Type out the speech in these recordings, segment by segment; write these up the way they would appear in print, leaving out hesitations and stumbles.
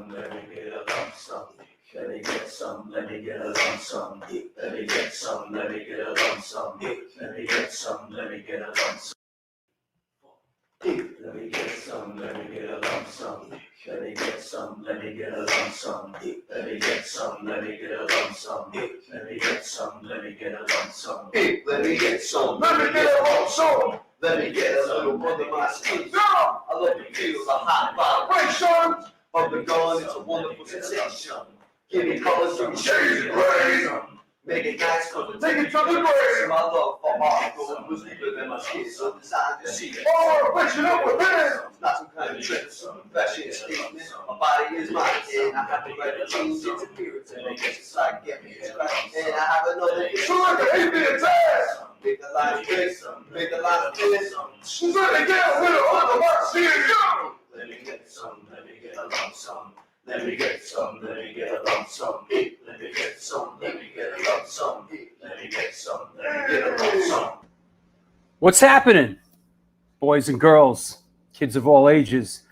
some, let me get a lump sum. Let me get some, let me get a lump sum. Let me get some, let me get a lump sum. Let me get some, let me get a lump sum. Let me get some, let me get a lump sum. Let me get some, let me get a lump sum. Let me get some, let me get a lump sum. Let me get some, let me get a lump sum. Let me get some, let me get a lump sum. Let me get a little under my skin. I love to feel the hot vibration of the gun. It's a wonderful sensation. Give me colors, give me shades of gray. Make it nice for the take it to the grave. My love for art was deeper than my skin, so designed to see it. Oh, reflection up within. It's not some kind of trick, some fashion statement. My body is mine, and I have the right to change its appearance and make it just like get me scratched. And I have another issue like an alien test. Make the life big, make the life big. She's ready to get with her on the mark, see it young. Let me get some, let me get a lump sum. Let me get some, let me get a lump sum. Let me get some, let me get a lump sum. Let me get some, let me get a lump sum. What's happening, boys and girls, kids of all ages?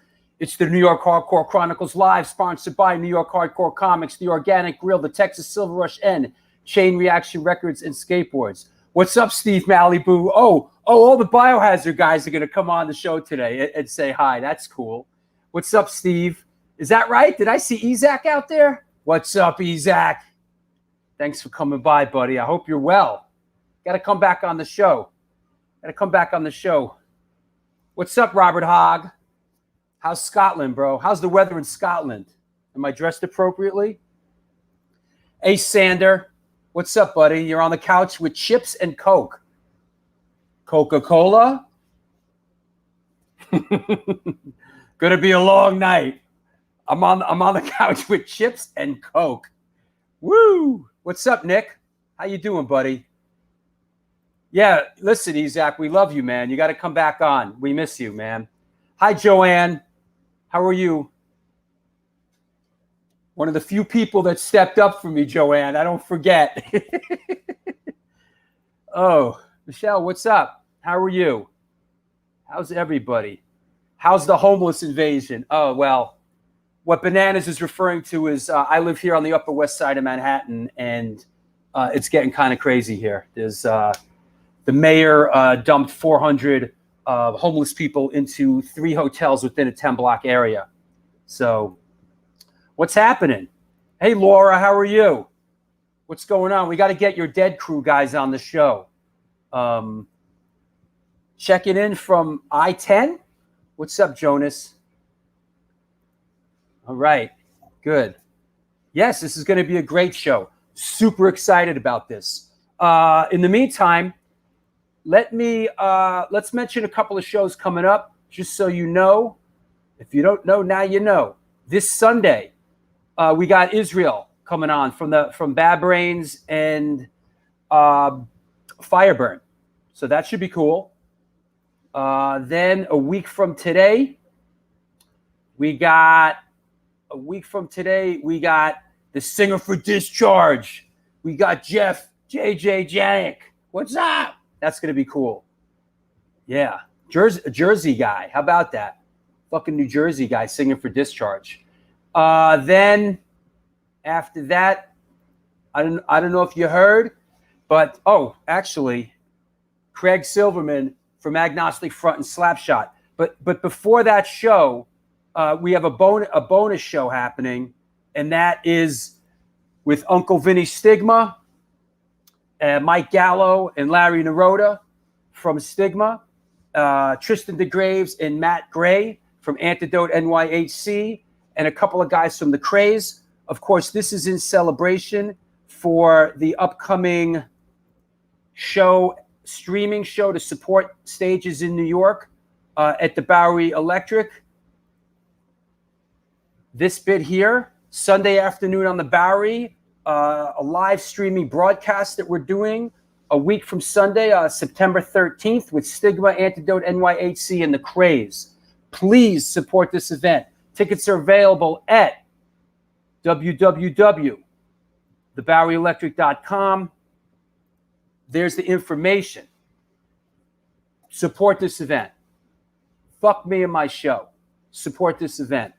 It's the New York Hardcore Chronicles Live, sponsored by New York Hardcore Comics, The Organic Grill, the Texas Silver Rush N, Chain Reaction Records, and Skateboards. What's up, Steve Malibu? Oh, all the Biohazard guys are going to come on the show today and say hi. That's cool. What's up, Steve? Is that right? Did I see Ezak out there? What's up, Ezak? Thanks for coming by, buddy. I hope you're well. Got to come back on the show. What's up, Robert Hogg? How's Scotland, bro? How's the weather in Scotland? Am I dressed appropriately? Ace Sander, what's up, buddy? You're on the couch with chips and Coke. Coca-Cola? Gonna be a long night. I'm on the couch with chips and Coke. Woo! What's up, Nick? How you doing, buddy? Yeah, listen, Ezak, we love you, man. You got to come back on. We miss you, man. Hi, Joanne. How are you? One of the few people that stepped up for me, Joanne. I don't forget. Oh, Michelle, what's up? How are you? How's everybody? How's the homeless invasion? Oh, well, what Bananas is referring to is I live here on the Upper West Side of Manhattan, and it's getting kind of crazy here. There's the mayor dumped 400 homeless people into 3 hotels within a 10-block area. So what's happening? Hey, Laura, how are you? What's going on? We got to get your Dead Crew guys on the show. Checking in from I-10. What's up, Jonas? All right, good. Yes, this is going to be a great show. Super excited about this. In the meantime, let's mention a couple of shows coming up, just so you know. If you don't know, now you know. This Sunday, we got Israel coming on from Bad Brains and Fireburn. So that should be cool. Then a week from today, we got the singer for Discharge. We got Jeff JJ Janik. What's up? That's going to be cool. Yeah. Jersey guy. How about that? Fucking New Jersey guy singing for Discharge. Then after that, I don't know if you heard, but actually, Craig Silverman from Agnostic Front and Slapshot. But before that show, we have a bonus show happening, and that is with Uncle Vinny Stigma, Mike Gallo, and Larry Naroda from Stigma, Tristan DeGraves and Matt Gray from Antidote NYHC, and a couple of guys from The Craze. Of course, this is in celebration for the upcoming streaming show to support stages in New York at the Bowery Electric. This bit here, Sunday afternoon on the Bowery, a live streaming broadcast that we're doing a week from Sunday, September 13th, with Stigma, Antidote, NYHC, and The Craze. Please support this event. Tickets are available at www.theboweryelectric.com. There's the information. Support this event. Fuck me and my show. Support this event.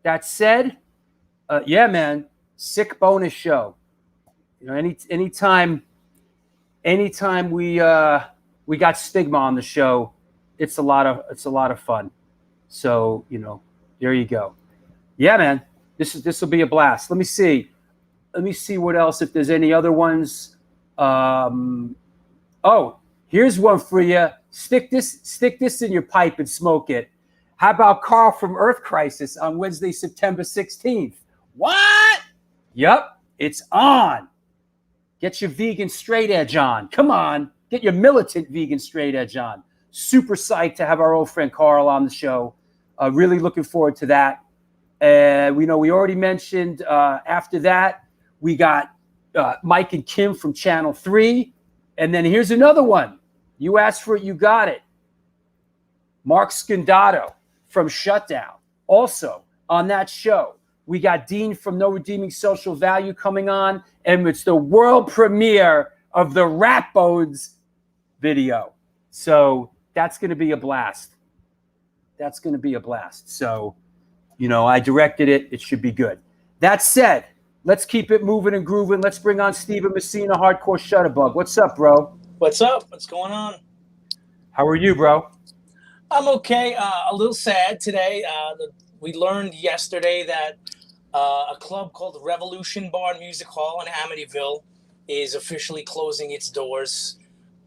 that said, yeah, man, sick bonus show. You know, anytime we got Stigma on the show, it's a lot of fun. So, you know, there you go. Yeah, man, this will be a blast. Let me see what else, if there's any other ones. Oh, here's one for you. Stick this in your pipe and smoke it. How about Carl from Earth Crisis on Wednesday, September 16th? What? Yep, it's on. Get your vegan straight edge on. Come on, get your militant vegan straight edge on. Super psyched to have our old friend Carl on the show. Really looking forward to that. We already mentioned after that, we got Mike and Kim from Channel 3. And then here's another one. You asked for it, you got it. Mark Scandato from Shutdown. Also on that show, we got Dean from No Redeeming Social Value coming on. And it's the world premiere of the Rap Bones video. So that's going to be a blast. So, you know, I directed it. It should be good. That said, let's keep it moving and grooving. Let's bring on Steven Messina, Hardcore Shutterbug. What's up, bro? What's up? What's going on? How are you, bro? I'm okay. A little sad today. We learned yesterday that a club called Revolution Bar and Music Hall in Amityville is officially closing its doors.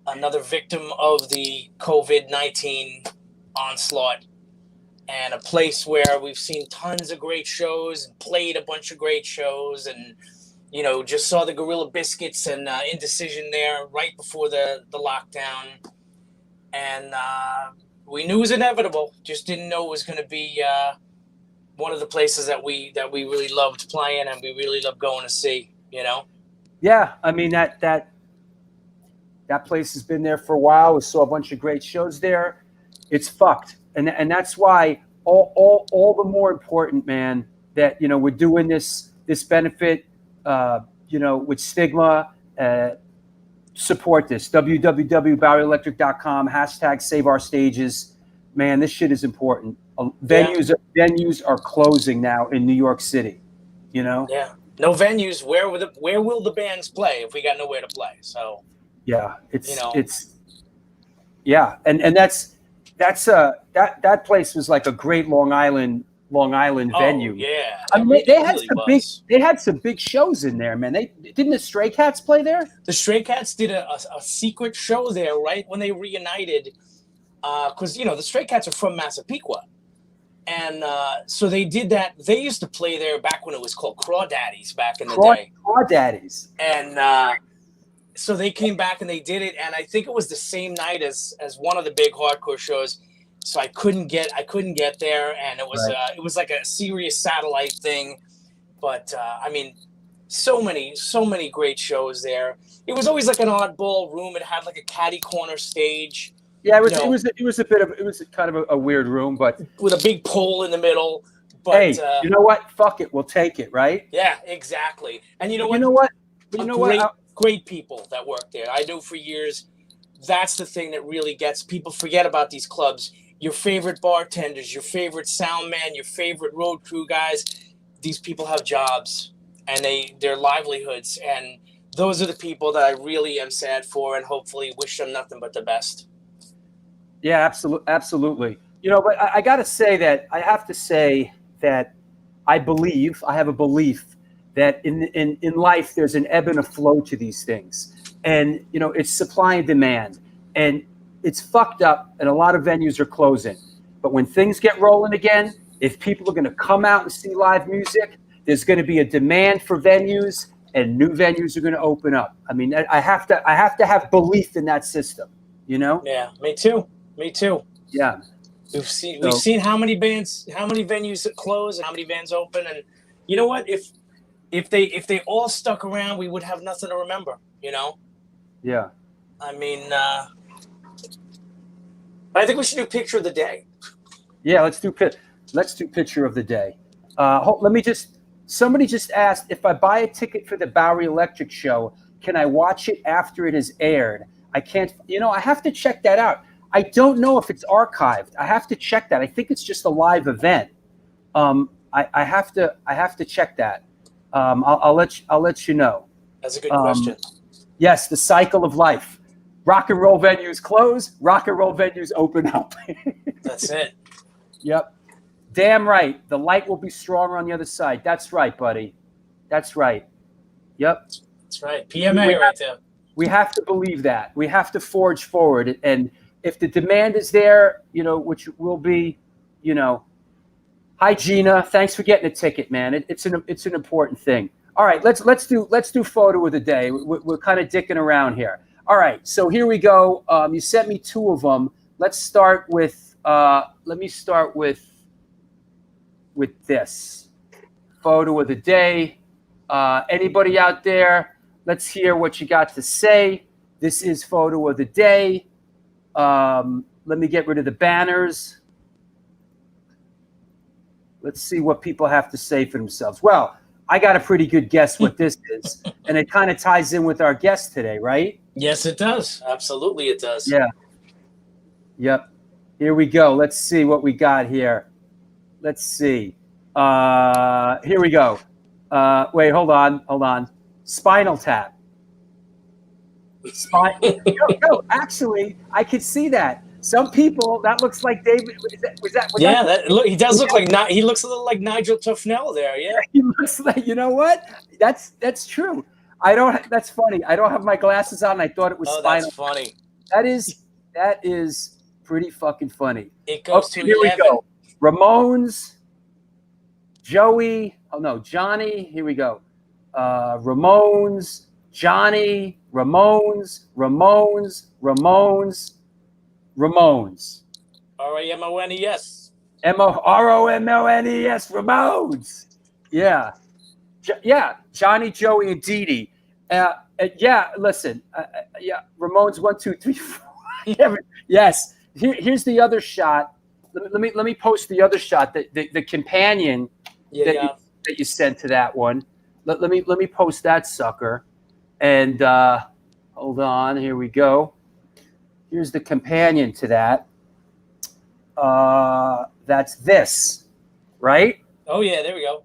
Another victim of the COVID-19 onslaught. And a place where we've seen tons of great shows and played a bunch of great shows and, you know, just saw the Gorilla Biscuits and Indecision there right before the lockdown. And we knew it was inevitable. Just didn't know it was going to be one of the places that we really loved playing and we really loved going to see, you know? Yeah, I mean, that place has been there for a while. We saw a bunch of great shows there. It's fucked. And that's why all the more important, man, that, you know, we're doing this benefit, you know, with Stigma. Support this. www.BoweryElectric.com, #SaveOurStages. Man, this shit is important. Venues are closing now in New York City, you know? Yeah. No venues. Where will the bands play if we got nowhere to play? So yeah, and that place was like a great Long Island venue. Yeah, I mean, they had some big shows in there, man. Didn't the Stray Cats play there? The Stray Cats did a secret show there right when they reunited, because you know the Stray Cats are from Massapequa, and so they did that. They used to play there back when it was called Crawdaddies back in the day. Crawdaddies, and so they came back and they did it, and I think it was the same night as one of the big hardcore shows. So I couldn't get there, and it was right. It was like a serious satellite thing, but I mean, so many great shows there. It was always like an oddball room. It had like a catty corner stage. Yeah, it was kind of a weird room, but with a big pole in the middle. But hey, you know what? Fuck it, we'll take it, right? Yeah, exactly. And you know what? Great people that work there. I knew for years. That's the thing that really gets people forget about these clubs. Your favorite bartenders, your favorite sound man, your favorite road crew guys, these people have jobs and their livelihoods. And those are the people that I really am sad for and hopefully wish them nothing but the best. Yeah, absolutely. You know, but I have to say that I have a belief that in life there's an ebb and a flow to these things. And, you know, it's supply and demand. And it's fucked up, and a lot of venues are closing. But when things get rolling again, if people are going to come out and see live music, there's going to be a demand for venues, and new venues are going to open up. I mean, I have to have belief in that system, you know? Yeah, me too. Yeah. We've seen how many venues close and how many bands open, and you know what? If they all stuck around, we would have nothing to remember, you know? Yeah. I mean, I think we should do picture of the day. Yeah, let's do picture of the day. Somebody just asked, if I buy a ticket for the Bowery Electric show, can I watch it after it is aired? I can't, I have to check that out. I don't know if it's archived. I have to check that. I think it's just a live event. I have to check that. I'll let you know. That's a good question. Yes, the cycle of life. Rock and roll venues close. Rock and roll venues open up. That's it. Yep. Damn right. The light will be stronger on the other side. That's right, buddy. That's right. Yep. That's right. PMA right there. We have to believe that. We have to forge forward. And if the demand is there, which will be, hi Gina, thanks for getting a ticket, man. It's an important thing. All right, let's do photo of the day. We're kind of dicking around here. All right, so here we go. You sent me 2 of them. Let's start with. Let me start with this photo of the day. Anybody out there? Let's hear what you got to say. This is photo of the day. Let me get rid of the banners. Let's see what people have to say for themselves. Well, I got a pretty good guess what this is, and it kind of ties in with our guest today, right? Yes, it does. Absolutely, it does. Yeah. Yep. Here we go. Let's see what we got here. Let's see. Here we go. Wait, hold on. Spinal Tap. No, actually, I could see that. Some people, that looks like David. Look, he does look like he looks a little like Nigel Tufnell there. Yeah, he looks like. You know what? That's true. That's funny. I don't have my glasses on. I thought it was Spinal. That's funny. That is pretty fucking funny. It goes to here 11. We go. Ramones, Joey. Oh no, Johnny. Here we go. Ramones, Johnny, Ramones. R-A-M-O-N-E-S. M-O-R-O-M-O-N-E-S, Ramones. Yeah. Johnny, Joey, and Dee Dee. Listen. Ramones 1, 2, 3, 4. Yes. Here's the other shot. Let me post the other shot. The companion that you sent to that one. Let me post that sucker. And hold on. Here we go. Here's the companion to that. That's this, right? Oh yeah, there we go.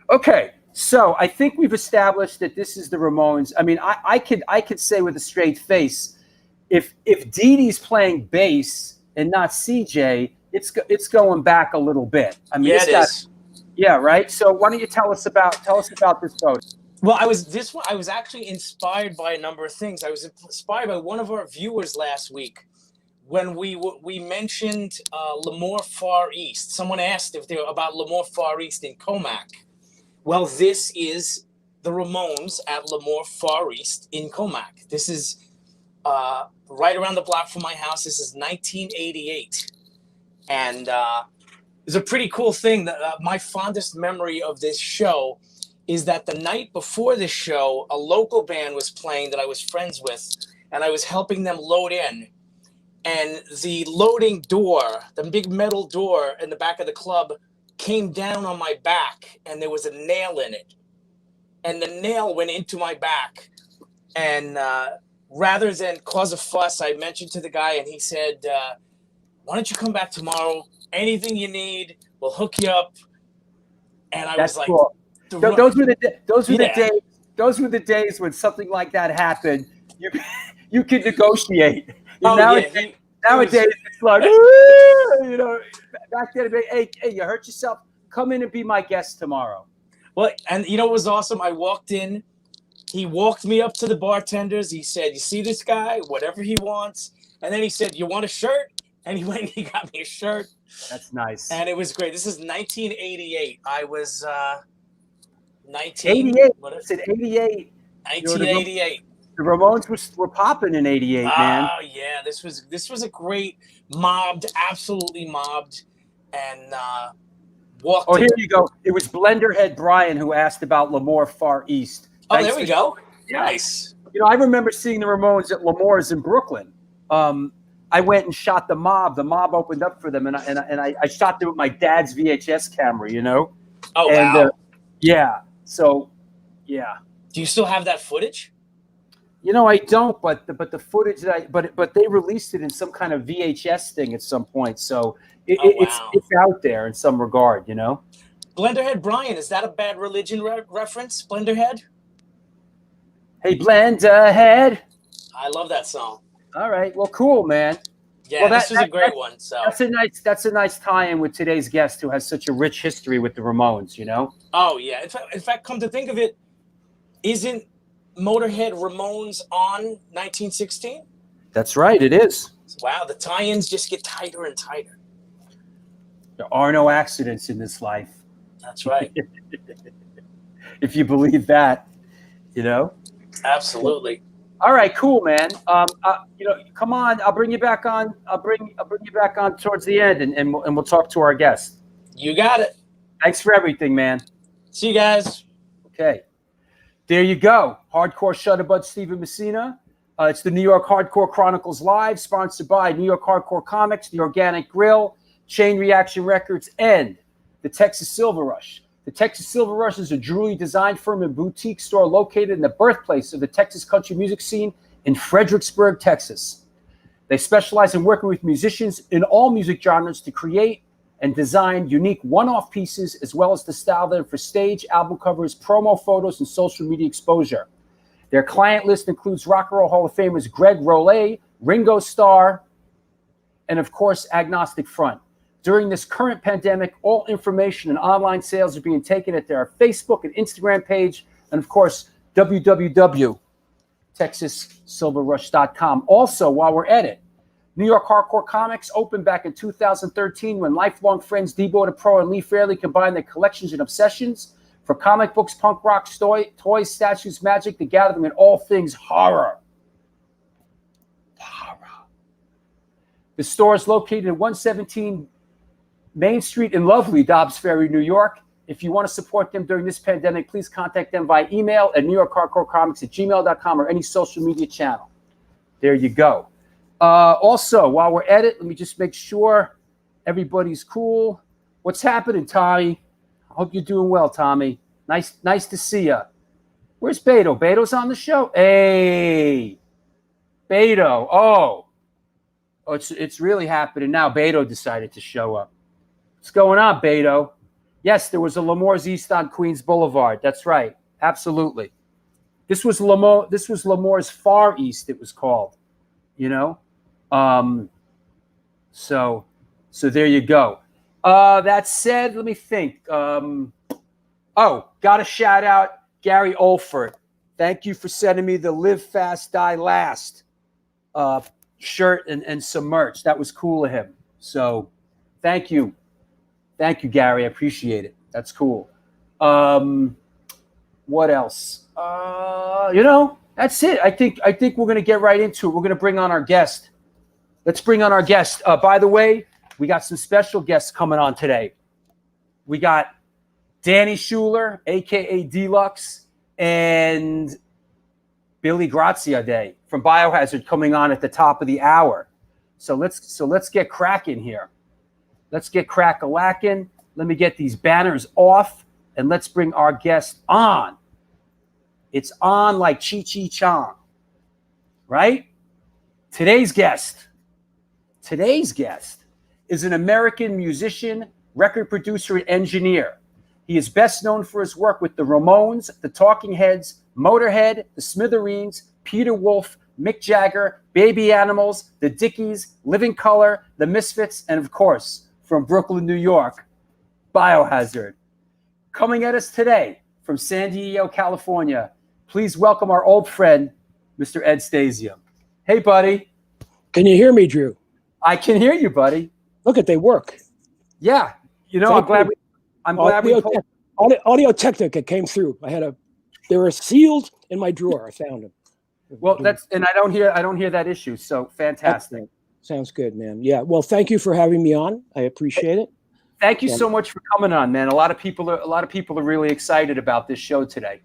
Okay, so I think we've established that this is the Ramones. I mean, I could say with a straight face, if Dee Dee's playing bass and not CJ, it's going back a little bit. I mean, it is. Yeah, right. So why don't you tell us about this photo? Well, I was actually inspired by a number of things. I was inspired by one of our viewers last week when we mentioned Lemoore Far East. Someone asked if they were about Lemoore Far East in Comac. Well, this is the Ramones at Lemoore Far East in Comac. This is right around the block from my house. This is 1988, and it's a pretty cool thing. That my fondest memory of this show is that the night before the show, a local band was playing that I was friends with, and I was helping them load in. And the loading door, the big metal door in the back of the club, came down on my back, and there was a nail in it. And the nail went into my back. And rather than cause a fuss, I mentioned to the guy, and he said, why don't you come back tomorrow? Anything you need, we'll hook you up. And I was like, cool. Those were the days when something like that happened. You could negotiate. Nowadays it's like, back then, hey, you hurt yourself? Come in and be my guest tomorrow. Well, and you know what was awesome? I walked in. He walked me up to the bartenders. He said, you see this guy? Whatever he wants. And then he said, you want a shirt? And he went and he got me a shirt. That's nice. And it was great. This is 1988. I was 88. It's in 88. 1988. The Ramones were popping in 88, man. Oh yeah, this was a great absolutely mobbed, and walked. Oh, here you go. It was Blenderhead Brian who asked about Lemoore Far East. Oh, there we go. Nice. I remember seeing the Ramones at Lemoore's in Brooklyn. I went and shot the mob. The mob opened up for them, and I shot them with my dad's VHS camera. Oh wow. Yeah. So, yeah. Do you still have that footage? I don't, but the footage but they released it in some kind of VHS thing at some point, so it's out there in some regard, Blenderhead Brian, is that a Bad Religion reference? Blenderhead? Hey, Blenderhead. I love that song. All right. Well, cool, man. Yeah, Well, this was a great one. So that's a nice tie-in with today's guest, who has such a rich history with the Ramones. You know. Oh yeah. In fact, come to think of it, isn't Motorhead Ramones on 1916? That's right. It is. Wow, the tie-ins just get tighter and tighter. There are no accidents in this life. That's right. If you believe that, you know. Absolutely. All right, cool, man. Come on. I'll bring you back on. I'll bring you back on towards the end, and we'll talk to our guest. You got it. Thanks for everything, man. See you guys. Okay. There you go. Hardcore Shutterbud Steven Messina. It's the New York Hardcore Chronicles Live, sponsored by New York Hardcore Comics, The Organic Grill, Chain Reaction Records, and the Texas Silver Rush. The Texas Silver Rush is a jewelry design firm and boutique store located in the birthplace of the Texas country music scene in Fredericksburg, Texas. They specialize in working with musicians in all music genres to create and design unique one-off pieces, as well as to style them for stage, album covers, promo photos, and social media exposure. Their client list includes Rock and Roll Hall of Famers Greg Rollet, Ringo Starr, and of course, Agnostic Front. During this current pandemic, all information and online sales are being taken at their Facebook and Instagram page, and of course, www.texassilverrush.com. Also, while we're at it, New York Hardcore Comics opened back in 2013 when lifelong friends Debo the Pro and Lee Fairley combined their collections and obsessions for comic books, punk rock, toys, statues, magic, to gather them in all things horror. The store is located at 117 Main Street in lovely Dobbs Ferry, New York. If you want to support them during this pandemic, please contact them via email at newyorkhardcorecomics@gmail.com or any social media channel. There you go. Also, while we're at it, let me just make sure everybody's cool. What's happening, Tommy? I hope you're doing well, Tommy. Nice to see you. Where's Beto? Beto's on the show? Hey, Beto. Oh, it's really happening now. Beto decided to show up. What's going on, Beto? Yes, there was a L'Amour's East on Queens Boulevard. That's right. Absolutely. This was L'Amour's Far East, it was called. You know? So there you go. That said, let me think. Got to shout out Gary Olford. Thank you for sending me the Live Fast, Die Last shirt and some merch. That was cool of him. So thank you. Thank you, Gary. I appreciate it. That's cool. What else? That's it. I think we're going to get right into it. We're going to bring on our guest. Let's bring on our guest. By the way, we got some special guests coming on today. We got Danny Schuler, a.k.a. Deluxe, and Billy Graziadei from Biohazard coming on at the top of the hour. So let's get cracking here. Let's get crack-a-lacking. Let me get these banners off, and let's bring our guest on. It's on like Chi Chong, right? Today's guest is an American musician, record producer, and engineer. He is best known for his work with the Ramones, the Talking Heads, Motorhead, the Smithereens, Peter Wolf, Mick Jagger, Baby Animals, the Dickies, Living Colour, the Misfits, and of course, from Brooklyn, New York, Biohazard. Coming at us today from San Diego, California, please welcome our old friend, Mr. Ed Stasium. Hey, buddy. Can you hear me, Drew? I can hear you, buddy. Look, they work. Yeah. I'm glad we Audio Technica came through. They were sealed in my drawer. I found them. Well, I don't hear that issue. So fantastic. Sounds good, man. Yeah. Well, thank you for having me on. I appreciate it. Thank you so much for coming on, man. A lot of people are really excited about this show today.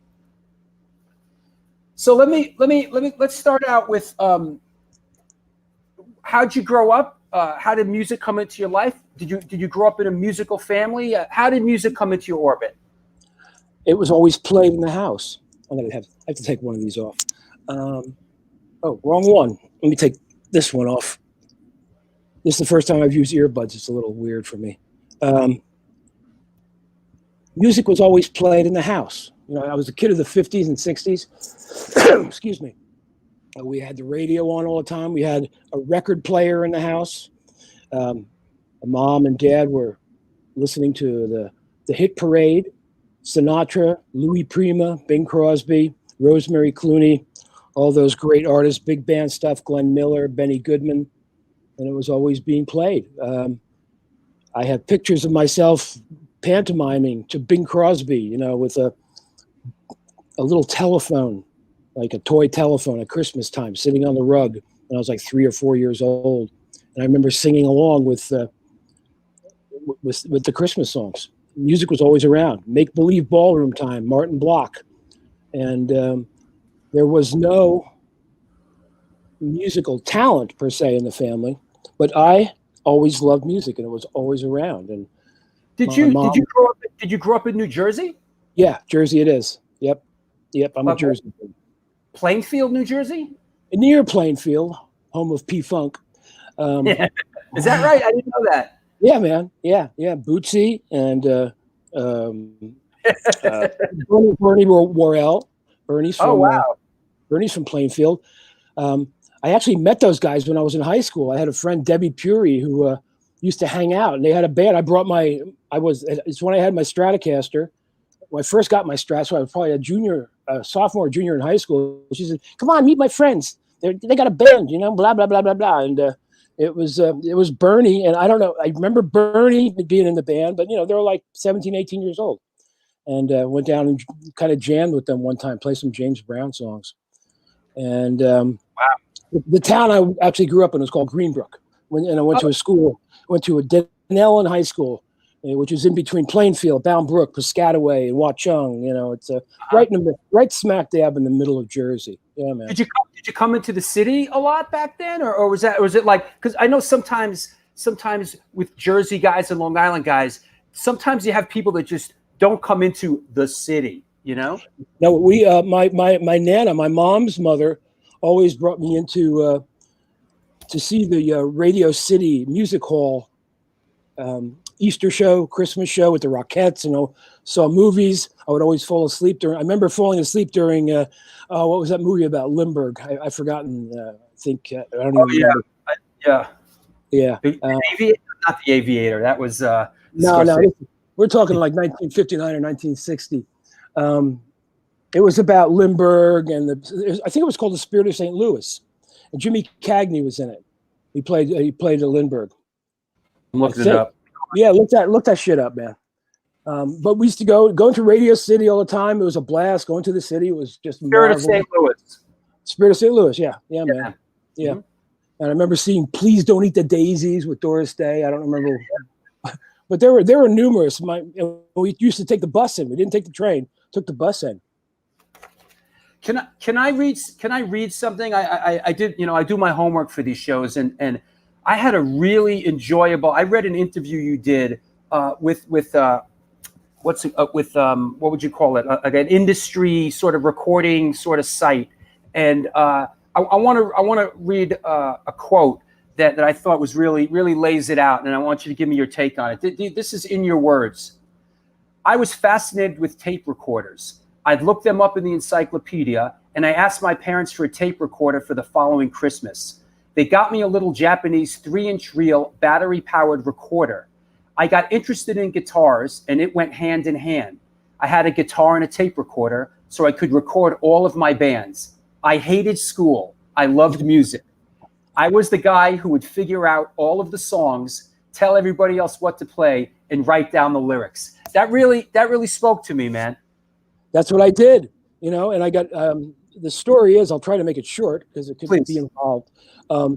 So let's start out with how'd you grow up? How did music come into your life? Did you grow up in a musical family? How did music come into your orbit? It was always played in the house. I have to take one of these off. Wrong one. Let me take this one off. This is the first time I've used earbuds. It's a little weird for me. music was always played in the house. You know, I was a kid of the 50s and 60s. Excuse me. We had the radio on all the time. We had a record player in the house. Mom and dad were listening to the hit parade, Sinatra, Louis Prima, Bing Crosby, Rosemary Clooney, all those great artists, big band stuff, Glenn Miller, Benny Goodman, and it was always being played. I have pictures of myself pantomiming to Bing Crosby, you know, with a little telephone, like a toy telephone at Christmas time, sitting on the rug when I was like 3 or 4 years old. And I remember singing along with the Christmas songs. Music was always around. Make Believe Ballroom Time, Martin Block. And there was no musical talent per se in the family, but I always loved music and it was always around. And Did you grow up in New Jersey? Yeah, Jersey it is. Yep. I'm a Jersey. Plainfield, New Jersey? Near Plainfield, home of P-Funk. Yeah. Is that right? I didn't know that. Yeah, man. Yeah. Bootsy and Bernie Worrell. Bernie's from Plainfield. I actually met those guys when I was in high school. I had a friend, Debbie Puri, who used to hang out, and they had a band. It's when I had my Stratocaster. When I first got my Strat, so I was probably a sophomore, junior in high school. She said, "Come on, meet my friends. They got a band, you know, blah blah blah blah blah." And it was Bernie, and I don't know. I remember Bernie being in the band, but you know, they were like 17, 18 years old, and went down and kind of jammed with them one time, play some James Brown songs. And the town I actually grew up in was called Greenbrook. And I went to a school, went to a Denellen High School, which is in between Plainfield, Bound Brook, Piscataway, and Watchung. You know, it's right smack dab in the middle of Jersey. Yeah, man. Did you come into the city a lot back then, or was it like? Because I know sometimes with Jersey guys and Long Island guys, sometimes you have people that just don't come into the city. You know? No, we my Nana, my mom's mother, always brought me into to see the Radio City Music Hall Easter show, Christmas show with the Rockettes, and saw movies. I would always fall asleep during. I remember falling asleep during what was that movie about Lindbergh? I've forgotten. I think I don't even remember. Yeah. The Aviator, not the Aviator. That was no. We're talking like 1959 or 1960. It was about Lindbergh, and I think it was called The Spirit of St. Louis, and Jimmy Cagney was in it. He played a Lindbergh. Looked it up. Yeah, look that shit up, man. But we used to go into Radio City all the time. It was a blast going to the city. It was just Spirit of St. Louis. Spirit of St. Louis, yeah, man, yeah. Mm-hmm. And I remember seeing "Please Don't Eat the Daisies" with Doris Day. I don't remember, but there were numerous. We used to take the bus in. We didn't take the train. Took the bus in. Can I read something? I did, you know, I do my homework for these shows, and I had a really enjoyable. I read an interview you did with what would you call it? Like an industry sort of recording sort of site, and I want to read a quote that I thought was really lays it out, and I want you to give me your take on it. This is in your words. I was fascinated with tape recorders. I'd looked them up in the encyclopedia, and I asked my parents for a tape recorder for the following Christmas. They got me a little Japanese 3-inch reel battery-powered recorder. I got interested in guitars, and it went hand in hand. I had a guitar and a tape recorder, so I could record all of my bands. I hated school. I loved music. I was the guy who would figure out all of the songs, tell everybody else what to play, and write down the lyrics. That really spoke to me, man. That's what I did, you know, and I got, the story is, I'll try to make it short because it could be involved. I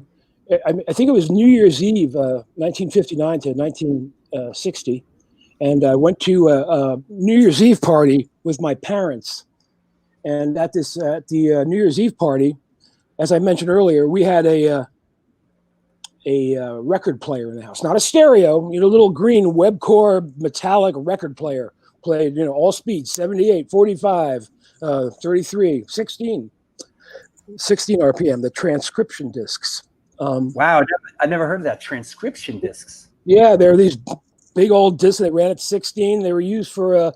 think it was New Year's Eve, 1959 to 1960. And I went to a New Year's Eve party with my parents. And at the New Year's Eve party, as I mentioned earlier, we had a record player in the house, not a stereo, you know, little green Webcore metallic record player. Played, you know, all speeds, 78, 45, 33, 16 RPM, the transcription discs. Wow, I never heard of that, transcription discs. Yeah, there are these big old disc that ran at 16. They were used for a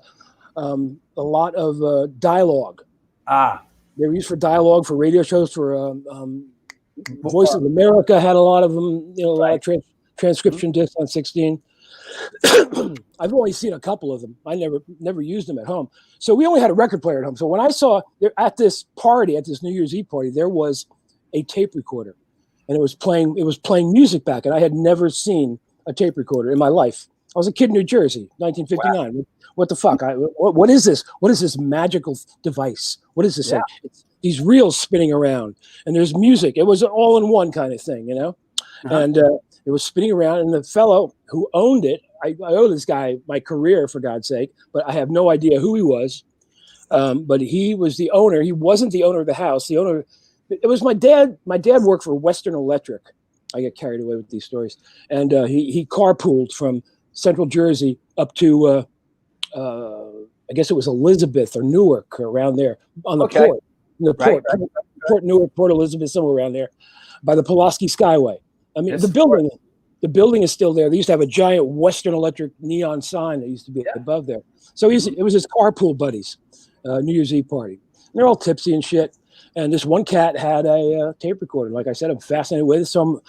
lot of dialogue. They were used for dialogue for radio shows. For Voice of America had a lot of them. You know, a lot of transcription discs on 16. I've only seen a couple of them. I never used them at home. So we only had a record player at home. So when I saw at this party, at this New Year's Eve party, there was a tape recorder, and it was playing music back. And I had never seen a tape recorder in my life. I was a kid in New Jersey, 1959. Wow. What the fuck? What is this? What is this magical device? What is this? Yeah. It's these reels spinning around, and there's music. It was an all-in-one kind of thing, you know? And it was spinning around, and the fellow who owned it, I owe this guy my career, for God's sake, but I have no idea who he was. But he was the owner. He wasn't the owner of the house. The owner, it was my dad. My dad worked for Western Electric. I get carried away with these stories. And he carpooled from Central Jersey up to, I guess it was Elizabeth or Newark, or around there on the port. Port Newark, Port Elizabeth, somewhere around there, by the Pulaski Skyway. I mean, the building is still there. They used to have a giant Western Electric neon sign that used to be above there. So it was his carpool buddies, New Year's Eve party. And they're all tipsy and shit. And this one cat had a tape recorder. Like I said, I'm fascinated with it. So I'm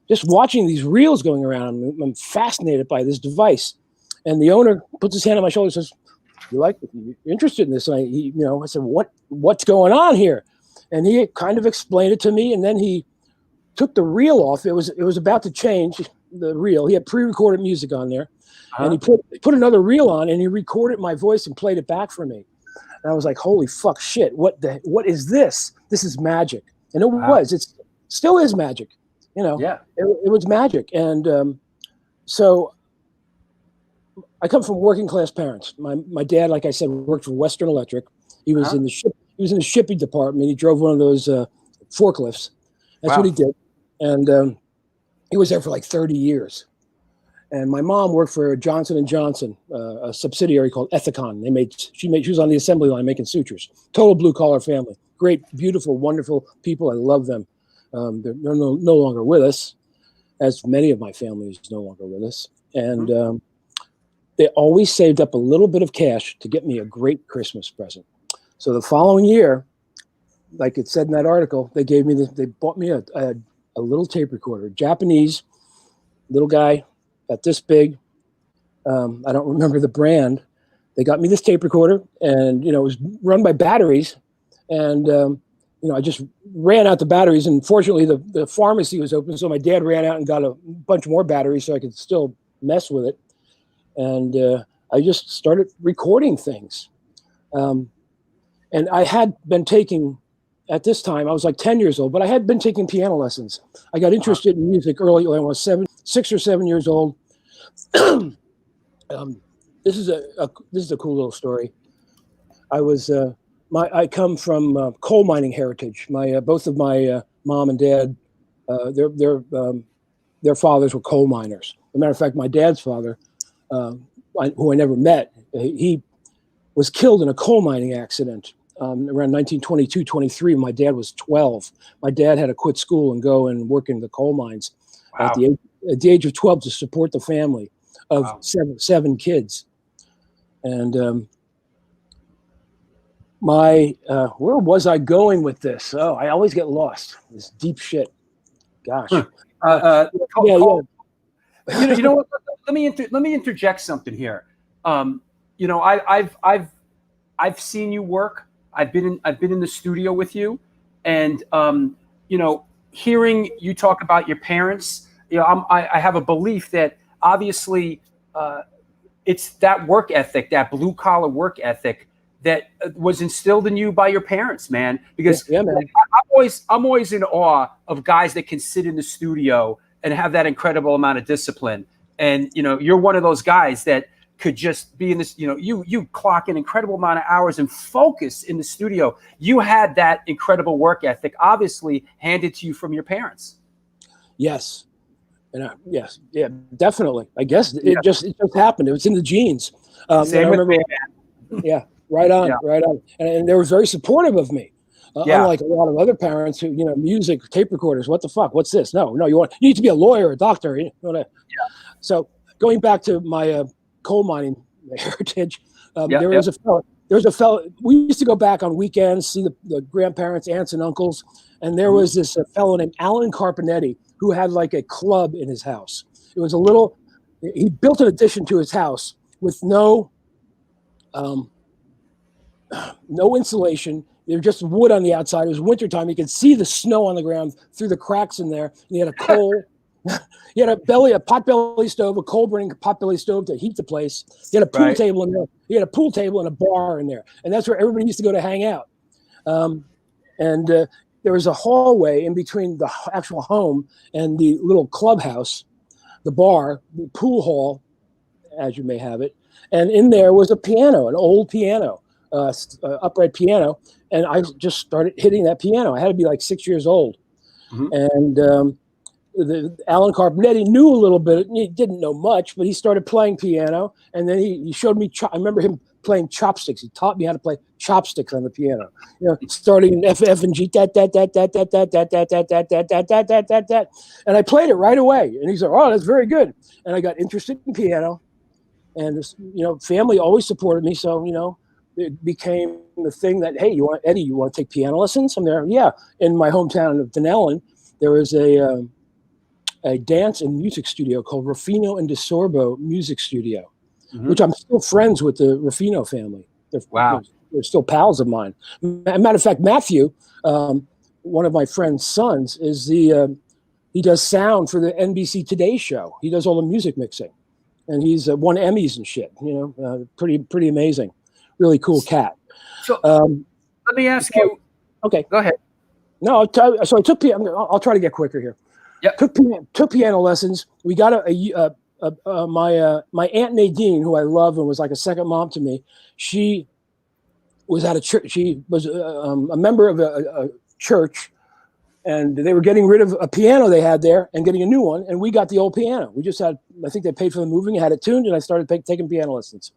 just watching these reels going around. I'm fascinated by this device. And the owner puts his hand on my shoulder and says, "You're interested in this?" And I said, "What's going on here?" And he kind of explained it to me. And then he took the reel off. It was about to change the reel. He had pre-recorded music on there, and he put another reel on, and he recorded my voice and played it back for me. And I was like, "Holy fuck, shit! What is this? This is magic!" And it was. It still is magic. You know. Yeah. It was magic, and so I come from working class parents. My dad, like I said, worked for Western Electric. He was in the shipping department. He drove one of those forklifts. That's what he did. And he was there for like 30 years. And my mom worked for Johnson & Johnson, a subsidiary called Ethicon. She was on the assembly line making sutures. Total blue-collar family. Great, beautiful, wonderful people. I love them. They're no longer with us, as many of my family is no longer with us. And they always saved up a little bit of cash to get me a great Christmas present. So the following year, like it said in that article, they bought me a little tape recorder, Japanese little guy, about this big. I don't remember the brand. They got me this tape recorder, and it was run by batteries, and I just ran out the batteries. And fortunately, the pharmacy was open, so my dad ran out and got a bunch more batteries so I could still mess with it. And I just started recording things. And I had been taking, at this time, I was like 10 years old, but I had been taking piano lessons. I got interested in music early when I was 6 or 7 years old. This is a cool little story. I come from coal mining heritage. Both of my mom and dad, their fathers were coal miners. As a matter of fact, my dad's father, who I never met, he was killed in a coal mining accident around 1922, 23. My dad was 12. My dad had to quit school and go and work in the coal mines at the age of 12 to support the family of seven kids. And where was I going with this? Oh, I always get lost. This deep shit. Gosh. You know what? Let me interject something here. I've seen you work. I've been in the studio with you, and hearing you talk about your parents. I have a belief that obviously it's that work ethic, that blue collar work ethic that was instilled in you by your parents, man. Because man. I'm always in awe of guys that can sit in the studio and have that incredible amount of discipline. And you're one of those guys that could just be in this, you clock an incredible amount of hours and focus in the studio. You had that incredible work ethic, obviously handed to you from your parents. Yes. And yes. Yeah, definitely. I guess it just happened. It was in the genes. Same with me, man. Yeah. Right on. And they were very supportive of me. Unlike a lot of other parents who, music, tape recorders, what the fuck? What's this? No, you need to be a lawyer, a doctor. So going back to my coal mining heritage, Yep, there was a fellow. There was a fellow. We used to go back on weekends, see the grandparents, aunts, and uncles, and there was this fellow named Alan Carpenetti who had like a club in his house. It was a little. He built an addition to his house with no insulation. There was just wood on the outside. It was wintertime. You could see the snow on the ground through the cracks in there. And he had a coal. He had a potbelly stove, a coal burning potbelly stove to heat the place. He had a pool table in there. He had a pool table and a bar in there, and that's where everybody used to go to hang out. There was a hallway in between the actual home and the little clubhouse, the bar, the pool hall, as you may have it. And in there was a piano, an old piano, upright piano, and I just started hitting that piano. I had to be like 6 years old, and Alan Carpenetti knew a little bit. He didn't know much, but he started playing piano, and then he showed me. I remember him playing chopsticks. He taught me how to play chopsticks on the piano. Starting in F and G, that, and I played it right away. And he said, "Oh, that's very good." And I got interested in piano, and this, family always supported me. So it became the thing that, hey, you want to take piano lessons? I'm there. Yeah, in my hometown of Dunellen, there was a dance and music studio called Ruffino and DeSorbo Music Studio, which I'm still friends with the Ruffino family. They're still pals of mine. Matter of fact, Matthew, one of my friend's sons, he does sound for the NBC Today show. He does all the music mixing, and he's won Emmys and shit. Pretty amazing, really cool cat. So let me ask you. Okay, go ahead. No, so I took piano. I'll try to get quicker here. Yep. Took piano lessons. We got my Aunt Nadine, who I love and was like a second mom to me. She was at a church. She was a member of a church, and they were getting rid of a piano they had there and getting a new one. And we got the old piano. We just had, I think they paid for the moving, had it tuned, and I started taking piano lessons.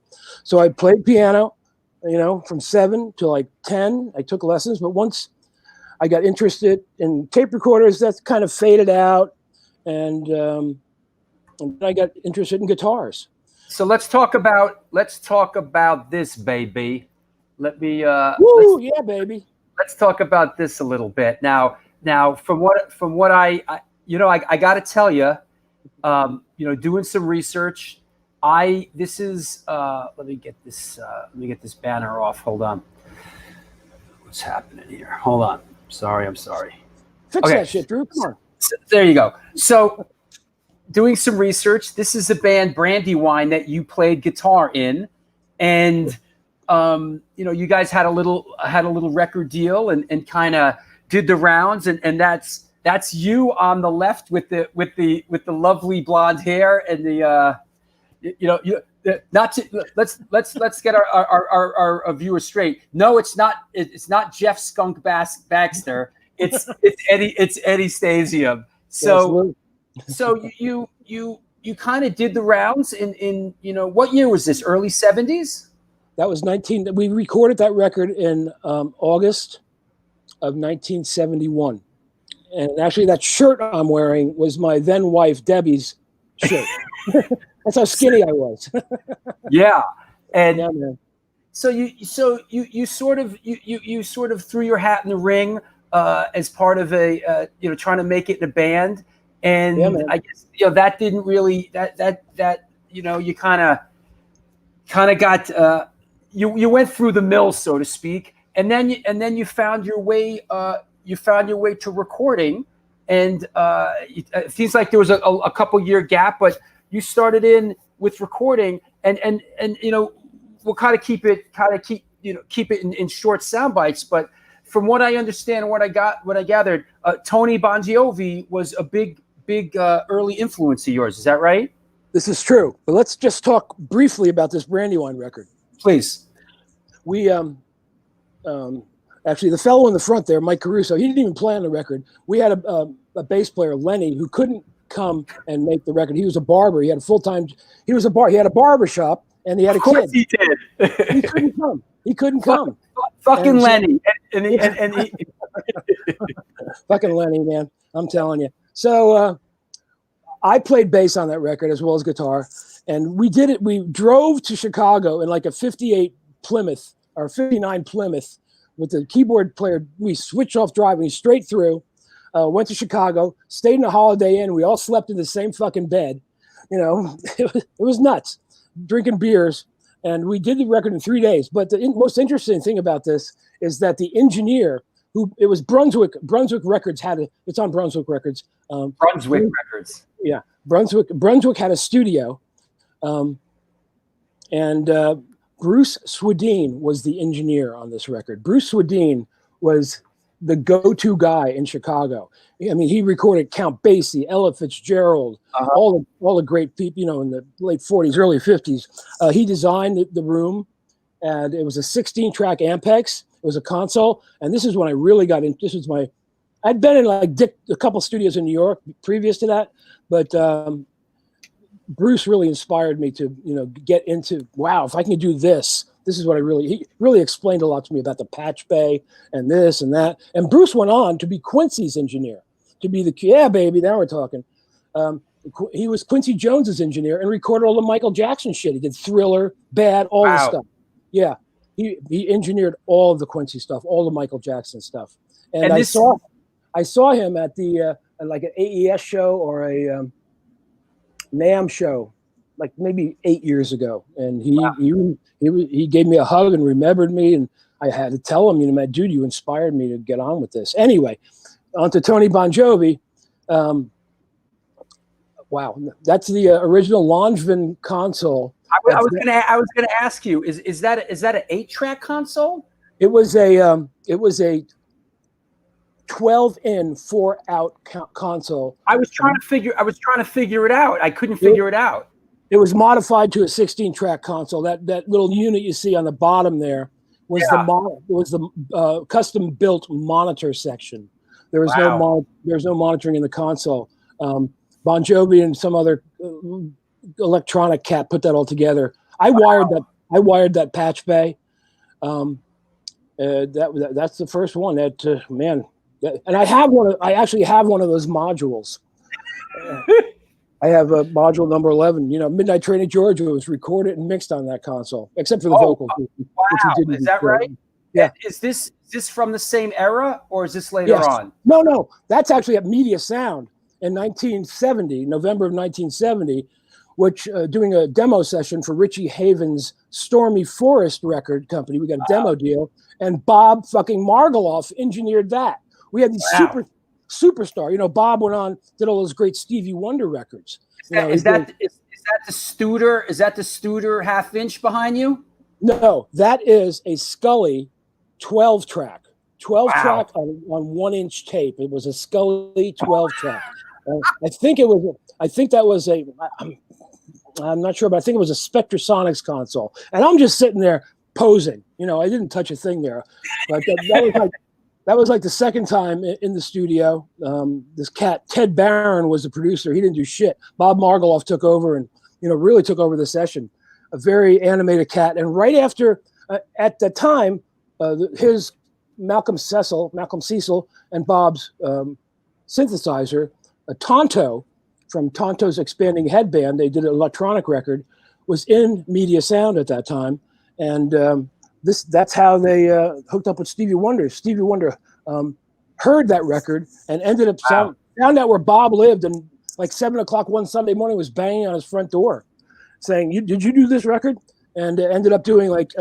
So I played piano, from 7 to like 10. I took lessons, but once I got interested in tape recorders, that kind of faded out, and I got interested in guitars. So let's talk about this, baby. Let me. Yeah, baby. Let's talk about this a little bit now. From what I got to tell you, doing some research, this is. Let me get this banner off. Hold on. What's happening here? Hold on. I'm sorry. Fix that shit, Drew. Come on. So, there you go. So, doing some research. This is the band Brandywine that you played guitar in, and you guys had a little record deal and kind of did the rounds, and that's you on the left with the lovely blonde hair and the let's get our viewers straight. No, it's not Jeff Skunk Baxter. It's Eddie Stasium. So you kind of did the rounds in what year was this? Early 70s? That was we recorded that record in August of 1971. And actually that shirt I'm wearing was my then wife Debbie's shirt. That's how skinny I was. Yeah. And yeah, man. So you sort of threw your hat in the ring as part of a trying to make it in a band, and yeah, I guess that didn't really you kind of got you went through the mill, so to speak, and then you found your way to recording, and it seems like there was a couple year gap, but you started in with recording, and we'll kind of keep it in short sound bites. But from what I understand, what I gathered, Tony Bon Jovi was a big early influence of yours. Is that right? This is true. But let's just talk briefly about this Brandywine record, please. We actually, the fellow in the front there, Mike Caruso, he didn't even play on the record. We had a bass player, Lenny, who couldn't come and make the record. He was a barber. He had a full-time. He had a barber shop, and he had a kid. Of course he did. He couldn't come. Fucking Lenny. Fucking Lenny, man. I'm telling you. So I played bass on that record as well as guitar, and we did it. We drove to Chicago in like a 58 Plymouth or 59 Plymouth with the keyboard player. We switched off driving straight through, went to Chicago, stayed in a Holiday Inn. We all slept in the same fucking bed. You know, it was nuts, drinking beers. And we did the record in 3 days. But the most interesting thing about this is that the engineer, it was Brunswick Records it's on Brunswick Records. Brunswick Records. Yeah, Brunswick had a studio, and Bruce Swedien was the engineer on this record. Bruce Swedien was the go-to guy in Chicago. I mean, he recorded Count Basie, Ella Fitzgerald, all the great people, you know, in the late 40s, early 50s. He designed the room, and it was a 16-track Ampex. It was a console, and this is when I really got into. I'd been in like a couple studios in New York previous to that, but Bruce really inspired me to, you know, get into, wow, if I can do this, this is what he really explained a lot to me about the patch bay and this and that. And Bruce went on to be Quincy's engineer, to be yeah, baby, now we're talking. He was Quincy Jones's engineer and recorded all the Michael Jackson shit. He did Thriller, Bad, all this stuff. Yeah, he engineered all of the Quincy stuff, all the Michael Jackson stuff. And I saw him at the like an AES show or a NAMM show, like maybe 8 years ago, and he gave me a hug and remembered me, and I had to tell him, you know, man, dude, you inspired me to get on with this. Anyway, on to Tony Bon Jovi. Wow, that's the original Longevin console. I was gonna ask you, is that an 8-track console? It was a 12-in 4-out console. I was trying to figure it out. I couldn't figure it out. It was modified to a 16-track console. That little unit you see on the bottom there was the custom built monitor section. There was no monitoring in the console. Bon Jovi and some other electronic cat put that all together. I wired that patch bay. That's the first one. And I actually have one of those modules. I have a module number 11. You know, Midnight Train to Georgia was recorded and mixed on that console, except for the vocals. Wow, is that right? Yeah. Is this from the same era, or is this later on? No. That's actually at Media Sound in 1970, November of 1970, which doing a demo session for Richie Haven's Stormy Forest record company. We got a demo deal, and Bob fucking Margoloff engineered that. We had these superstar. You know, Bob went on, did all those great Stevie Wonder records. Is that the Studer? Is that the Studer half-inch behind you? No, that is a Scully 12-track. 12-track on 1-inch tape. It was a Scully 12-track. I'm not sure, but I think it was a Spectrasonics console. And I'm just sitting there posing. You know, I didn't touch a thing there. But that was like the second time in the studio. This cat, Ted Barron, was the producer. He didn't do shit. Bob Margoloff took over and, you know, really took over the session. A very animated cat. And right after, at the time, his Malcolm Cecil and Bob's synthesizer, a Tonto from Tonto's Expanding Headband, they did an electronic record, was in Media Sound at that time. And that's how they hooked up with Stevie Wonder. Stevie Wonder heard that record and ended up found out where Bob lived, and like 7 o'clock one Sunday morning was banging on his front door saying, did you do this record? And ended up doing like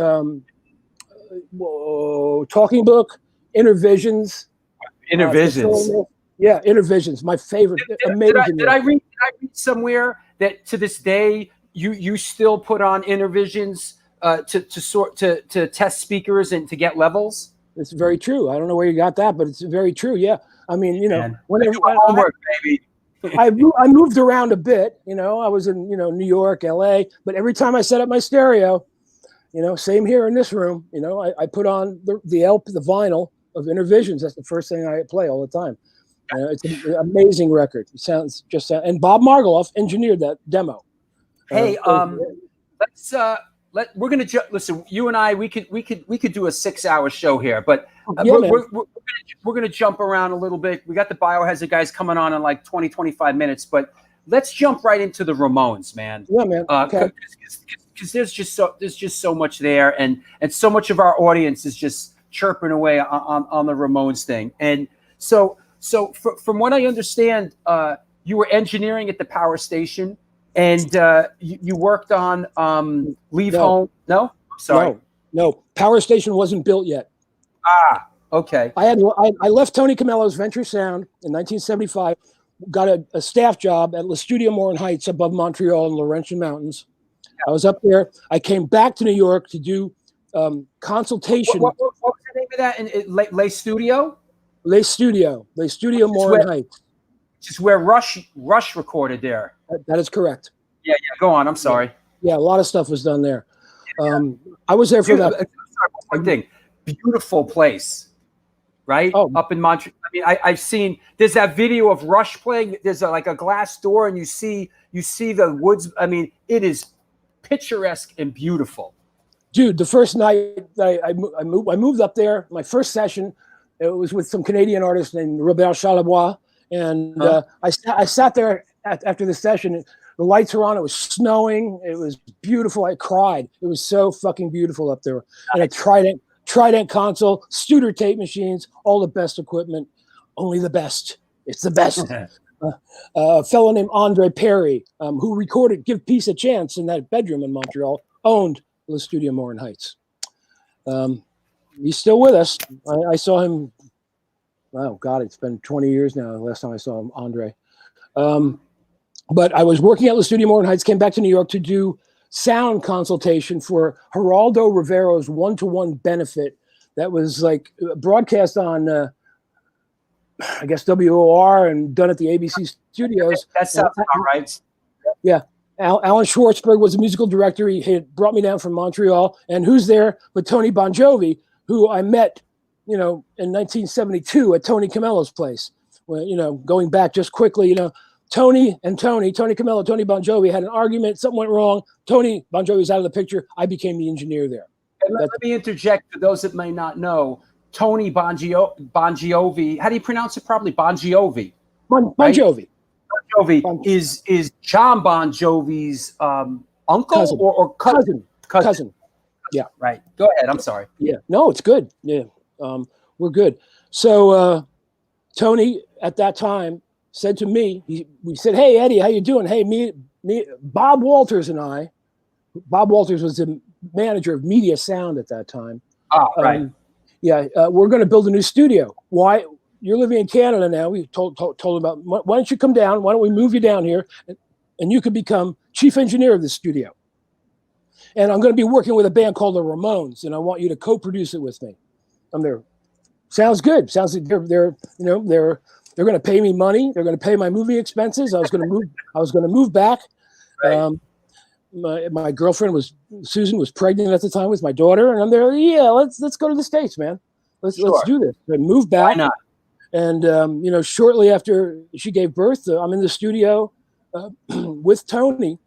Talking Book, Intervisions. Yeah, Intervisions, my favorite. Amazing. Did I read somewhere that to this day you still put on Intervisions to test speakers and to get levels? It's very true. I don't know where you got that, but it's very true. Yeah, I mean, you know, homework, baby. I moved around a bit. You know, I was in New York, LA, but every time I set up my stereo, you know, same here in this room. You know, I put on the vinyl of Intervisions. That's the first thing I play all the time. It's an amazing record. It sounds and Bob Margoloff engineered that demo. Hey, we're gonna listen. You and I, we could do a 6-hour show here, but we're gonna jump around a little bit. We got the Biohazard guys coming on in like 20-25 minutes, but let's jump right into the Ramones, man. Yeah, man. Okay. Because there's just so much there, and so much of our audience is just chirping away on the Ramones thing. And so from what I understand, you were engineering at the power station, and you worked on Leave Home. No, sorry. No, power station wasn't built yet. Ah, okay. I left Tony Camello's Venture Sound in 1975. Got a staff job at Le Studio Morin Heights above Montreal in Laurentian Mountains. I was up there. I came back to New York to do consultation. What was the name of that? In Le Studio? Le Studio Morin Heights. Which is where Rush recorded there. That is correct. Yeah. Go on. I'm sorry. Yeah, a lot of stuff was done there. I was there for that. One thing. Beautiful place, right? Oh. Up in Montreal. I mean, I've seen. There's that video of Rush playing. There's like a glass door, and you see the woods. I mean, it is picturesque and beautiful. Dude, the first night I moved up there. My first session, it was with some Canadian artist named Robert Charlebois, and I sat there after the session. The lights were on. It was snowing. It was beautiful. I cried. It was so fucking beautiful up there. And a Trident console, Studer tape machines, all the best equipment. Only the best. It's the best. A fellow named Andre Perry, who recorded "Give Peace a Chance" in that bedroom in Montreal, owned Le Studio Morin Heights. He's still with us. I saw him. Oh God, it's been 20 years now. Last time I saw him, Andre. But I was working at Le Studio Morin Heights. Came back to New York to do sound consultation for Geraldo Rivero's one-to-one benefit that was like broadcast on, I guess, WOR and done at the ABC studios. That sounds about right. Yeah. Alan Schwartzberg was the musical director. He had brought me down from Montreal. And who's there but Tony Bon Jovi, who I met, in 1972 at Tony Camello's place. Well, going back just quickly, Tony Camello, Tony Bon Jovi had an argument. Something went wrong. Tony Bon Jovi was out of the picture. I became the engineer there. And let me interject for those that may not know. Tony Bon Jovi. How do you pronounce it properly? Bon Jovi. Bon right? Jovi. Bon Jovi is John Bon Jovi's uncle or cousin? Cousin. Yeah. Right. Go ahead. I'm sorry. Yeah. No, it's good. Yeah. We're good. So Tony at that time said to me, we said, "Hey, Eddie, how you doing?" "Hey, me, Bob Walters and I." Bob Walters was the manager of Media Sound at that time. Oh, right. We're going to build a new studio. Why? You're living in Canada now. We told him about, why don't you come down? Why don't we move you down here? And you could become chief engineer of the studio. And I'm going to be working with a band called the Ramones, and I want you to co-produce it with me. I'm there. Sounds good. Sounds like they're going to pay me money. They're going to pay my movie expenses. I was going to move back. Right. My girlfriend Susan was pregnant at the time with my daughter, and I'm there. Yeah, let's go to the States, man. Let's do this. I moved back. Why not? And shortly after she gave birth, I'm in the studio with Tony,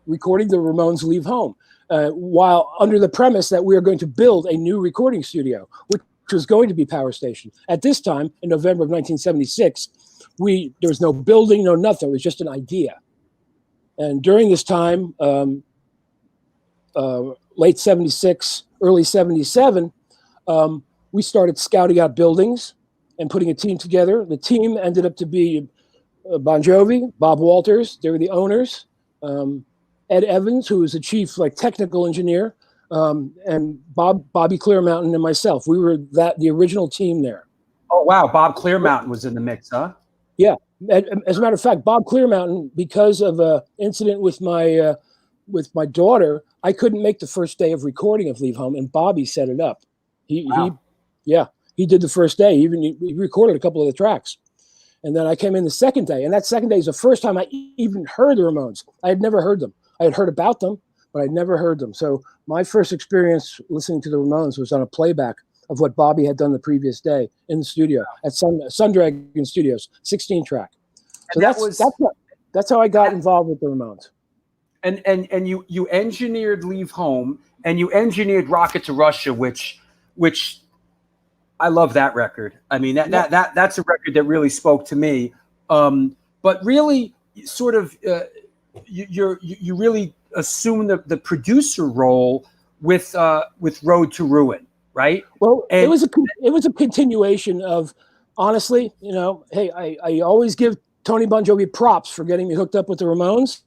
recording the Ramones' "Leave Home," while under the premise that we are going to build a new recording studio, which was going to be Power Station. At this time, in November of 1976, there was no building, no nothing. It was just an idea. And during this time, late 76, early 77, we started scouting out buildings and putting a team together. The team ended up to be Bon Jovi, Bob Walters, they were the owners, Ed Evans, who was the chief technical engineer, and Bobby Clearmountain and myself. We were the original team there. Oh, wow. Bob Clearmountain was in the mix, huh? Yeah. As a matter of fact, Bob Clearmountain, because of an incident with my daughter, I couldn't make the first day of recording of Leave Home, and Bobby set it up. He did the first day. He recorded a couple of the tracks. And then I came in the second day, and that second day is the first time I even heard the Ramones. I had never heard them. I had heard about them, but I'd never heard them. So my first experience listening to the Ramones was on a playback of what Bobby had done the previous day in the studio at Sundragon Studios, 16-track. So that's how I got involved with the Ramones. And you engineered Leave Home, and you engineered Rocket to Russia, which I love that record. I mean, that's a record that really spoke to me. but really sort of you really assume the producer role with Road to Ruin, right? Well, And it was a continuation of, honestly, hey, I always give Tony Bon Jovi props for getting me hooked up with the Ramones,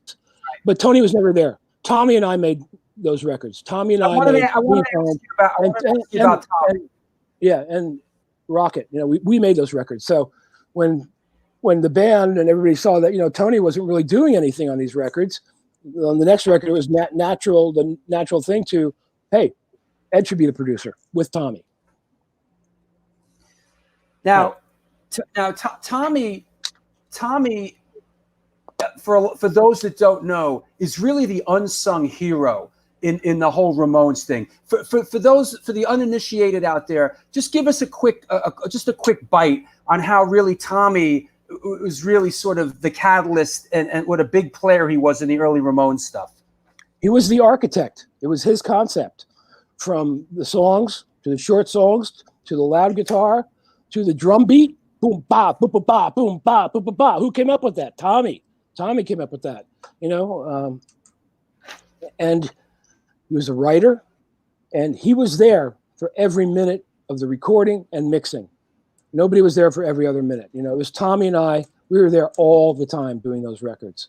but Tony was never there. Tommy and I made those records. Tommy and I made. I want to ask you about Tommy. And Rocket. We made those records. So when the band and everybody saw that Tony wasn't really doing anything on these records, on the next record it was the natural thing to, hey, Ed should be the producer with Tommy. Now, Tommy, for those that don't know, is really the unsung hero in the whole Ramones thing. For the uninitiated out there, just give us a quick bite on how really Tommy was really sort of the catalyst and what a big player he was in the early Ramones stuff. He was the architect. It was his concept, from the songs to the short songs to the loud guitar to the drum beat. Boom ba boom ba ba boom ba boom ba ba. Who came up with that? Tommy. Tommy came up with that. And he was a writer, and he was there for every minute of the recording and mixing. Nobody was there for every other minute. It was Tommy and I. We were there all the time doing those records,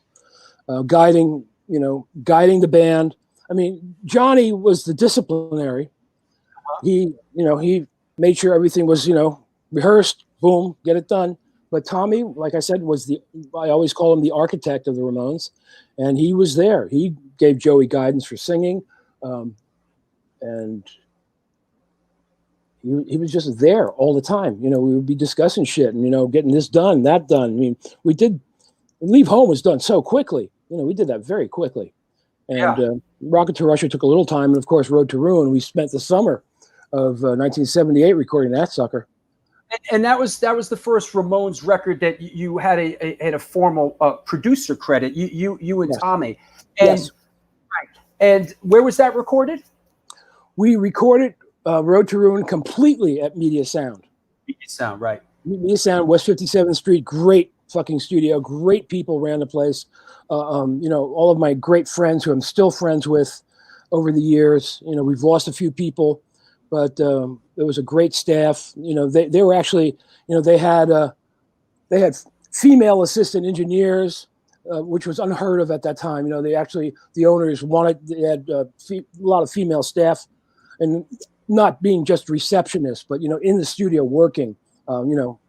guiding the band. I mean, Johnny was the disciplinary. He made sure everything was, rehearsed, boom, get it done. But Tommy, like I said, I always call him the architect of the Ramones, and he was there. He gave Joey guidance for singing, and he was just there all the time. We would be discussing shit and, getting this done, that done. I mean, Leave Home was done so quickly. We did that very quickly. And Rocket to Russia took a little time. And of course, Road to Ruin, we spent the summer of 1978 recording that sucker. And that was the first Ramones record that you had a formal producer credit. You and yes. Tommy. And, yes. Right. And where was that recorded? We recorded Road to Ruin completely at Media Sound. Media Sound, right. Media Sound, West 57th Street, great fucking studio, great people ran the place. All of my great friends who I'm still friends with over the years. We've lost a few people, but there was a great staff. They were actually, they had female assistant engineers, which was unheard of at that time. The owners they had a lot of female staff, and not being just receptionists, but in the studio working,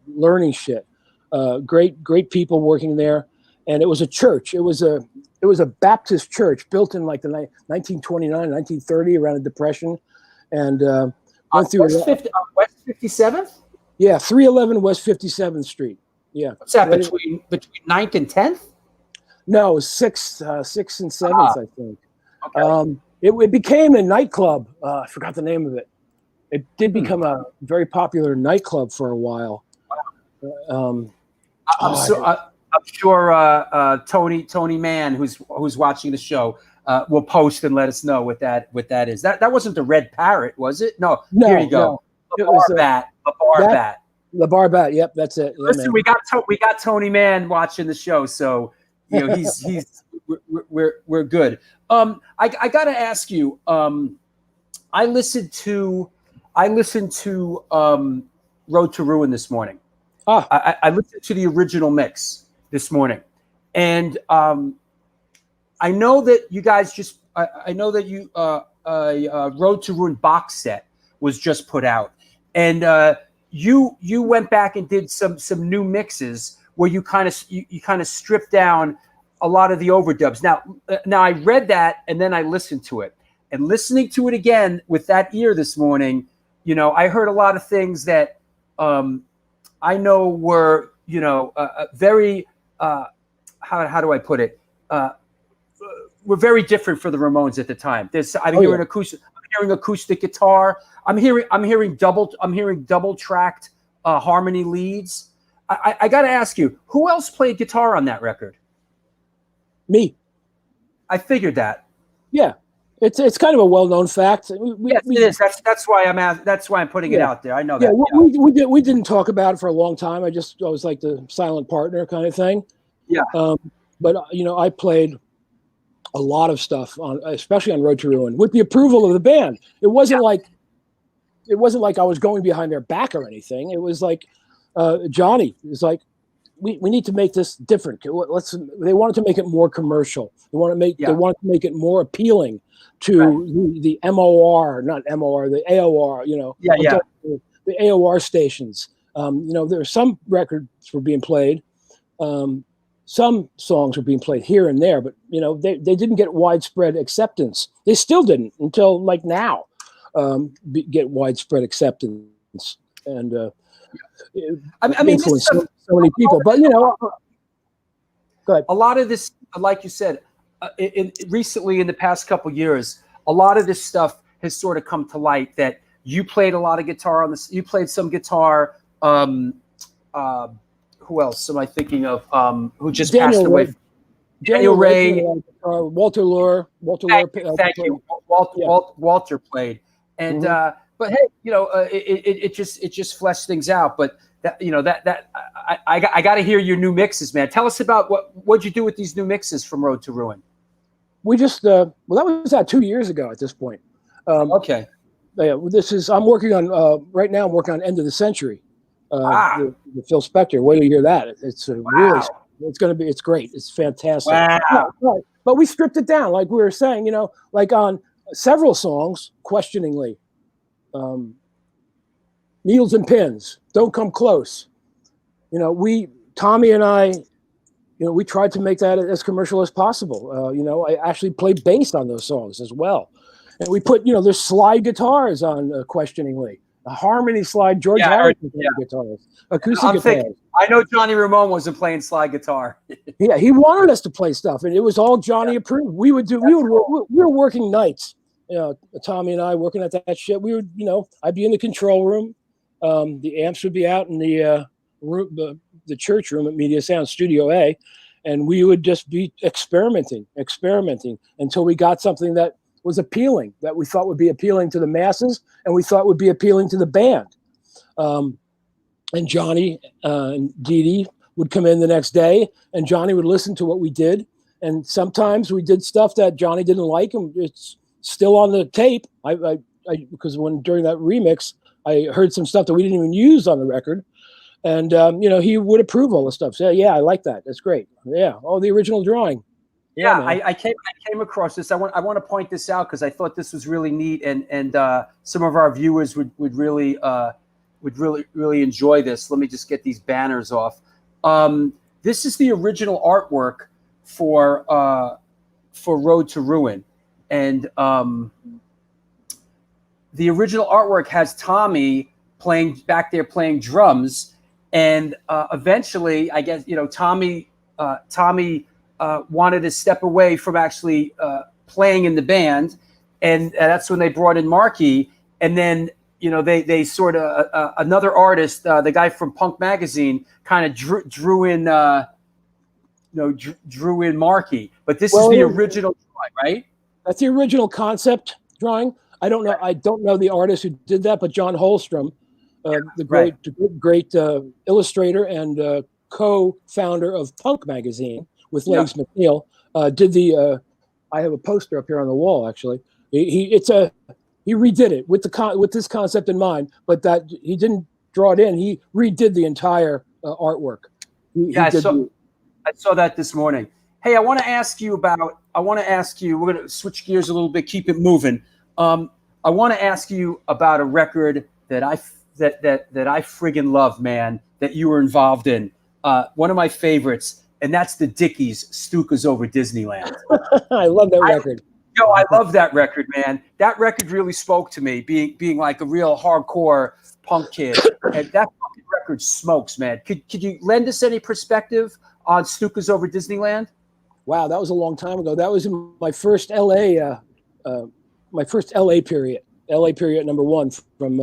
learning shit. Great people working there, and it was a church. It was a Baptist church built in like the 1929, 1930, around the Depression, and went through West 57th. Yeah, 311 West 57th Street. Yeah, what's that, between 9th and 10th? No, 6th and 7th, I think. Okay. It became a nightclub. I forgot the name of it. It did become a very popular nightclub for a while. I'm sure Tony Mann, who's watching the show, will post and let us know what that is. That wasn't the Red Parrot, was it? No. Here you go. No. The Bar Bat. Yep, that's it. Yeah, listen, man. we got Tony Mann watching the show, so we're good. I got to ask you. I listened to Road to Ruin this morning. I listened to the original mix this morning, and I know that you guys I know that you Road to Ruin box set was just put out, and you went back and did some new mixes where you kind of stripped down a lot of the overdubs. Now I read that and then I listened to it, and listening to it again with that ear this morning, I heard a lot of things that I know were very how do I put it? Were very different for the Ramones at the time. I'm hearing acoustic guitar. I'm hearing double tracked harmony leads. I got to ask you, who else played guitar on that record? Me. I figured that. Yeah, it's kind of a well-known fact. Yes, it is. That's why I'm putting it out there. I know that. Yeah, we didn't talk about it for a long time. I was like the silent partner kind of thing. Yeah. But I played a lot of stuff especially on Road to Ruin, with the approval of the band. It wasn't like I was going behind their back or anything. It was like Johnny was like, we need to make this different. They wanted to make it more commercial. They wanted to make it more appealing to the MOR, not MOR, the AOR. The AOR stations. There were some records were being played. Some songs were being played here and there, but they didn't get widespread acceptance. They still didn't until like now get widespread acceptance, and I mean, influence so many people. But go ahead. A lot of this, like you said, recently in the past couple years, a lot of this stuff has sort of come to light. That you played a lot of guitar on this. You played some guitar. Who else am I thinking of? Who just passed away? Daniel Ray. Walter Lure. Thank you. Walter played, and but hey, it just fleshed things out. But I got to hear your new mixes, man. Tell us about what'd you do with these new mixes from Road to Ruin. We just that was 2 years ago at this point. Okay. Yeah, I'm working on right now. I'm working on End of the Century. The Phil Spector. Wait till you hear that. It's really. It's great. It's fantastic. Wow. Yeah, right. But we stripped it down, like we were saying. Like on several songs, questioningly. Needles and Pins, Don't Come Close. Tommy and I, we tried to make that as commercial as possible. I actually played bass on those songs as well. And we put, there's slide guitars on questioningly. A harmony slide, George Harrison guitars, acoustic guitars. I know Johnny Ramone wasn't playing slide guitar. Yeah, he wanted us to play stuff, and it was all Johnny approved. We were working nights. Tommy and I working at that shit. We would, I'd be in the control room. The amps would be out in the room, the church room at Media Sound Studio A, and we would just be experimenting until we got something that was appealing, that we thought would be appealing to the masses, and we thought would be appealing to the band. And Johnny and Dee Dee would come in the next day, and Johnny would listen to what we did. And sometimes we did stuff that Johnny didn't like, and it's still on the tape. Because during that remix, I heard some stuff that we didn't even use on the record. And, he would approve all the stuff. Say, yeah, I like that. That's great. Yeah. Oh, the original drawing. Yeah, I came across this. I want to point this out because I thought this was really neat, and some of our viewers would really enjoy this. Let me just get these banners off. This is the original artwork for Road to Ruin, and the original artwork has Tommy playing drums, and eventually, I guess Tommy wanted to step away from actually playing in the band, and that's when they brought in Marky. And then they sort of another artist, the guy from Punk Magazine, kind of drew in Marky. But this is the original drawing, right? That's the original concept drawing. I don't know the artist who did that, but John Holstrom, the great illustrator and co-founder of Punk Magazine with Legs McNeil, did the. I have a poster up here on the wall. Actually, he redid it with this concept in mind, but that he didn't draw it in. He redid the entire artwork. I saw that this morning. Hey, I want to ask you. We're going to switch gears a little bit. Keep it moving. I want to ask you about a record that I friggin' love, man. That you were involved in. One of my favorites. And that's the Dickies, Stukas Over Disneyland. I love that record. I love that record, man. That record really spoke to me, being like a real hardcore punk kid. And that fucking record smokes, man. Could you lend us any perspective on Stukas Over Disneyland? Wow, that was a long time ago. That was in my first LA period. LA period number one, from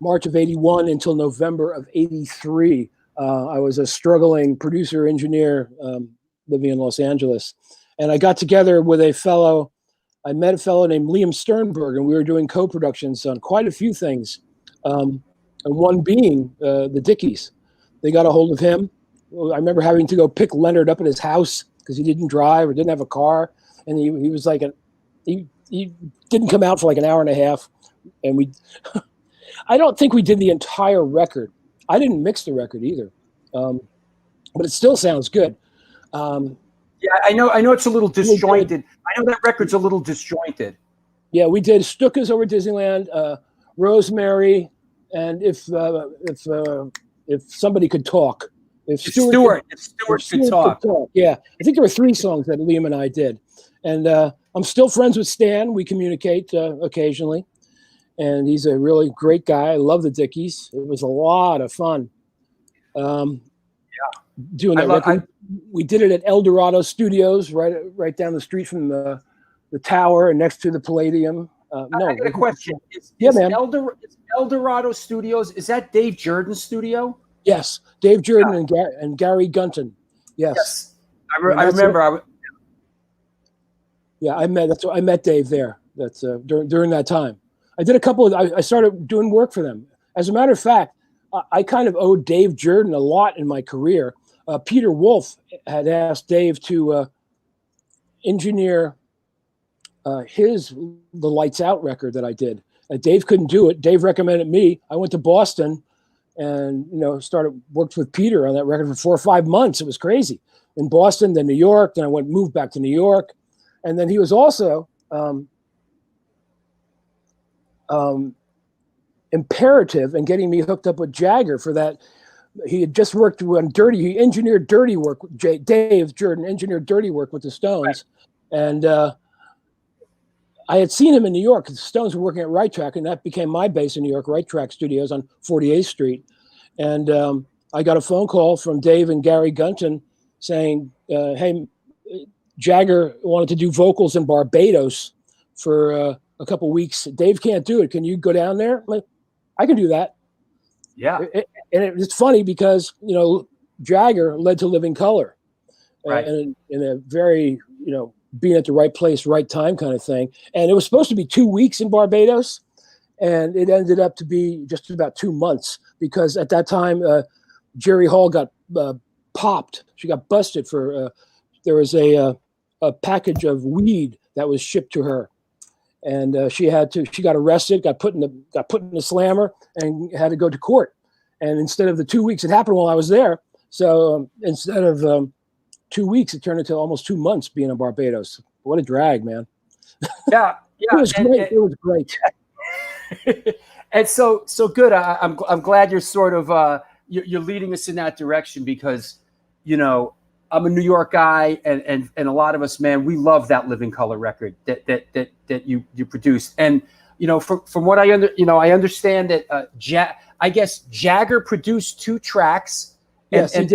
March of '81 until November of '83. I was a struggling producer engineer living in Los Angeles, and I got together with I met a fellow named Liam Sternberg, and we were doing co-productions on quite a few things, and one being the Dickies. They got a hold of him, I remember having to go pick Leonard up at his house because he didn't drive or didn't have a car, and he was like he didn't come out for like an hour and a half, and we I don't think we did the entire record. I didn't mix the record either, but it still sounds good. Yeah, I know it's a little disjointed. I know that record's a little disjointed. Yeah, we did Stukas Over Disneyland, Rosemary, and if somebody could talk. If Stewart could talk. Yeah, I think there were 3 songs that Liam and I did. And I'm still friends with Stan. We communicate occasionally. And he's a really great guy. I love the Dickies. It was a lot of fun. Doing that record. We did it at El Dorado Studios, right down the street from the tower and next to the Palladium. I got a question. Is El Dorado Studios, is that Dave Jordan's studio? Yes, Dave Jordan and Gary Gunton. Yes. I remember. I met Dave there. That's during that time. I did a couple of. I started doing work for them. As a matter of fact, I kind of owed Dave Jordan a lot in my career. Peter Wolf had asked Dave to engineer the Lights Out record that I did. Dave couldn't do it. Dave recommended me. I went to Boston and worked with Peter on that record for 4 or 5 months. It was crazy. In Boston, then New York, then I moved back to New York. And then he was also imperative in getting me hooked up with Jagger for that. He had just worked on he engineered Dirty Work. Dave Jordan engineered Dirty Work with the Stones. Right. And I had seen him in New York. The Stones were working at Right Track, and that became my base in New York, Right Track Studios on 48th Street. And I got a phone call from Dave and Gary Gunton saying, hey, Jagger wanted to do vocals in Barbados for a couple weeks. Dave can't do it. Can you go down there? I'm like, I can do that. Yeah. And it's funny because, Jagger led to Living Color. Right. And in a very, being at the right place, right time kind of thing. And it was supposed to be 2 weeks in Barbados, and it ended up to be just about 2 months because at that time, Jerry Hall got popped. She got busted for, there was a package of weed that was shipped to her. And she got arrested, got put in the slammer, and had to go to court. And instead of the 2 weeks, it happened while I was there. So instead of 2 weeks, it turned into almost 2 months being in Barbados. What a drag, man. Yeah. It was great. It was great. And so good. I'm glad you're sort of you're leading us in that direction because I'm a New York guy, and a lot of us, man, we love that Living Color record that you produced. And from what I understand that I guess Jagger produced 2 tracks, yes, and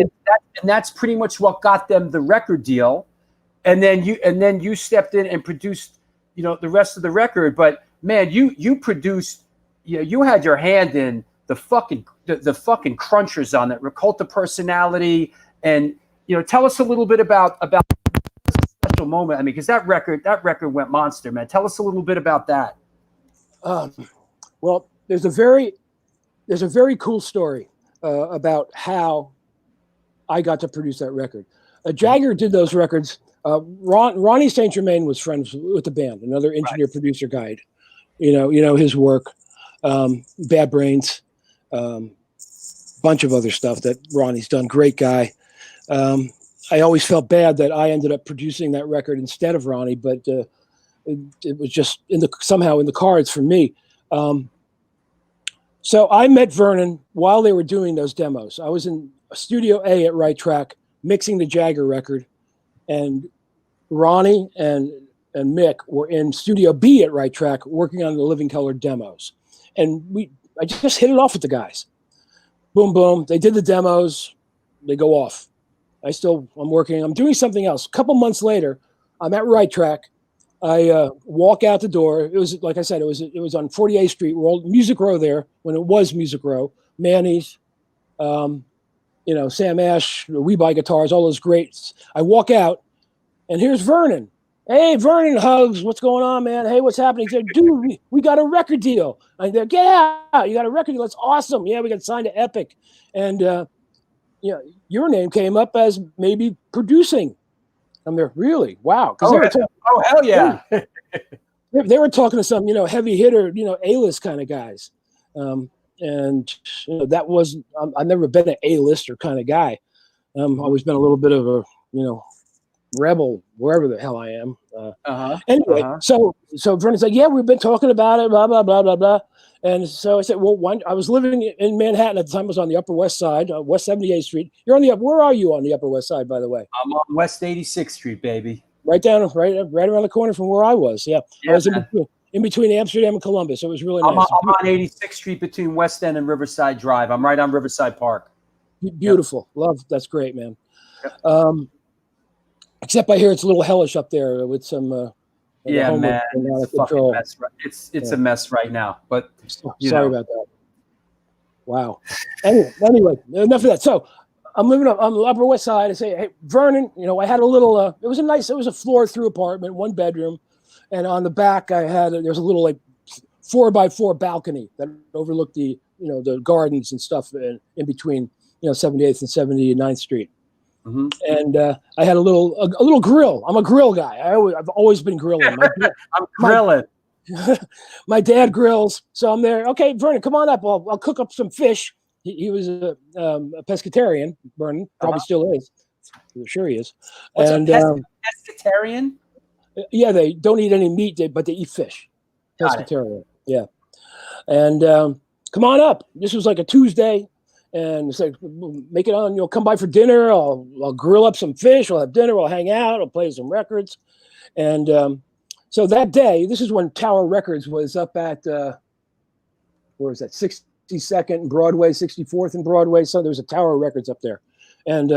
that's pretty much what got them the record deal. And then you stepped in and produced the rest of the record. But man, you produced, you had your hand in the fucking crunchers on that Cult of Personality. And tell us a little bit about a special moment. I mean, because that record went monster, man. Tell us a little bit about that. Well, there's a very cool story about how I got to produce that record. Jagger did those records. Ronnie St. Germain was friends with the band, another engineer, producer guy. His work, Bad Brains, bunch of other stuff that Ronnie's done. Great guy. I always felt bad that I ended up producing that record instead of Ronnie, but it was just somehow in the cards for me. So I met Vernon while they were doing those demos. I was in Studio A at Right Track mixing the Jagger record, and Ronnie and Mick were in Studio B at Right Track working on the Living Color demos. And I just hit it off with the guys. Boom, boom. They did the demos. They go off. I'm working. I'm doing something else. A couple months later, I'm at Right Track. I walk out the door. It was, like I said, it was on 48th Street. We're all Music Row there when it was Music Row. Manny's, Sam Ash, We Buy Guitars, all those greats. I walk out, and here's Vernon. Hey, Vernon, hugs. What's going on, man? Hey, what's happening? He said, dude, we got a record deal. I said, get out. You got a record deal. That's awesome. Yeah, we got signed to Epic. And your name came up as maybe producing. I'm there, really? Wow. Oh, hell yeah. They were talking to some, heavy hitter, A-list kind of guys. And that wasn't, I've never been an A-lister kind of guy. Always been a little bit of a, rebel, wherever the hell I am. Anyway, so Vernon's like, yeah, we've been talking about it, blah, blah, blah, blah, blah. And so I said, well, I was living in Manhattan at the time. I was on the Upper West Side, West 78th Street. You're on where are you on the Upper West Side, by the way? I'm on West 86th Street, baby. Right around the corner from where I was. Yeah, I was in between Amsterdam and Columbus. So it was really nice. I'm on 86th Street between West End and Riverside Drive. I'm right on Riverside Park. Beautiful. Love. That's great, man. Except I hear it's a little hellish up there with some. Man, it's a fucking mess. It's a mess right now. But sorry about that. Wow. Anyway, enough of that. So I'm living on the Upper West Side. I say, hey, Vernon, I had a little. It was a floor-through apartment, 1 bedroom, and on the back there's a little 4x4 balcony that overlooked the the gardens and stuff in between 78th and 79th Street. Mm-hmm. And I had a little grill. I'm a grill guy. I've always been grilling. I'm grilling. My dad grills, so I'm there. Okay, Vernon, come on up. I'll cook up some fish. He was a pescatarian. Vernon probably still is. I'm sure he is. What's a pescatarian? Yeah, they don't eat any meat, but they eat fish. Pescatarian. Yeah. And come on up. This was like a Tuesday. And it's like, make it on, come by for dinner. I'll grill up some fish. We'll have dinner. We'll hang out. I'll play some records. And so that day, this is when Tower Records was up at, where is that, 62nd and Broadway, 64th and Broadway. So there's a Tower Records up there. And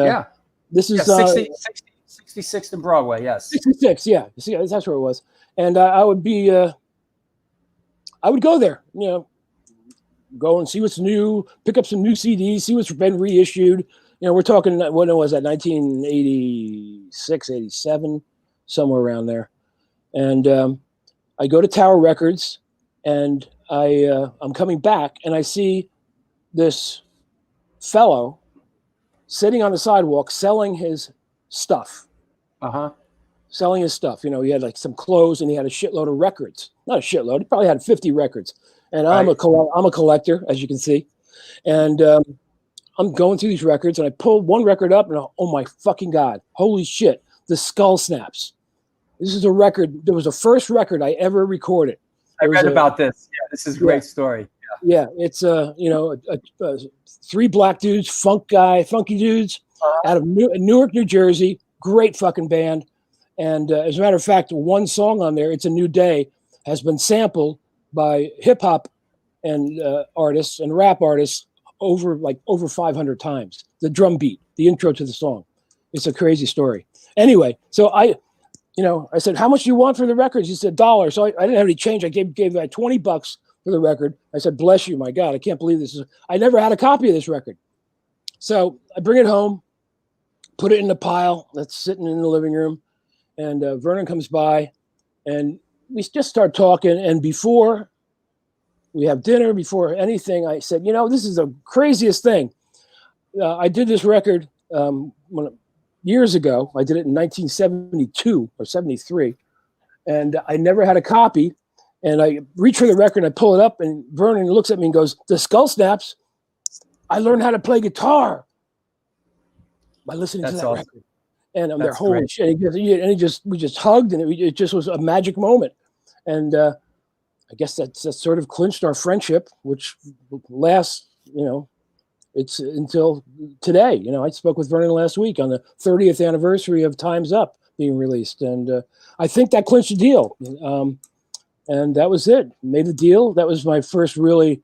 this is 66th and Broadway, yes. 66, yeah. See, that's where it was. And I would go there, go and see what's new, pick up some new CDs, see what's been reissued. We're talking, when was that, 1986, 87, somewhere around there. And I go to Tower Records, and I'm coming back, and I see this fellow sitting on the sidewalk selling his stuff. Selling his stuff. He had some clothes, and he had a shitload of records. Not a shitload. He probably had 50 records. And I'm a collector, as you can see. And I'm going through these records, and I pulled one record up, and oh my fucking God, holy shit, the Skull Snaps. This is a record. There was the first record I ever recorded. I read about this. Yeah, this is a great story. Yeah, it's 3 black dudes, funky dudes out of Newark, New Jersey. Great fucking band. And as a matter of fact, one song on there, "It's a New Day," has been sampled by hip hop and artists and rap artists over 500 times. The drum beat, the intro to the song. It's a crazy story. Anyway, so I said, how much do you want for the records? He said $1. So I didn't have any change. I gave that $20 for the record. I said, bless you, my God, I can't believe this. I never had a copy of this record. So I bring it home, put it in the pile that's sitting in the living room. And Vernon comes by, and we just start talking. And before we have dinner, before anything, I said, this is the craziest thing. I did this record years ago. I did it in 1972 or 73. And I never had a copy. And I reach for the record, and I pull it up, and Vernon looks at me and goes, "The Skull Snaps, I learned how to play guitar by listening to that record." And I'm there, holy shit. We just hugged, and it just was a magic moment. And I guess that sort of clinched our friendship, which lasts, it's until today. I spoke with Vernon last week on the 30th anniversary of Time's Up being released. And I think that clinched the deal. And that was it. Made the deal. That was my first really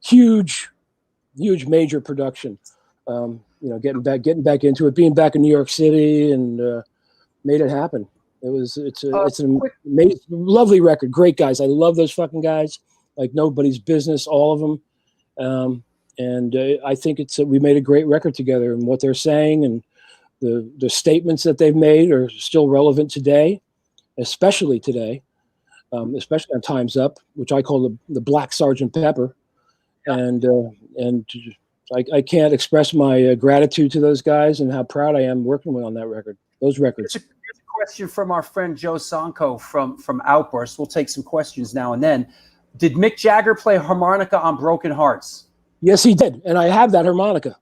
huge major production. Getting back into it, being back in New York City, and made it happen. It's an amazing, lovely record. Great guys. I love those fucking guys. Like nobody's business, all of them. And I think we made a great record together, and what they're saying and the statements that they've made are still relevant today, especially today, especially on Time's Up, which I call the Black Sergeant Pepper. And I can't express my gratitude to those guys and how proud I am working with on that record. Those records. Here's a question from our friend Joe Sanko from Outburst. We'll take some questions now and then. Did Mick Jagger play harmonica on Broken Hearts? Yes, he did, and I have that harmonica.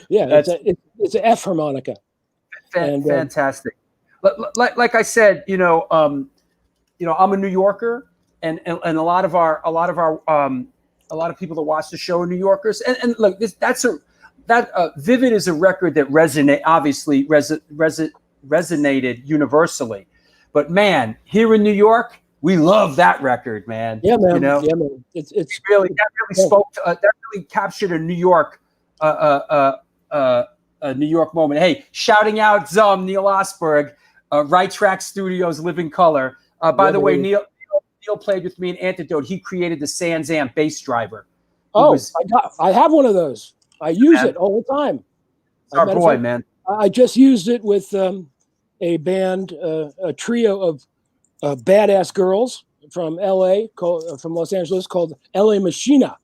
Yeah, it's an F harmonica. Fantastic. Like I said, I'm a New Yorker, and a lot of people that watch the show are New Yorkers. And look, Vivid is a record that resonated universally. But man, here in New York, we love that record, man. Yeah, man. Yeah, man. It's really spoke to, that really captured a New York New York moment. Hey, shouting out Neil Osberg, Right Track Studios, Living Color. By the way, Neil played with me in Antidote. He created the Sans Am bass driver. I have one of those. I use it all the time. Our boy, man. I just used it with a band, a trio of badass girls from LA, from Los Angeles, called LA Machina.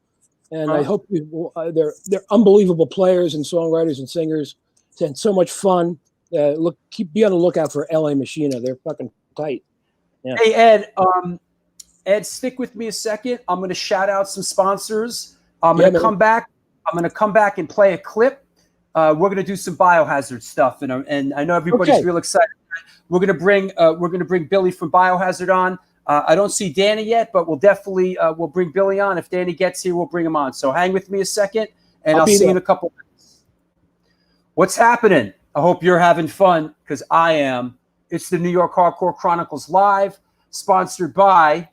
And I hope they're unbelievable players and songwriters and singers, and so much fun. Be on the lookout for LA Machina. They're fucking tight. Yeah. Hey Ed, stick with me a second. I'm going to shout out some sponsors. I'm going to come back. I'm going to come back and play a clip. We're going to do some Biohazard stuff, and I know everybody's real excited. We're going to bring Billy from Biohazard on. I don't see Danny yet, but we'll definitely we'll bring Billy on. If Danny gets here, we'll bring him on. So hang with me a second, and I'll see you in a couple minutes. What's happening? I hope you're having fun, because I am. It's the New York Hardcore Chronicles Live, sponsored by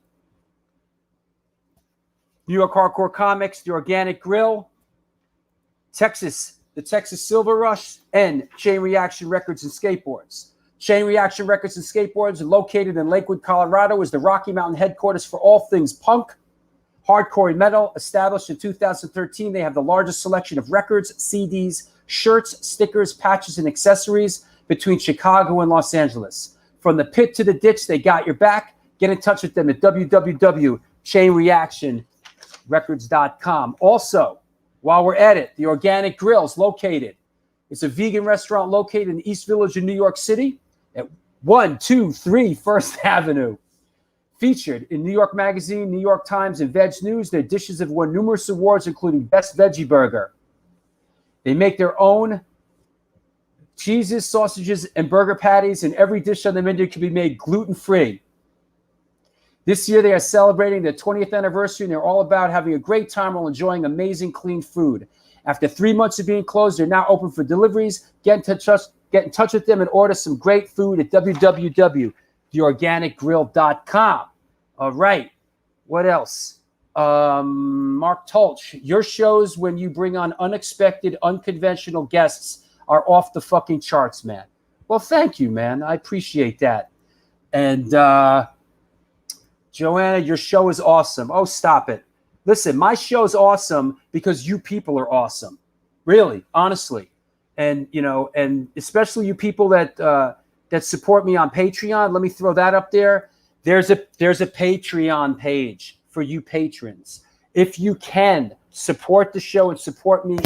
New York Hardcore Comics, The Organic Grill, the Texas Silver Rush, and Chain Reaction Records and Skateboards. Chain Reaction Records and Skateboards, located in Lakewood, Colorado, is the Rocky Mountain headquarters for all things punk, hardcore, and metal. Established in 2013, they have the largest selection of records, CDs, shirts, stickers, patches, and accessories between Chicago and Los Angeles. From the pit to the ditch, they got your back. Get in touch with them at www.chainreactionrecords.com. Also, while we're at it, the Organic Grill is located. It's a vegan restaurant located in the East Village of New York City at 123 First Avenue. Featured in New York Magazine, New York Times, and Veg News, their dishes have won numerous awards, including Best Veggie Burger. They make their own cheeses, sausages, and burger patties, and every dish on the menu can be made gluten-free. This year, they are celebrating their 20th anniversary, and they're all about having a great time while enjoying amazing, clean food. After 3 months of being closed, they're now open for deliveries. Get in touch with them and order some great food at www.theorganicgrill.com. All right. What else? Mark Tulch, your shows when you bring on unexpected, unconventional guests are off the fucking charts, man. Well, thank you, man. I appreciate that. And Joanna, your show is awesome. Oh, stop it. Listen, my show's awesome because you people are awesome. Really, honestly. And, and especially you people that support me on Patreon. Let me throw that up there. There's a Patreon page for you patrons. If you can support the show and support me,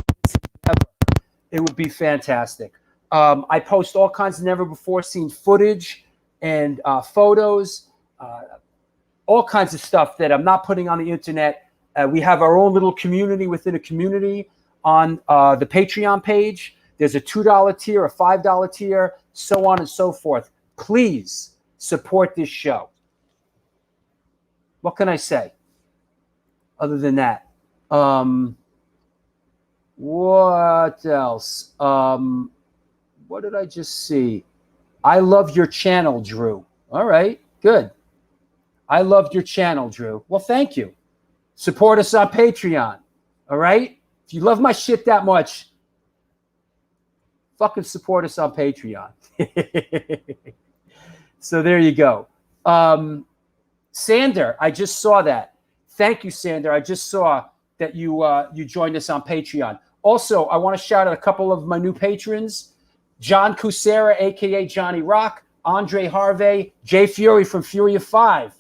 it would be fantastic. I post all kinds of never before seen footage and photos, all kinds of stuff that I'm not putting on the internet. We have our own little community within a community on the Patreon page. There's a $2 tier, a $5 tier, so on and so forth. Please support this show. What can I say other than that? What else? What did I just see? I love your channel, Drew. All right, good. I loved your channel, Drew. Well, thank you. Support us on Patreon. All right? If you love my shit that much, fucking support us on Patreon. So there you go. Sander, I just saw that. Thank you, Sander. I just saw that you joined us on Patreon. Also, I want to shout out a couple of my new patrons. John Cusera, a.k.a. Johnny Rock, Andre Harvey, Jay Fury from Fury of 5,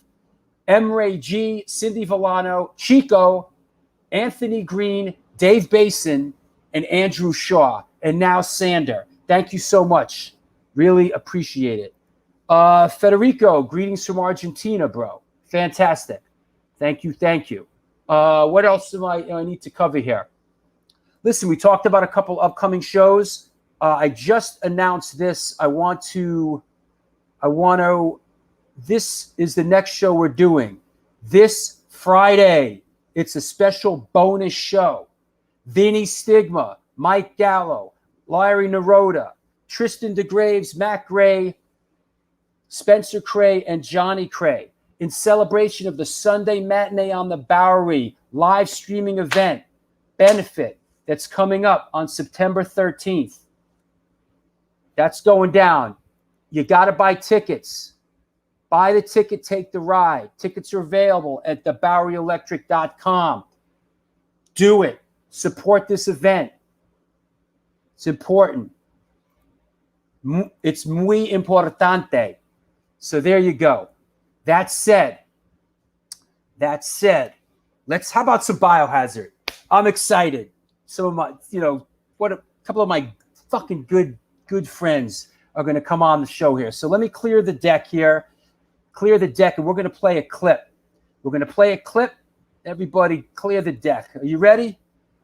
Emre G, Cindy Villano, Chico, Anthony Green, Dave Basin, and Andrew Shaw, and now Sander. Thank you so much. Really appreciate it. Federico, greetings from Argentina, bro. Fantastic. Thank you. What else do I need to cover here? Listen, we talked about a couple upcoming shows. I just announced this. This is the next show we're doing. This Friday, it's a special bonus show. Vinny Stigma, Mike Gallo, Larry Naroda, Tristan DeGraves, Matt Gray, Spencer Cray, and Johnny Cray in celebration of the Sunday Matinee on the Bowery live streaming event benefit that's coming up on September 13th. That's going down. You got to buy tickets. Buy the ticket, take the ride. Tickets are available at theboweryelectric.com. Do it. Support this event. It's important. It's muy importante. So there you go. That said, how about some Biohazard? I'm excited. Some of my, a couple of my fucking good friends are going to come on the show here. So let me clear the deck here. And we're going to play a clip. Everybody clear the deck. Are you ready?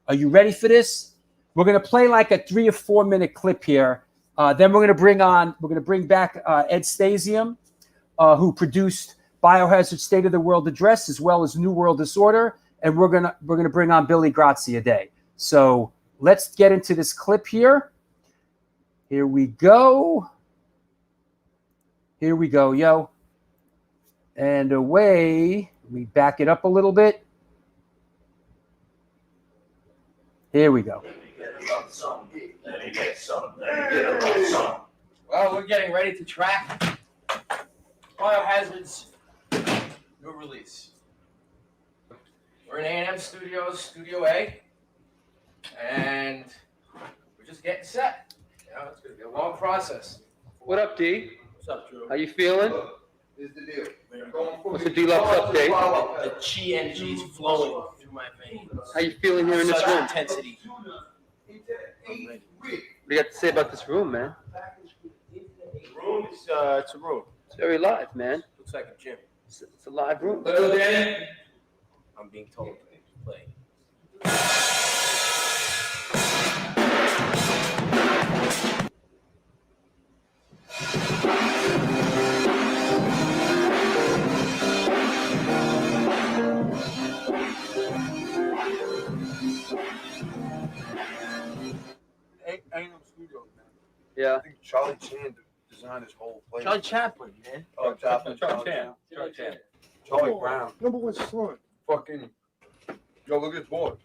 Are you ready for this? We're going to play like a 3 or 4 minute clip here. Then we're going to bring back Ed Stasium, who produced Biohazard State of the World Address as well as New World Disorder, and we're gonna bring on Billy Grazie a day. So let's get into this clip here. Here we go, yo. And away, we back it up a little bit. Here we go. Let me get some. Well, we're getting ready to track Biohazard's new release. We're in A&M Studios, Studio A, and we're just getting set. It's going to be a long process. What up, D? What's up, Drew? How you feeling? Here's the deal. What's the deluxe update? The chi energy is flowing through my veins. How you feeling here in this Such room? intensity. What do you got to say about this room, man? Room? It's a room. It's very live, man. Looks like a gym. It's a live room. Little Danny. I'm being told to play. A&M Studios, man. Yeah. I think Charlie Chan designed this whole place. Charlie Chaplin, man. Oh, Chaplin. Charlie Chan. Charlie Brown. Number one son. Fucking. Yo, look at this board.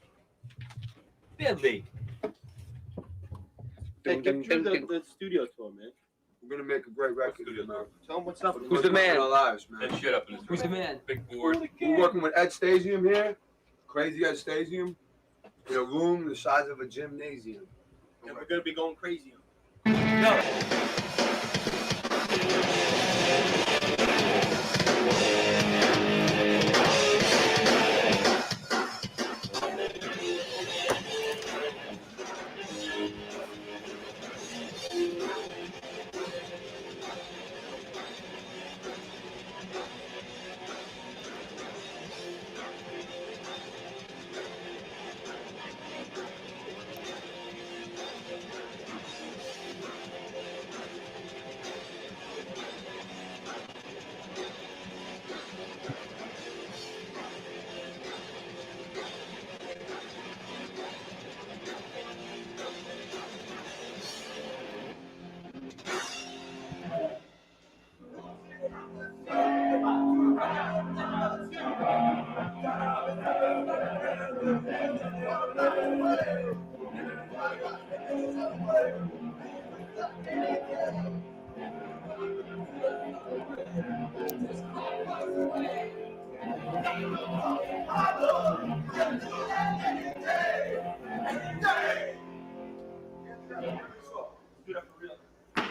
Billy. Ding, ding, ding, ding. The studio tour, man. We're gonna make a great record, man. Tell him what's up. Who's the man? In our lives, man. That shit up in his Who's the man? big board. We're working with Ed Stasium here. Crazy Ed Stasium. In a room the size of a gymnasium. And we're going to be going crazy.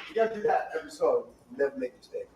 You gotta do that every song. Never make a mistake.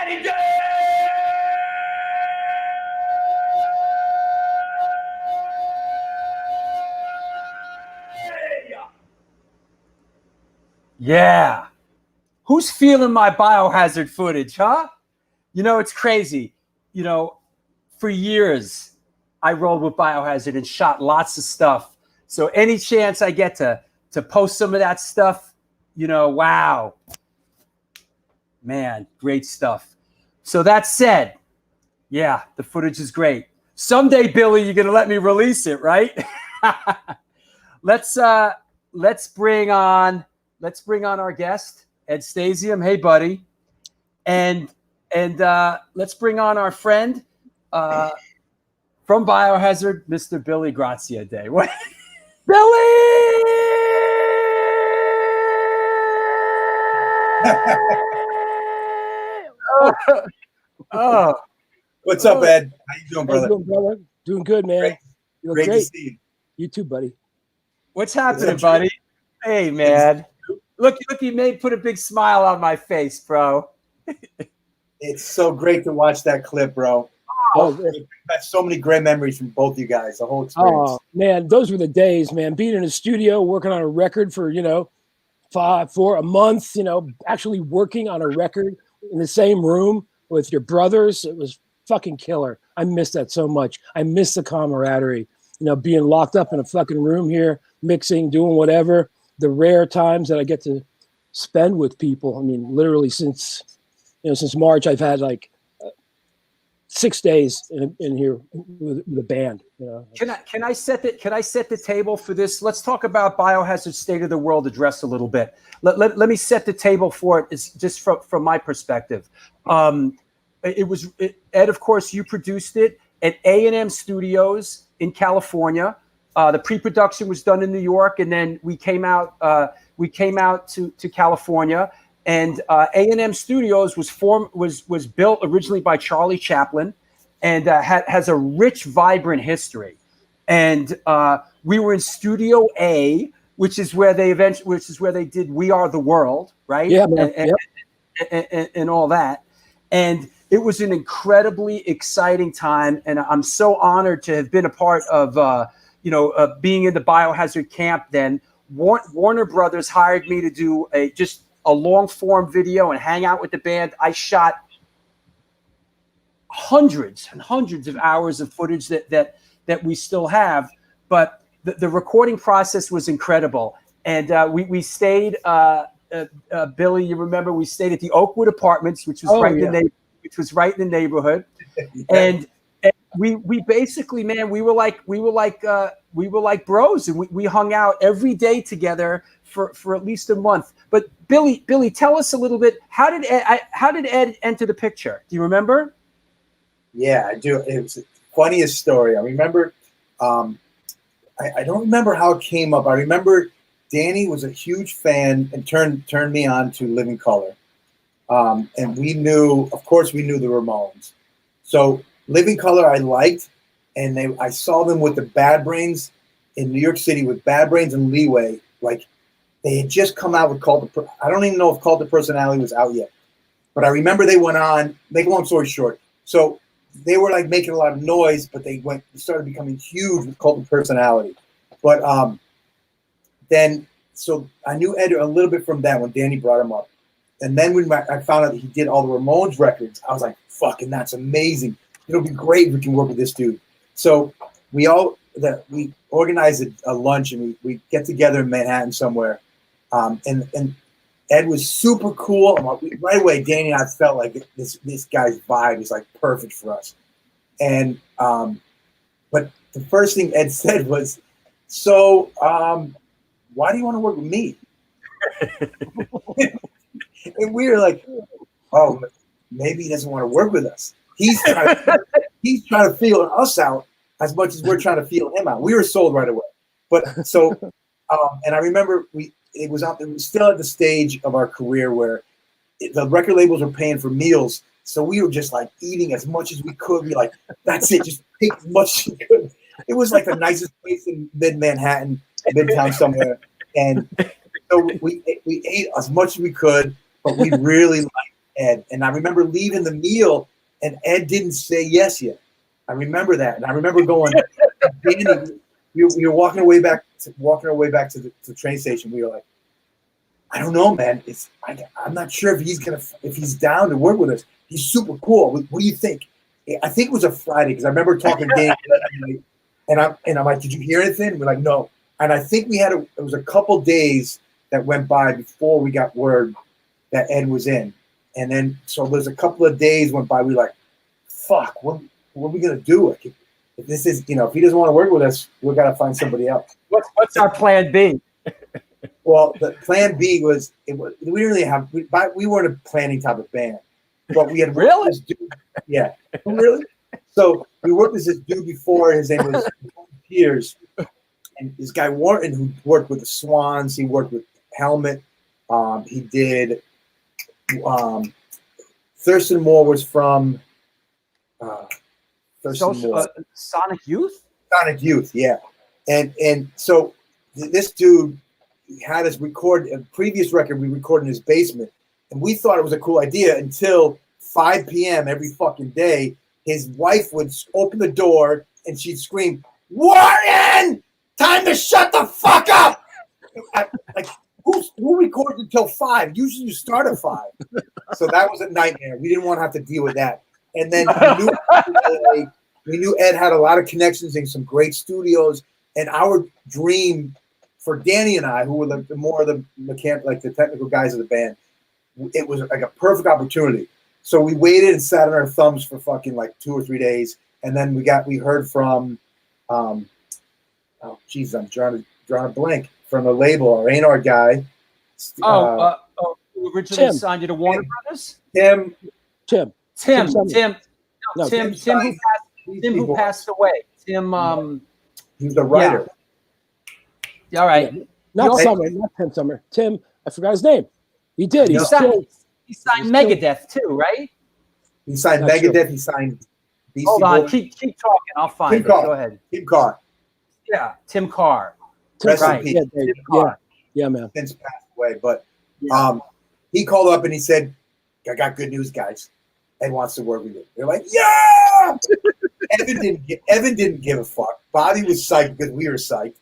Daddy Day! Yeah. Who's feeling my biohazard footage, huh? You know, it's crazy. You know, for years, I rolled with biohazard and shot lots of stuff. So any chance I get to post some of that stuff, you know, wow. Man, great stuff. So that said, yeah, the footage is great. Someday, Billy, you're gonna let me release it, right? Let's bring on our guest, Ed Stasium. Hey, buddy. And let's bring on our friend from Biohazard, Mr. Billy Grazia Day. What? Billy! Oh. What's up, Ed? How you doing, brother? How you doing, brother? Doing good, man. Great. You look Great great. to see you. You too, buddy. What's happening, buddy? Hey, man. Look, you put a big smile on my face, bro. It's so great to watch that clip, bro. Oh, We've got so many great memories from both you guys, the whole experience. oh, man, those were the days, man. Being in a studio, working on a record for, for a month, actually working on a record in the same room with your brothers. It was fucking killer. I miss that so much. I miss the camaraderie, being locked up in a fucking room here, mixing, doing whatever. The rare times that I get to spend with people. I mean, literally since March, I've had like 6 days in here with the band. Can I set the table for this? Let's talk about Biohazard State of the World address a little bit. Let me set the table for it. It's just from my perspective. Ed, of course, you produced it at A&M Studios in California. The pre-production was done in New York, and then we came out to California. And A&M Studios was built originally by Charlie Chaplin, and has a rich, vibrant history. And we were in Studio A, which is where they did "We Are the World," right? Yeah, man. And all that. And it was an incredibly exciting time, and I'm so honored to have been a part of being in the Biohazard camp. Then Warner Brothers hired me to do a long form video and hang out with the band. I shot hundreds and hundreds of hours of footage that we still have, but the recording process was incredible. And we stayed, Billy, you remember we stayed at the Oakwood Apartments, which was right in the neighborhood. And we basically, man, we were like bros, and we hung out every day together for at least a month. But Billy, tell us a little bit. How did Ed enter the picture? Do you remember? Yeah, I do. It was the funniest story. I remember. I don't remember how it came up. I remember Danny was a huge fan and turned me on to Living Color, and we knew the Ramones. So Living Color I liked, and I saw them with the Bad Brains in New York City with Bad Brains and Leeway. Like they had just come out with I don't even know if Cult of Personality was out yet, but I remember they went on. Make a long story short, so they were like making a lot of noise, but they started becoming huge with Cult of Personality. But then so I knew Ed a little bit from that when Danny brought him up, and then when I found out that he did all the Ramones records, I was like, "Fucking, that's amazing! It'll be great if we can work with this dude." So we organized a lunch, and we get together in Manhattan somewhere, and Ed was super cool. Right away, Danny and I felt like this guy's vibe is like perfect for us. And but the first thing Ed said was, "So, why do you want to work with me?" And we were like, "Oh, maybe he doesn't want to work with us. He's trying to feel us out as much as we're trying to feel him out." We were sold right away. But so, and I remember it was still at the stage of our career where the record labels were paying for meals. So we were just like eating as much as we could. We like, that's it, just take as much as you could. It was like the nicest place in Manhattan, Midtown somewhere. And so we ate as much as we could, but we really liked Ed. And I remember leaving the meal, and Ed didn't say yes yet. I remember that, and I remember going, Danny, we were walking our way back to the train station. We were like, I don't know, man. I'm not sure if he's down to work with us. He's super cool. What do you think? I think it was a Friday because I remember talking to Danny, and I'm like, did you hear anything? We're like, no. And I think it was a couple days that went by before we got word that Ed was in. And then, so there's a couple of days went by. We were like, fuck, what are we going to do? If this is, if he doesn't want to work with us, we've got to find somebody else. What's our plan B? Well, the plan B was, we didn't really have, we weren't a planning type of band. But we had Really? This dude, yeah. Really? So we worked with this dude before. His name was Piers. And this guy, Wharton, who worked with the Swans, he worked with Helmet. He did Thurston Moore was from Sonic Youth? Sonic Youth, yeah. And so this dude had us record a previous record we recorded in his basement. And we thought it was a cool idea until 5 p.m. every fucking day. His wife would open the door and she'd scream, Warren! Time to shut the fuck up! Who records until 5? Usually you start at 5. So that was a nightmare. We didn't want to have to deal with that. And then we knew Ed had a lot of connections in some great studios. And our dream for Danny and I, who were the technical guys of the band, it was like a perfect opportunity. So we waited and sat on our thumbs for fucking like 2 or 3 days. And then we heard from, I'm drawing a blank, from a label, our A&R guy. Who originally Tim. signed you to Warner Brothers? Tim, who passed away. Tim, he was a writer. Yeah. All right. Not Tim Summer. Tim, I forgot his name. He did. He signed Megadeth too, right? He signed Not Megadeth. sure. He signed BC Hold on, Boys. keep talking. I'll find Tim it. Carr. Go ahead. Tim Carr. Yeah, Tim Carr. Rest in Right. peace. Yeah, man. Since passed away. But he called up and he said, I got good news, guys. Ed wants to work with you. They're like, yeah! Evan didn't give a fuck. Bobby was psyched because we were psyched.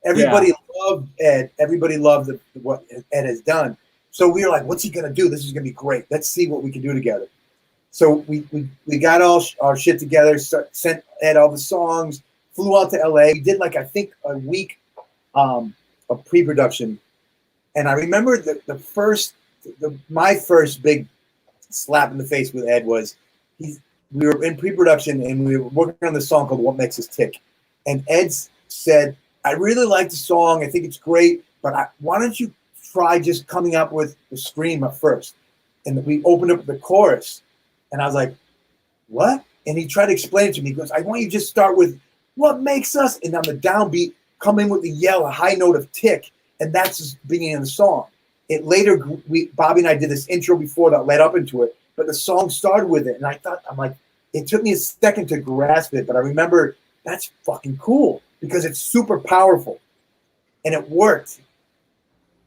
Everybody loved Ed. Everybody loved what Ed has done. So we were like, what's he going to do? This is going to be great. Let's see what we can do together. So we got all our shit together, sent Ed all the songs, flew out to LA. We did I think a week of pre-production. And I remember my first big slap in the face with Ed was we were in pre-production and we were working on this song called What Makes Us Tick. And Ed said, I really like the song. I think it's great, but why don't you try just coming up with the scream at first? And we opened up the chorus. And I was like, what? And he tried to explain it to me. He goes, I want you to just start with what makes us, and on the downbeat, come in with the yell, a high note of tick. And that's the beginning of the song. It later, Bobby and I did this intro before that led up into it, but the song started with it. And I'm like, it took me a second to grasp it, but I remember that's fucking cool because it's super powerful and it worked.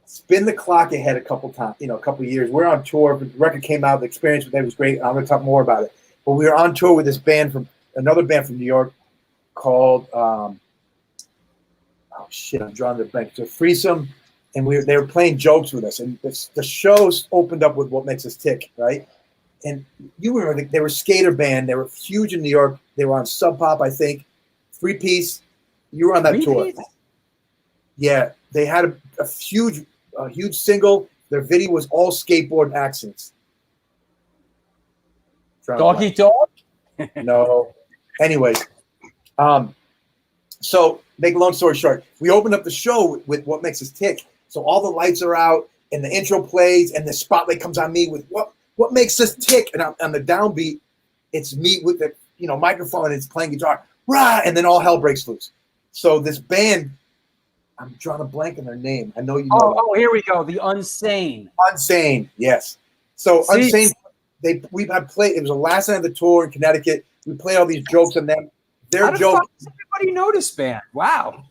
Spin the clock ahead a couple times, a couple of years. We're on tour. The record came out. The experience with them was great. I'm going to talk more about it. But we were on tour with this band another band from New York called, I'm drawing the blank. It's a threesome. And they were playing jokes with us. And the shows opened up with What Makes Us Tick, right? And you remember, they were a skater band. They were huge in New York. They were on Sub Pop, I think. 3-piece. You were on that tour. Yeah. They had a huge single. Their video was all skateboard accents. Doggy Dog? No. Anyways, so make a long story short, we opened up the show with What Makes Us Tick. So all the lights are out and the intro plays and the spotlight comes on me with what makes us tick. And on the downbeat, it's me with the microphone and it's playing guitar. Rah! And then all hell breaks loose. So this band, I'm drawing a blank on their name. I know you know. Oh, here we go. The Unsane. Unsane, yes. So Unsane, we had played. It was the last night of the tour in Connecticut. We played all these jokes on them. Their joke. Does everybody know this band? Wow.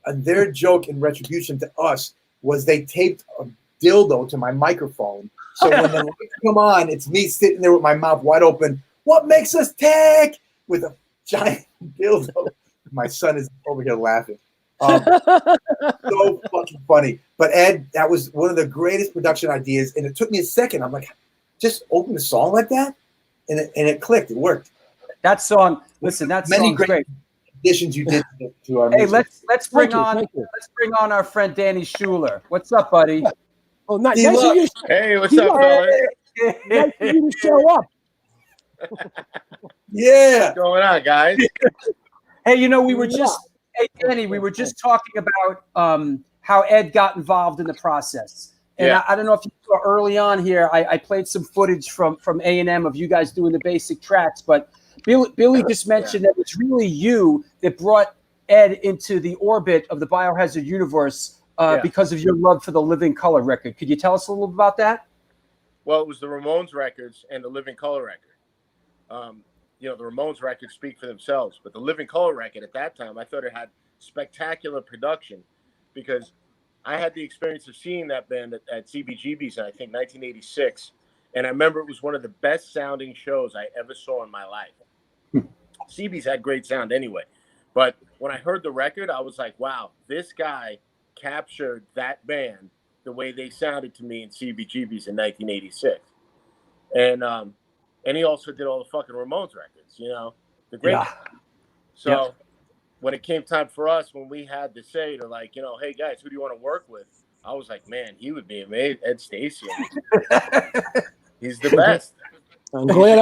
Their joke in retribution to us was they taped a dildo to my microphone So when the lights come on, it's me sitting there with my mouth wide open. What makes us tick? With a giant dildo. My son is over here laughing. So fucking funny. But Ed, that was one of the greatest production ideas, and it took me a second. I'm like, just open the song like that, and it clicked. It worked. That song, listen, that song's great. Additions you did to our Hey, music. let's bring on our friend Danny Schuler. What's up, buddy? Oh, nice of you. Hey, what's up, fellas? Nice of you to show up. Yeah. What's going on, guys? Hey, you know, hey, Danny, we were just talking about how Ed got involved in the process. And I don't know if you saw early on here, I played some footage from A&M of you guys doing the basic tracks, but Billy just mentioned that it's really you that brought Ed into the orbit of the Biohazard universe because of your love for the Living Color record. Could you tell us a little about that? Well, it was the Ramones records and the Living Color record. You know, the Ramones records speak for themselves, but the Living Color record at that time, I thought it had spectacular production because I had the experience of seeing that band at CBGB's in, I think, 1986. And I remember it was one of the best sounding shows I ever saw in my life. CB's had great sound anyway. But when I heard the record, I was like, wow, this guy captured that band the way they sounded to me in CBGB's in 1986. And he also did all the fucking Ramones records, you know, the great. Yeah. So when it came time for us, when we had to say to, like, you know, hey guys, who do you want to work with? I was like, man, he would be amazing. Ed Stasium. He's the best. I'm glad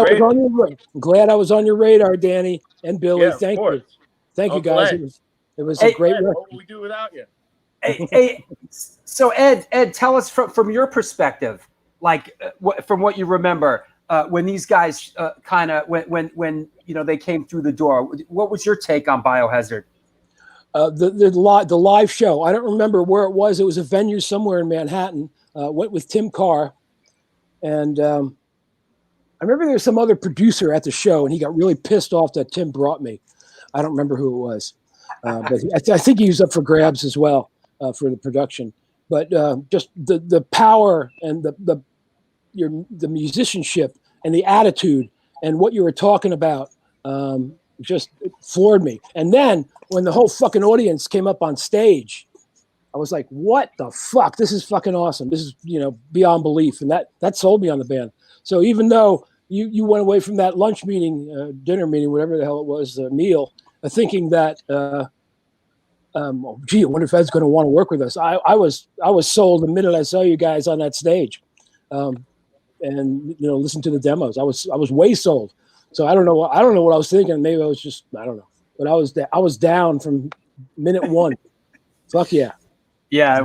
I was on your radar, Danny and Billy. Yeah, Thank you. Thank you, guys. It was a great record. What would we do without you? Hey, so Ed, tell us from your perspective, like from what you remember, when these guys kind of when you know they came through the door. What was your take on Biohazard? The live show. I don't remember where it was. It was a venue somewhere in Manhattan. Went with Tim Carr, and I remember there was some other producer at the show, and he got really pissed off that Tim brought me. I don't remember who it was, but I think he was up for grabs as well for the production. But just the power and the musicianship and the attitude and what you were talking about just floored me. And then when the whole fucking audience came up on stage, I was like, what the fuck? This is fucking awesome. This is, you know, beyond belief. And that sold me on the band. So even though you went away from that lunch meeting, dinner meeting, whatever the hell it was, meal, thinking that, gee, I wonder if Ed's going to want to work with us. I was sold the minute I saw you guys on that stage, and you know, listen to the demos. I was way sold. So I don't know what I was thinking. Maybe I was just, I don't know, but I was down from minute one. Fuck yeah. Yeah, it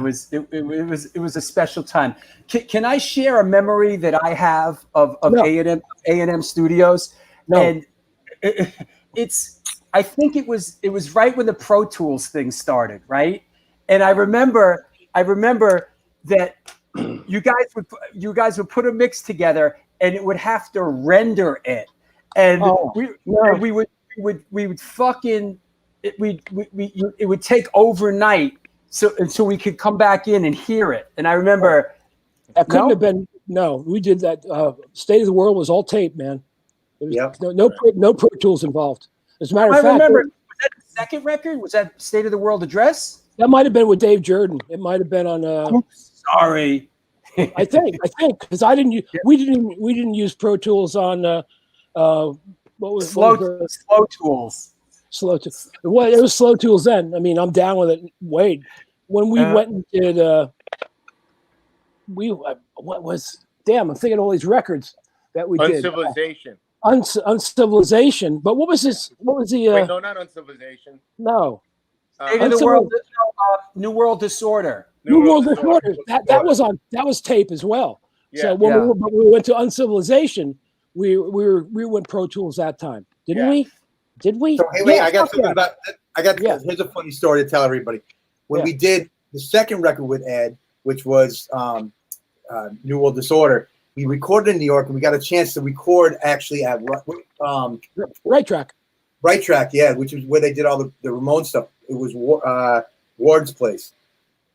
was a special time. Can I share a memory that I have of A&M Studios? No. And I think it was right when the Pro Tools thing started, right? And I remember that you guys would put a mix together and it would have to render it, and we would fucking it would take overnight. So until we could come back in and hear it. And I remember that couldn't have been. No, we did that. State of the World was all tape, man. There was no Pro Tools involved. As a matter of fact, remember, was that the second record? Was that State of the World Address? That might have been with Dave Jordan. It might have been on. Sorry, I think because we didn't use Pro Tools on. What was Slow Tools. Slow Tools. It was Slow Tools then. I mean, I'm down with it. Wade, when we went and did, what was? Damn, I'm thinking of all these records that we did. Uncivilization. Uncivilization. But what was this? What was the? Wait, no, not Uncivilization. No. State of the World. New World Disorder. New World Disorder. That was tape as well. Yeah, so when we went to Uncivilization, we went Pro Tools that time, didn't we? Did we? So, hey, wait, I got something about. Here's a funny story to tell everybody. When we did the second record with Ed, which was New World Disorder, we recorded in New York, and we got a chance to record actually at Right Track. Right Track, yeah, which was where they did all the Ramones stuff. It was Ward's place,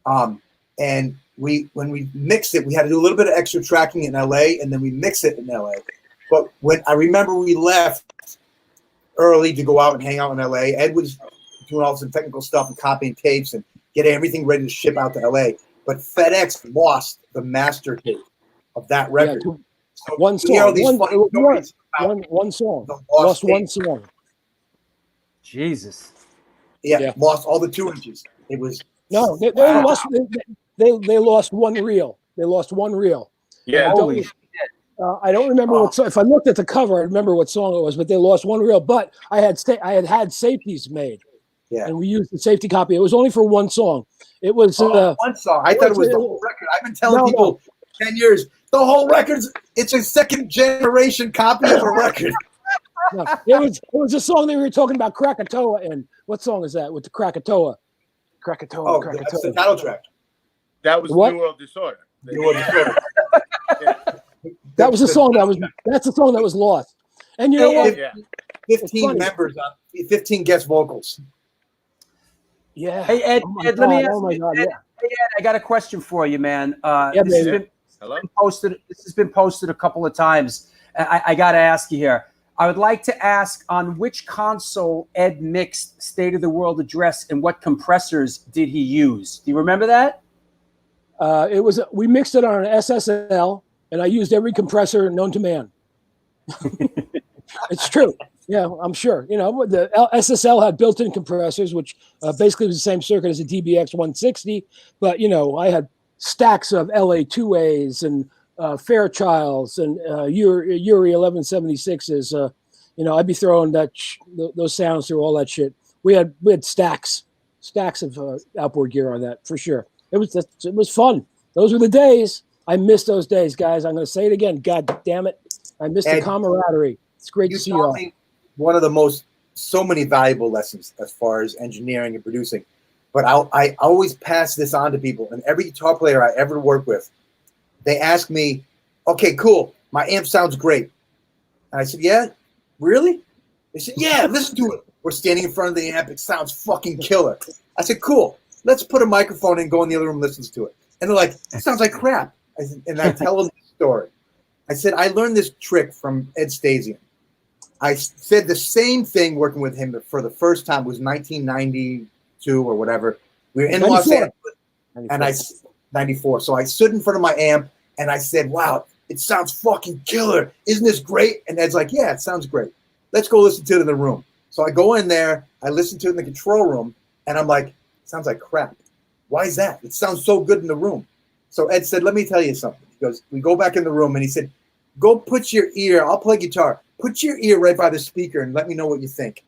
and when we mixed it, we had to do a little bit of extra tracking in LA, and then we mix it in LA. But when I remember we left early to go out and hang out in LA, Ed was doing all some technical stuff and copying tapes and getting everything ready to ship out to LA. But FedEx lost the master tape of that record. Yeah, so one song. One song. Lost one song. Jesus. Yeah, lost all the 2 inches. It was no. They lost. They lost one reel. They lost one reel. Yeah. I don't remember what song. If I looked at the cover, I remember what song it was. But they lost one reel. But I had safeties made. Yeah. And we used the safety copy. It was only for one song. It was one song. I thought it was the whole record. I've been telling people 10 years, the whole record's it's a second generation copy of a record. No, it was a song that we were talking about Krakatoa in. What song is that with the Krakatoa? Krakatoa. That's the title track. That was What? New World Disorder. New World Disorder. That was the song that's the song that was lost. And you know what? 15 members on 15 guest vocals. Yeah. Hey, Ed, Ed let me ask my you. God, Ed, hey, Ed, I got a question for you, man. Yeah, this baby. has been posted a couple of times. I got to ask you here. I would like to ask on which console Ed mixed State of the World Address and what compressors did he use? Do you remember that? We mixed it on an SSL, and I used every compressor known to man. It's true. Yeah, I'm sure. You know, the SSL had built-in compressors, which basically was the same circuit as a DBX 160. But, you know, I had stacks of LA2As and Fairchilds and Uri 1176s. You know, I'd be throwing those sounds through all that shit. We had stacks of outboard gear on that for sure. It was fun. Those were the days. I miss those days, guys. I'm going to say it again. God damn it. I miss the camaraderie. It's great to see you all. One of the so many valuable lessons as far as engineering and producing. But I always pass this on to people. And every guitar player I ever work with, they ask me, okay, cool. My amp sounds great. And I said, yeah, really? They said, yeah, listen to it. We're standing in front of the amp. It sounds fucking killer. I said, cool. Let's put a microphone in, go in the other room, listens to it. And they're like, it sounds like crap. And I tell them the story. I said, I learned this trick from Ed Stasium. I said the same thing working with him for the first time. It was 1992 or whatever. We were in Los Angeles, and 94. So I stood in front of my amp, and I said, wow, it sounds fucking killer. Isn't this great? And Ed's like, yeah, it sounds great. Let's go listen to it in the room. So I go in there, I listen to it in the control room, and I'm like, it sounds like crap. Why is that? It sounds so good in the room. So Ed said, let me tell you something. He goes, we go back in the room, and he said, go put your ear, I'll play guitar. Put your ear right by the speaker and let me know what you think.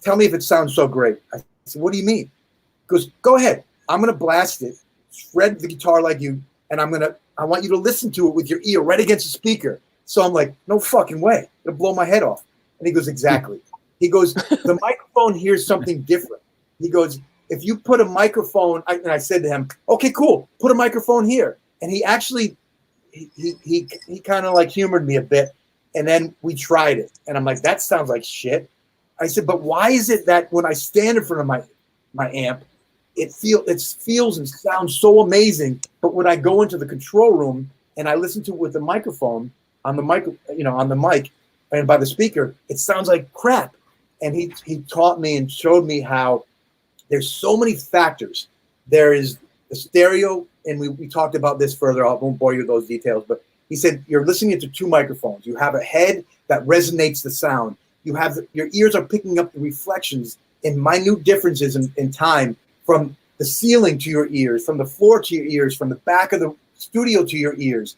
Tell me if it sounds so great. I said, what do you mean? He goes, go ahead. I'm going to blast it, shred the guitar like you, and I want you to listen to it with your ear right against the speaker. So I'm like, no fucking way. It'll blow my head off. And he goes, exactly. He goes, the microphone hears something different. He goes, if you put a microphone, and I said to him, okay, cool, put a microphone here. And he actually, he kind of like humored me a bit. And then we tried it. And I'm like, that sounds like shit. I said, but why is it that when I stand in front of my amp, it feels and sounds so amazing. But when I go into the control room and I listen to it with the microphone on the mic and by the speaker, it sounds like crap. And he taught me and showed me how there's so many factors. There is the stereo, and we talked about this further. I won't bore you with those details, but he said, you're listening to two microphones. You have a head that resonates the sound. You have your ears are picking up the reflections in minute differences in time from the ceiling to your ears, from the floor to your ears, from the back of the studio to your ears.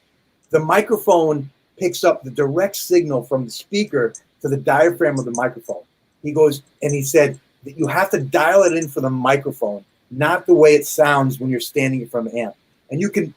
The microphone picks up the direct signal from the speaker to the diaphragm of the microphone. He goes, and he said that you have to dial it in for the microphone, not the way it sounds when you're standing in front of the amp. And you can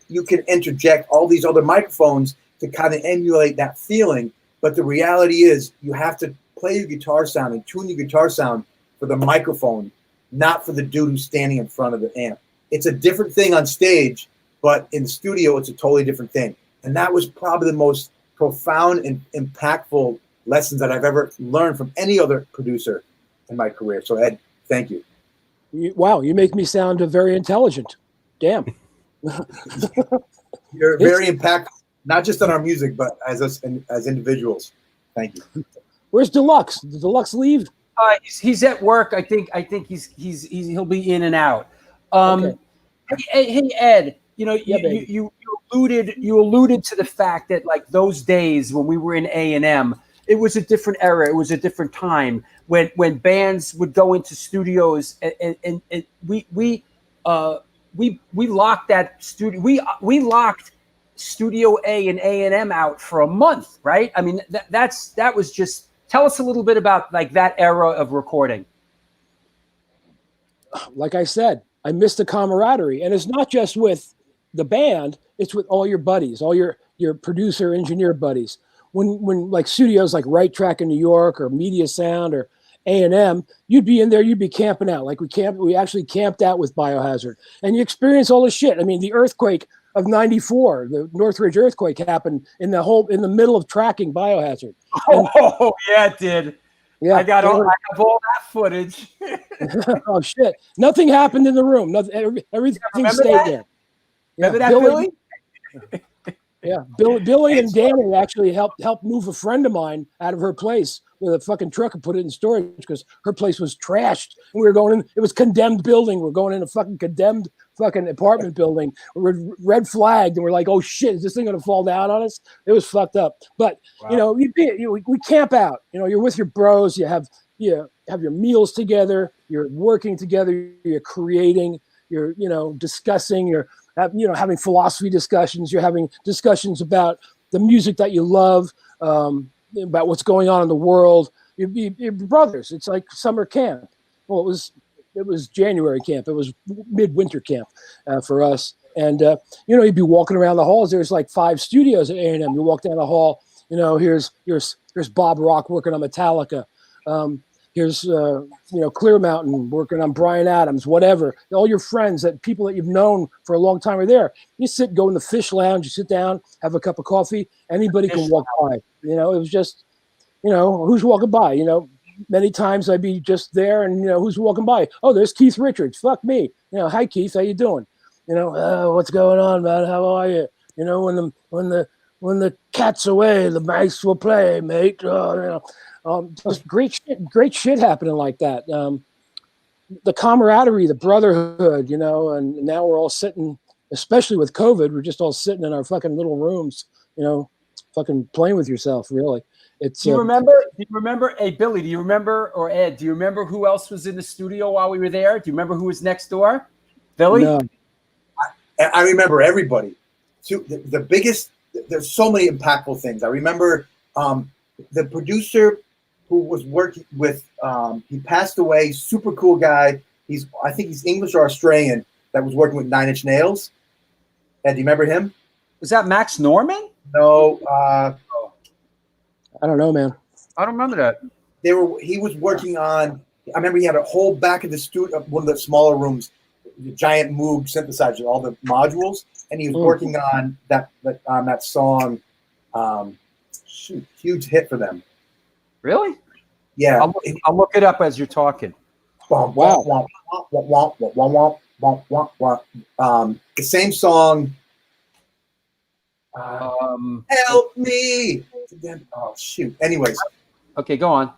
interject all these other microphones to kind of emulate that feeling. But the reality is you have to play your guitar sound and tune your guitar sound for the microphone, not for the dude who's standing in front of the amp. It's a different thing on stage, but in the studio, it's a totally different thing. And that was probably the most profound and impactful lessons that I've ever learned from any other producer in my career. So Ed, thank you. Wow, you make me sound very intelligent. Damn. You're very impactful, not just on our music, but as us as individuals. Thank you. Where's Deluxe? Did Deluxe leave? He's at work. I think he'll be in and out. Okay. Hey Ed, Yeah, baby. you alluded to the fact that like those days when we were in A&M, it was a different era. It was a different time when bands would go into studios and we locked that studio. We locked Studio A and A&M out for a month, right? I mean, that was just. Tell us a little bit about like that era of recording. Like I said, I miss the camaraderie, and it's not just with the band; it's with all your buddies, all your producer, engineer buddies. When like studios like Right Track in New York or Media Sound or A&M, you'd be in there, you'd be camping out. Like we actually camped out with Biohazard, and you experience all this shit. I mean, the earthquake of '94, the Northridge earthquake happened in the middle of tracking Biohazard. Oh yeah, it did. Yeah, I have all that footage. Oh shit! Nothing happened in the room. Nothing. Everything stayed that? there. Remember that, Billy? Yeah, Billy and Danny actually helped move a friend of mine out of her place with a fucking truck and put it in storage because her place was trashed. And we were going in. It was condemned building. We're going in a fucking condemned fucking apartment building. We're red flagged, and we're like, oh shit, is this thing gonna fall down on us? It was fucked up. But wow. We camp out. You're with your bros. You have your meals together. You're working together. You're creating. You're discussing. You're having philosophy discussions. You're having discussions about the music that you love, about what's going on in the world. You're brothers. It's like summer camp. Well, it was January camp. It was midwinter camp for us. And, you'd be walking around the halls. There's like 5 studios at A&M. You walk down the hall, here's Bob Rock working on Metallica. Here's, Clear Mountain working on Bryan Adams, whatever. All your friends, people that you've known for a long time are there. You go in the Fish Lounge, you sit down, have a cup of coffee. Anybody can walk by. It was just, who's walking by? Many times I'd be just there and, who's walking by? Oh, there's Keith Richards. Fuck me. Hi, Keith. How you doing? What's going on, man? How are you? When the cat's away, the mice will play, mate. Just great shit happening like that. The camaraderie, the brotherhood, and now we're all sitting, especially with COVID, we're just all sitting in our fucking little rooms, fucking playing with yourself, really. Do you remember, hey, Billy, do you remember, or Ed, do you remember who else was in the studio while we were there? Do you remember who was next door? Billy? No. I remember everybody. The biggest, there's so many impactful things. I remember the producer who was working with, he passed away, super cool guy. I think he's English or Australian, that was working with 9 Inch Nails. Ed, do you remember him? Was that Max Norman? No. I don't know, man. I don't remember that. He was working on, I remember he had a whole back of the studio, one of the smaller rooms, the giant Moog synthesizer, all the modules, and he was working on that song. Huge hit for them. Really? Yeah. I'll look it up as you're talking. Wow. The same song. Help me. Oh shoot. Anyways. Okay, go on.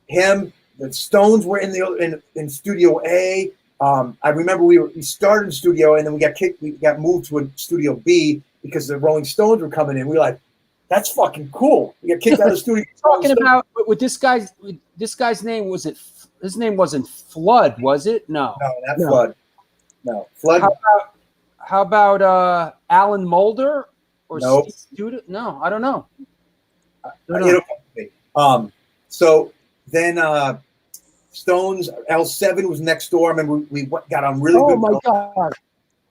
Him. The Stones were in Studio A. I remember we started in Studio A and then we got moved to a Studio B because the Rolling Stones were coming in. We were like, that's fucking cool. We got kicked out of the studio. Talking about with this guy's name, his name wasn't Flood, was it? No. No, not Flood. No. Flood. How about Alan Mulder or nope. Steve Duda? No, I don't know. So then Stones, L7 was next door. I remember we got on really good. Oh my God.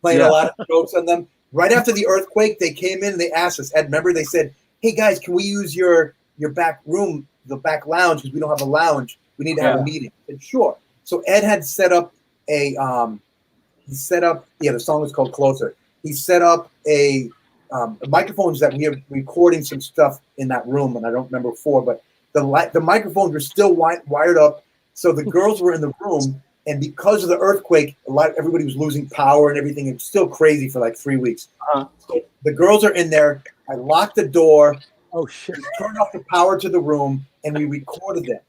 Playing a lot of jokes on them. Right after the earthquake, they came in and they asked us, Ed, remember they said, hey guys, can we use your back room, the back lounge, because we don't have a lounge. We need to have a meeting. I said, sure. So Ed had set up the song was called Closer. He set up a microphones that we are recording some stuff in that room, and I don't remember before, but the microphones were still wired up. So the girls were in the room And because of the earthquake, everybody was losing power and everything. It was still crazy for like 3 weeks. Uh-huh. So the girls are in there. I locked the door. Oh shit! We turned off the power to the room, and we recorded them.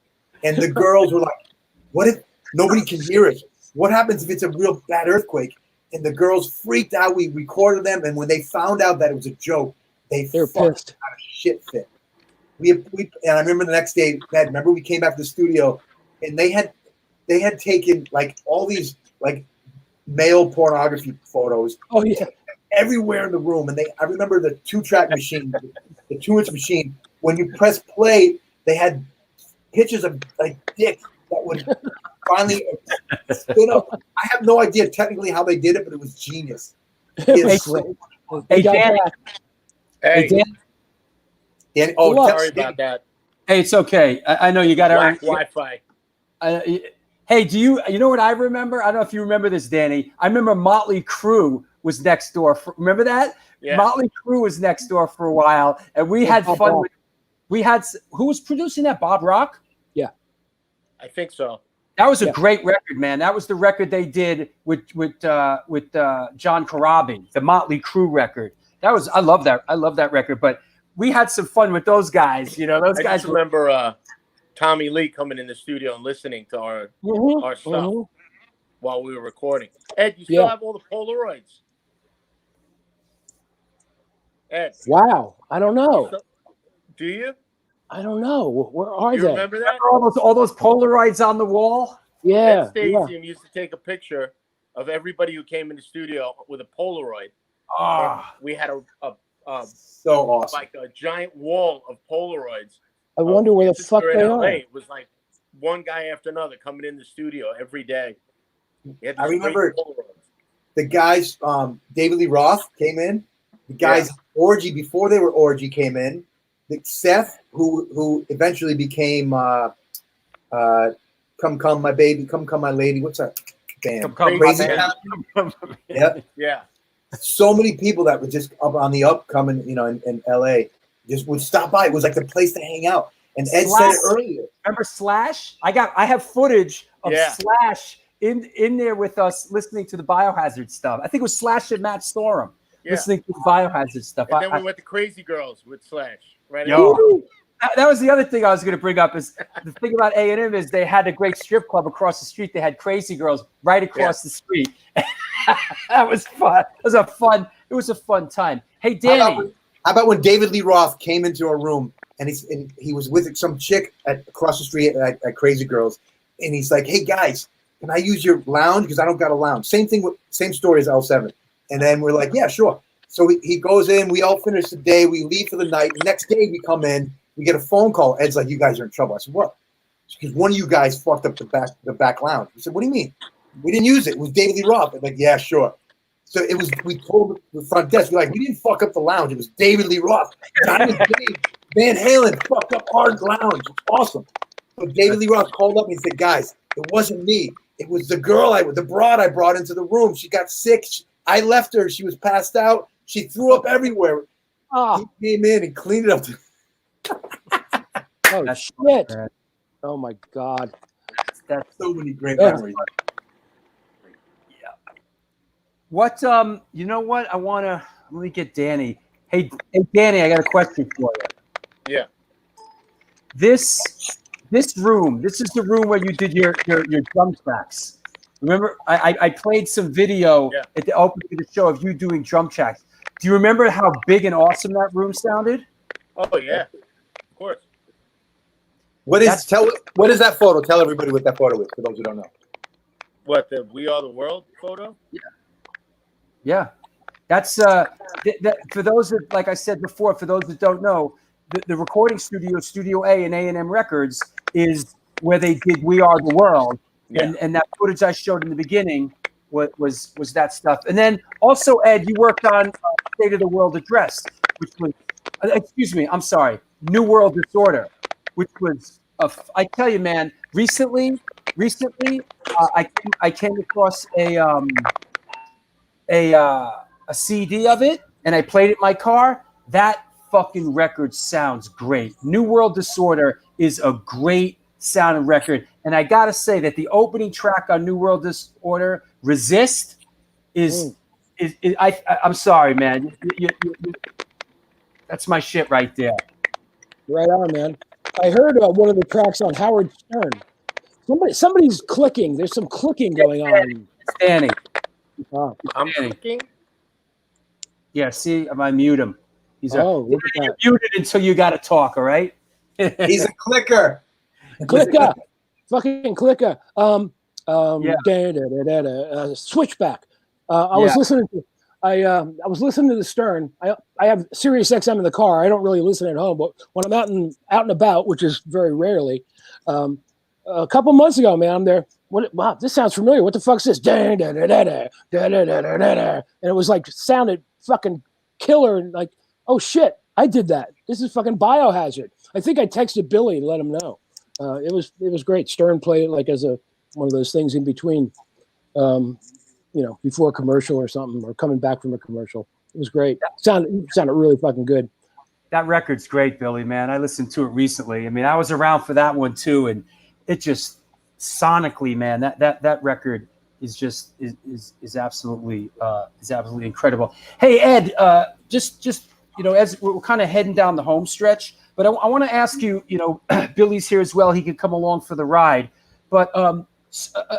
And the girls were like, "What if nobody can hear us? What happens if it's a real bad earthquake?" And the girls freaked out. We recorded them, and when they found out that it was a joke, they They're fucking pissed. had a shit fit. And I remember the next day, Dad, remember we came back to the studio, and they had taken like all these like male pornography photos Oh yeah. everywhere in the room. And I remember the 2-track machine, the 2-inch machine. When you press play, they had pictures of like dick that would finally spin up. I have no idea technically how they did it, but it was genius. It was It's great. Hey, They got Dan. back. Hey, Dan, Look. sorry about that. Hey, it's okay. I know you got Black to. Wi-Fi. Hey, you know what I remember? I don't know if you remember this, Danny. I remember Motley Crue was next door. Remember that? Yeah. Motley Crue was next door for a while, and we had Bob fun. Rock. Who was producing that? Bob Rock? I think so. That was a Yeah. great record, man. That was the record they did with John Corabi, the Motley Crue record. I love that record. But we had some fun with those guys. You know, those I guys just remember Tommy Lee coming in the studio and listening to our stuff while we were recording. Ed, you still Yeah. have all the Polaroids? Ed, Wow. I don't know. do you? I don't know. Where are You they? remember that? all those Polaroids on the wall. Yeah. Ed Yeah. Stasium used to take a picture of everybody who came in the studio with a Polaroid. Ah, We had a so awesome. like a giant wall of Polaroids. I wonder where the Since fuck we're in they LA, are. It was like one guy after another coming in the studio every day. He had I these great remember Polaroids. the guys, David Lee Roth came in. The guys, Orgy, before they were Orgy, came in. Seth, who eventually became Come Come My Baby, Come Come My Lady. What's that band? Come, Crazy my Town. man. Yeah. Yeah. So many people that were just up on the upcoming, you know, in LA, just would stop by. It was like the place to hang out. And Ed said it earlier. Remember Slash? I have footage of Yeah. Slash in there with us listening to the Biohazard stuff. I think it was Slash and Matt Storm listening to the Biohazard stuff. And then we went to Crazy Girls with Slash. Right. Yo, that was the other thing I was going to bring up. Is the thing about A&M is they had a great strip club across the street. They had Crazy Girls right across the street. That was fun. It was a fun time. Hey, Danny. How about when David Lee Roth came into our room and he was with some chick across the street at Crazy Girls, and he's like, "Hey guys, can I use your lounge? Because I don't got a lounge." Same story as L7. And then we're like, "Yeah, sure." So he goes in. We all finish the day. We leave for the night. The next day we come in. We get a phone call. Ed's like, "You guys are in trouble." I said, "What?" Because one of you guys fucked up the back lounge. We said, "What do you mean? We didn't use it. It was David Lee Roth." I'm like, "Yeah, sure." So it was. We told the front desk, we're like, "We didn't fuck up the lounge. It was David Lee Roth. Diamond Dave, Van Halen fucked up our lounge. It's awesome." So David Lee Roth called up and he said, "Guys, it wasn't me. It was the girl the broad I brought into the room. She got sick. I left her. She was passed out. She threw up everywhere." Oh, He came in and cleaned it up. oh That's shit. bad. Oh my God. That's So many great Yeah. memories. what. You know what? Let me get Danny. Hey, Danny, I got a question for you. Yeah. This room. This is the room where you did your drum tracks. Remember, I played some video at the opening of the show of you doing drum tracks. Do you remember how big and awesome that room sounded? Oh yeah. Of course. What is that photo? Tell everybody what that photo is for those who don't know. What, the We Are the World photo? Yeah, that's for those that, like I said before, for those that don't know, the recording studio, Studio A and A&M Records, is where they did We Are the World, and that footage I showed in the beginning was that stuff. And then also, Ed, you worked on State of the World Address, which was, excuse me, I'm sorry, New World Disorder, which was I tell you, man, recently, I came across a CD of it, and I played it in my car. That fucking record sounds great. New World Disorder is a great sounding record. And I gotta say that the opening track on New World Disorder, "Resist," I'm sorry, man. That's my shit right there. Right on, man. I heard one of the tracks on Howard Stern. Somebody's clicking. There's some clicking going on. It's Danny. I'm clicking. Yeah, see, I mute him. Look at that. You're muted until you got to talk, all right? He's a clicker. Clicker. Fucking clicker. Switchback. I was listening to the Stern. I have Sirius XM in the car. I don't really listen at home, but when I'm out and about, which is very rarely, a couple months ago, man, I'm there. Wow, this sounds familiar. What the fuck's this? And it was like sounded fucking killer, and like, oh shit, I did that. This is fucking Biohazard. I think I texted Billy to let him know. It was great. Stern played it like as one of those things in between, before a commercial or something, or coming back from a commercial. It was great. Sounded really fucking good. That record's great, Billy, man. I listened to it recently. I mean, I was around for that one too, and it just sonically, man, that record is just is absolutely incredible. Hey, Ed, just as we're kind of heading down the home stretch, but I want to ask you, Billy's here as well. He could come along for the ride, but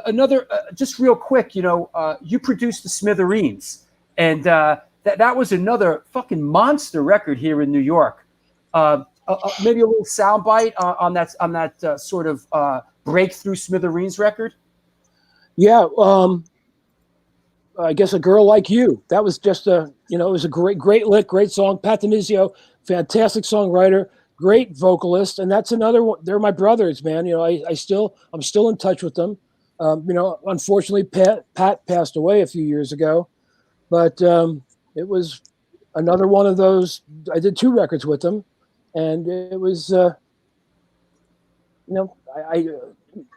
another just real quick, you produced the Smithereens, and that was another fucking monster record here in New York. Maybe a little soundbite on that sort of breakthrough Smithereens record. Yeah, I guess A Girl Like You. That was just it was a great lick, great song. Pat Denizio, fantastic songwriter, great vocalist, and that's another one. They're my brothers, man. I'm still in touch with them. Unfortunately, Pat passed away a few years ago, but it was another one of those. I did 2 records with them, and it was,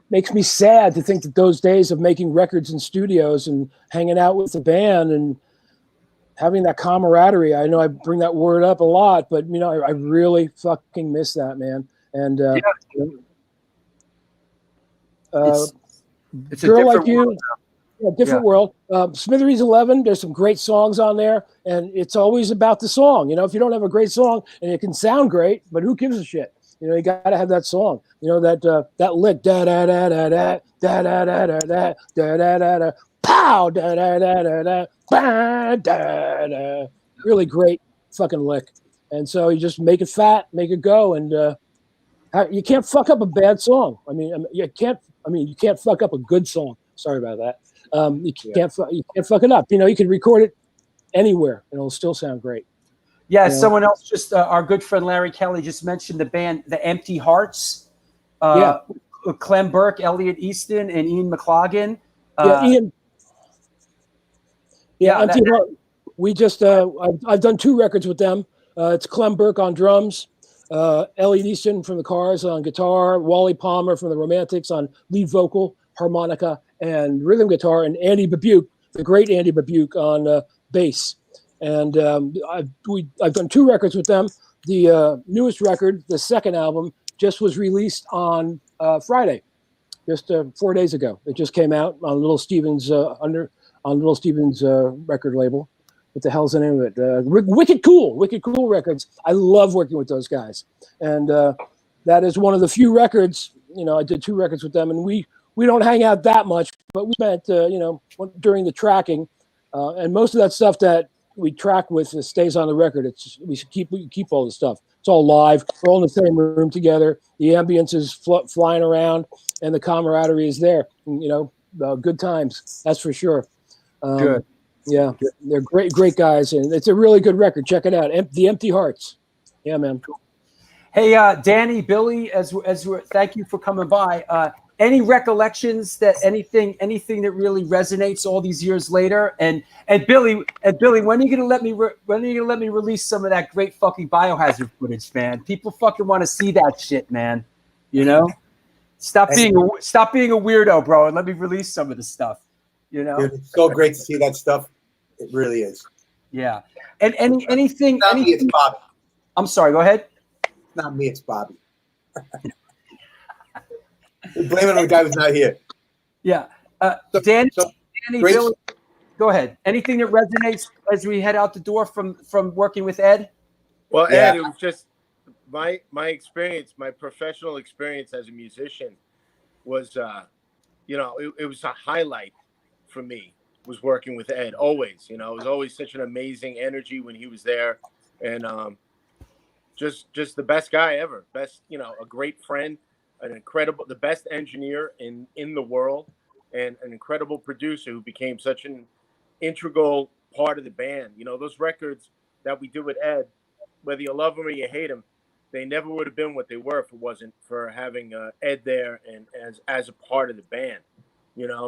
makes me sad to think that those days of making records in studios and hanging out with the band and having that camaraderie. I know I bring that word up a lot, but I really fucking miss that, man. And it's a Girl Like different You, different world. Smithereens 11. There's some great songs on there, and it's always about the song. If you don't have a great song, and it can sound great, but who gives a shit? You got to have that song. That lick, da da da da da da da da da da da da da da, pow, da da da da da, ba da da. Really great fucking lick. And so you just make it fat, make it go, and you can't fuck up a bad song. You can't fuck up a good song. Sorry about that. You can't fuck it up. You can record it anywhere, and it'll still sound great. Yeah, someone else just our good friend Larry Kelly just mentioned the band The Empty Hearts. Clem Burke, Elliot Easton, and Ian McLaughlin. Ian. Empty Hearts. We just I've done 2 records with them. It's Clem Burke on drums, Elliot Easton from the Cars on guitar, Wally Palmer from the Romantics on lead vocal, harmonica, and rhythm guitar, and Andy Babuke, the great Andy Babuke, on bass. And I've done 2 records with them. The newest record, the second album, just was released on Friday, just 4 days ago. It just came out on Little Steven's record label. What the hell's the name of it? Wicked Cool Records. I love working with those guys, and that is one of the few records. I did 2 records with them, and we don't hang out that much, but we met during the tracking, and most of that stuff that we track with stays on the record. We keep all the stuff. It's all live. We're all in the same room together. The ambience is flying around, and the camaraderie is there. Good times. That's for sure. Good. Yeah, they're great guys, and it's a really good record. Check it out. The Empty Hearts. Yeah, man. Hey, Danny, Billy, thank you for coming by. Any recollections that anything that really resonates all these years later? And Billy, when are you gonna let me release some of that great fucking Biohazard footage, man? People fucking want to see that shit, man. Stop being a weirdo, bro, and let me release some of the stuff. Dude, it's so great to see that stuff. It really is. Yeah. And anything. Not me, it's Bobby. I'm sorry. Go ahead. Not me, it's Bobby. Blame it on the guy who's not here. Yeah. So- Danny, great- Billy, go ahead. Anything that resonates as we head out the door from working with Ed? Well, Yeah. Ed, it was just my experience, my professional experience as a musician was, it was a highlight for me, was working with Ed always. It was always such an amazing energy when he was there, and just the best guy ever. Best, a great friend, the best engineer in the world, and an incredible producer who became such an integral part of the band. Those records that we did with Ed, whether you love him or you hate him, they never would have been what they were if it wasn't for having Ed there and as a part of the band.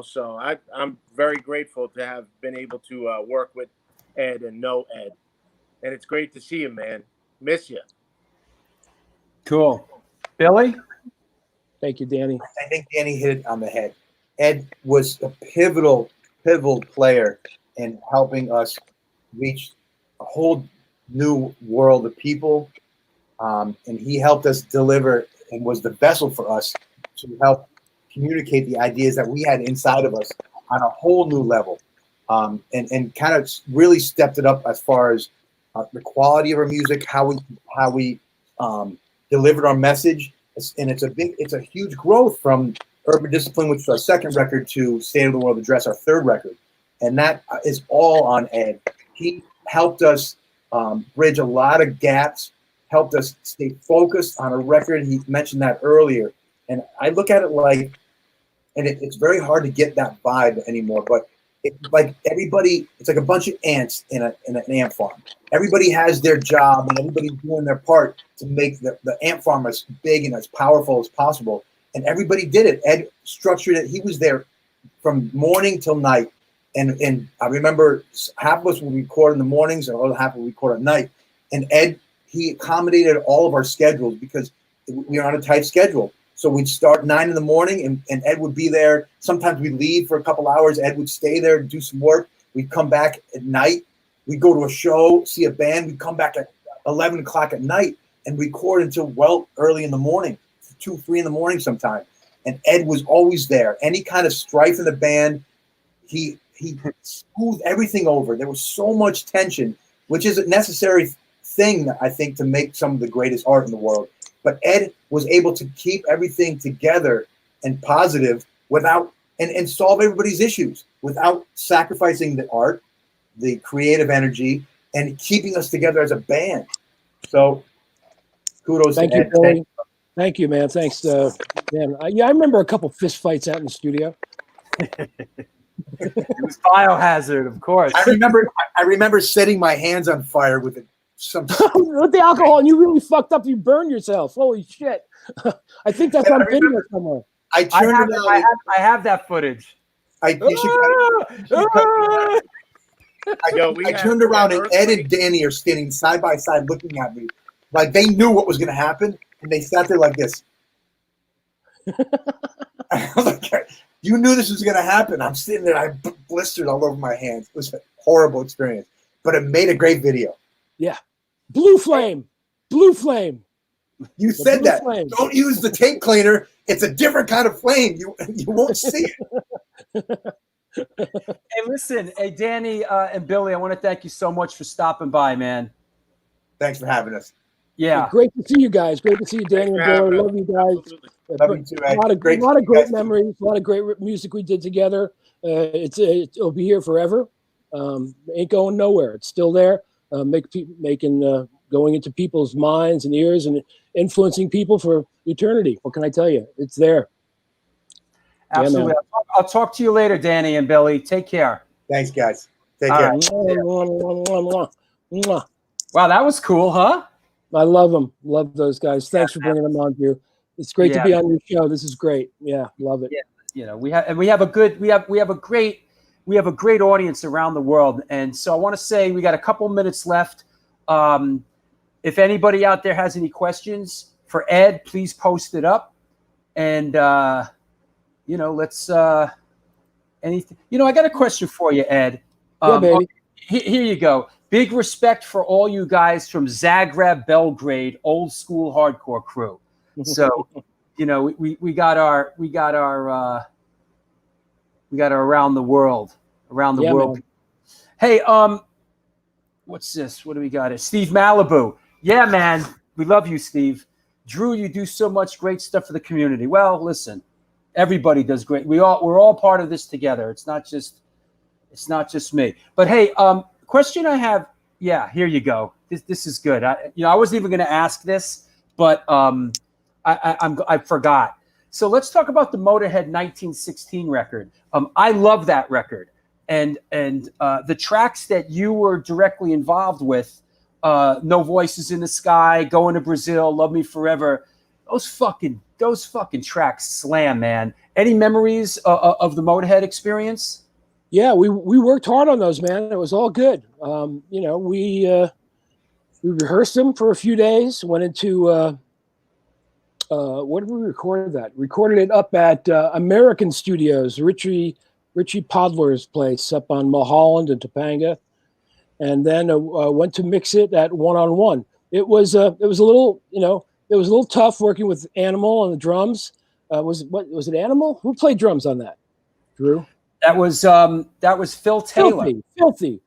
So I'm very grateful to have been able to work with Ed and know Ed, and it's great to see you, man. Miss you. Cool. Billy? Thank you, Danny. I think Danny hit it on the head. Ed was a pivotal player in helping us reach a whole new world of people. And he helped us deliver and was the vessel for us to help communicate the ideas that we had inside of us on a whole new level. And kind of really stepped it up as far as the quality of our music, how we delivered our message. And it's a huge growth from Urban Discipline, which is our second record, to State of the World Address, our third record. And that is all on Ed. He helped us bridge a lot of gaps, helped us stay focused on a record. He mentioned that earlier. And I look at it like, and it's very hard to get that vibe anymore, but it's like a bunch of ants in an ant farm. Everybody has their job and everybody's doing their part to make the ant farm as big and as powerful as possible. And everybody did it. Ed structured it. He was there from morning till night. And I remember half of us would record in the mornings and the other half would record at night. And Ed, he accommodated all of our schedules because we were on a tight schedule. So we'd start 9 in the morning and Ed would be there. Sometimes we'd leave for a couple hours. Ed would stay there and do some work. We'd come back at night. We'd go to a show, see a band. We'd come back at 11 o'clock at night and record until early in the morning, 2, 3 in the morning sometime. And Ed was always there. Any kind of strife in the band, he smoothed everything over. There was so much tension, which is a necessary thing, I think, to make some of the greatest art in the world. But Ed was able to keep everything together and positive without and solve everybody's issues without sacrificing the art, the creative energy, and keeping us together as a band. So kudos Thank to you, Ed. Billy. Thank you, man. Thanks, man. I remember a couple fist fights out in the studio. It was Biohazard, of course. I remember setting my hands on fire with it. With the alcohol, and you really fucked up. You burned yourself. Holy shit! I think that's on video somewhere. I turned around. I have that footage. I turned around and Ed and Danny are standing side by side looking at me like they knew what was going to happen, and they sat there like this. I was like, you knew this was going to happen. I'm sitting there, I blistered all over my hands. It was a horrible experience, but it made a great video. Yeah. Blue flame. You said that. Flame. Don't use the tape cleaner. It's a different kind of flame. You won't see it. Hey, listen. Hey, Danny and Billy, I want to thank you so much for stopping by, man. Thanks for having us. Yeah. Great to see you guys. Great to see you, Danny and Billy. Love you guys. Love you too, a lot of great memories. A lot of great music we did together. It'll be here forever. Ain't going nowhere. It's still there. Going into people's minds and ears and influencing people for eternity. What can I tell you? It's there. Absolutely. Yeah, I'll talk to you later, Danny and Billy. Take care. Thanks, guys. Take care. Right. Wow, that was cool, huh? I love them. Love those guys. Thanks for bringing them on here. It's great to be on your show. This is great. Yeah, love it. Yeah, we have a great audience around the world, and so I want to say we got a couple minutes left. If anybody out there has any questions for Ed, please post it up, and let's anything. I got a question for you, Ed. Yeah, baby. Here you go. Big respect for all you guys from Zagreb, Belgrade, old school hardcore crew. So you know, we got our around the world, Man. Hey, what's this? What do we got? Steve Malibu. Yeah, man, we love you, Steve. Drew, you do so much great stuff for the community. Well, listen, everybody does great. We're all part of this together. It's not just me. But hey, question I have. Yeah, here you go. This is good. I wasn't even going to ask this, but I forgot. So let's talk about the Motorhead 1916 record. I love that record, and the tracks that you were directly involved with, No Voices in the Sky, Going to Brazil, Love Me Forever. Those fucking tracks slam, man. Any memories of the Motorhead experience? Yeah, we worked hard on those, man. It was all good. We rehearsed them for a few days. Went into what did we record that? Recorded it up at American Studios, Richie Podler's place up on Mulholland and Topanga, and then went to mix it at One on One. It was a little tough working with Animal on the drums. Was it Animal? Who played drums on that? Drew? That was Phil Taylor. Filthy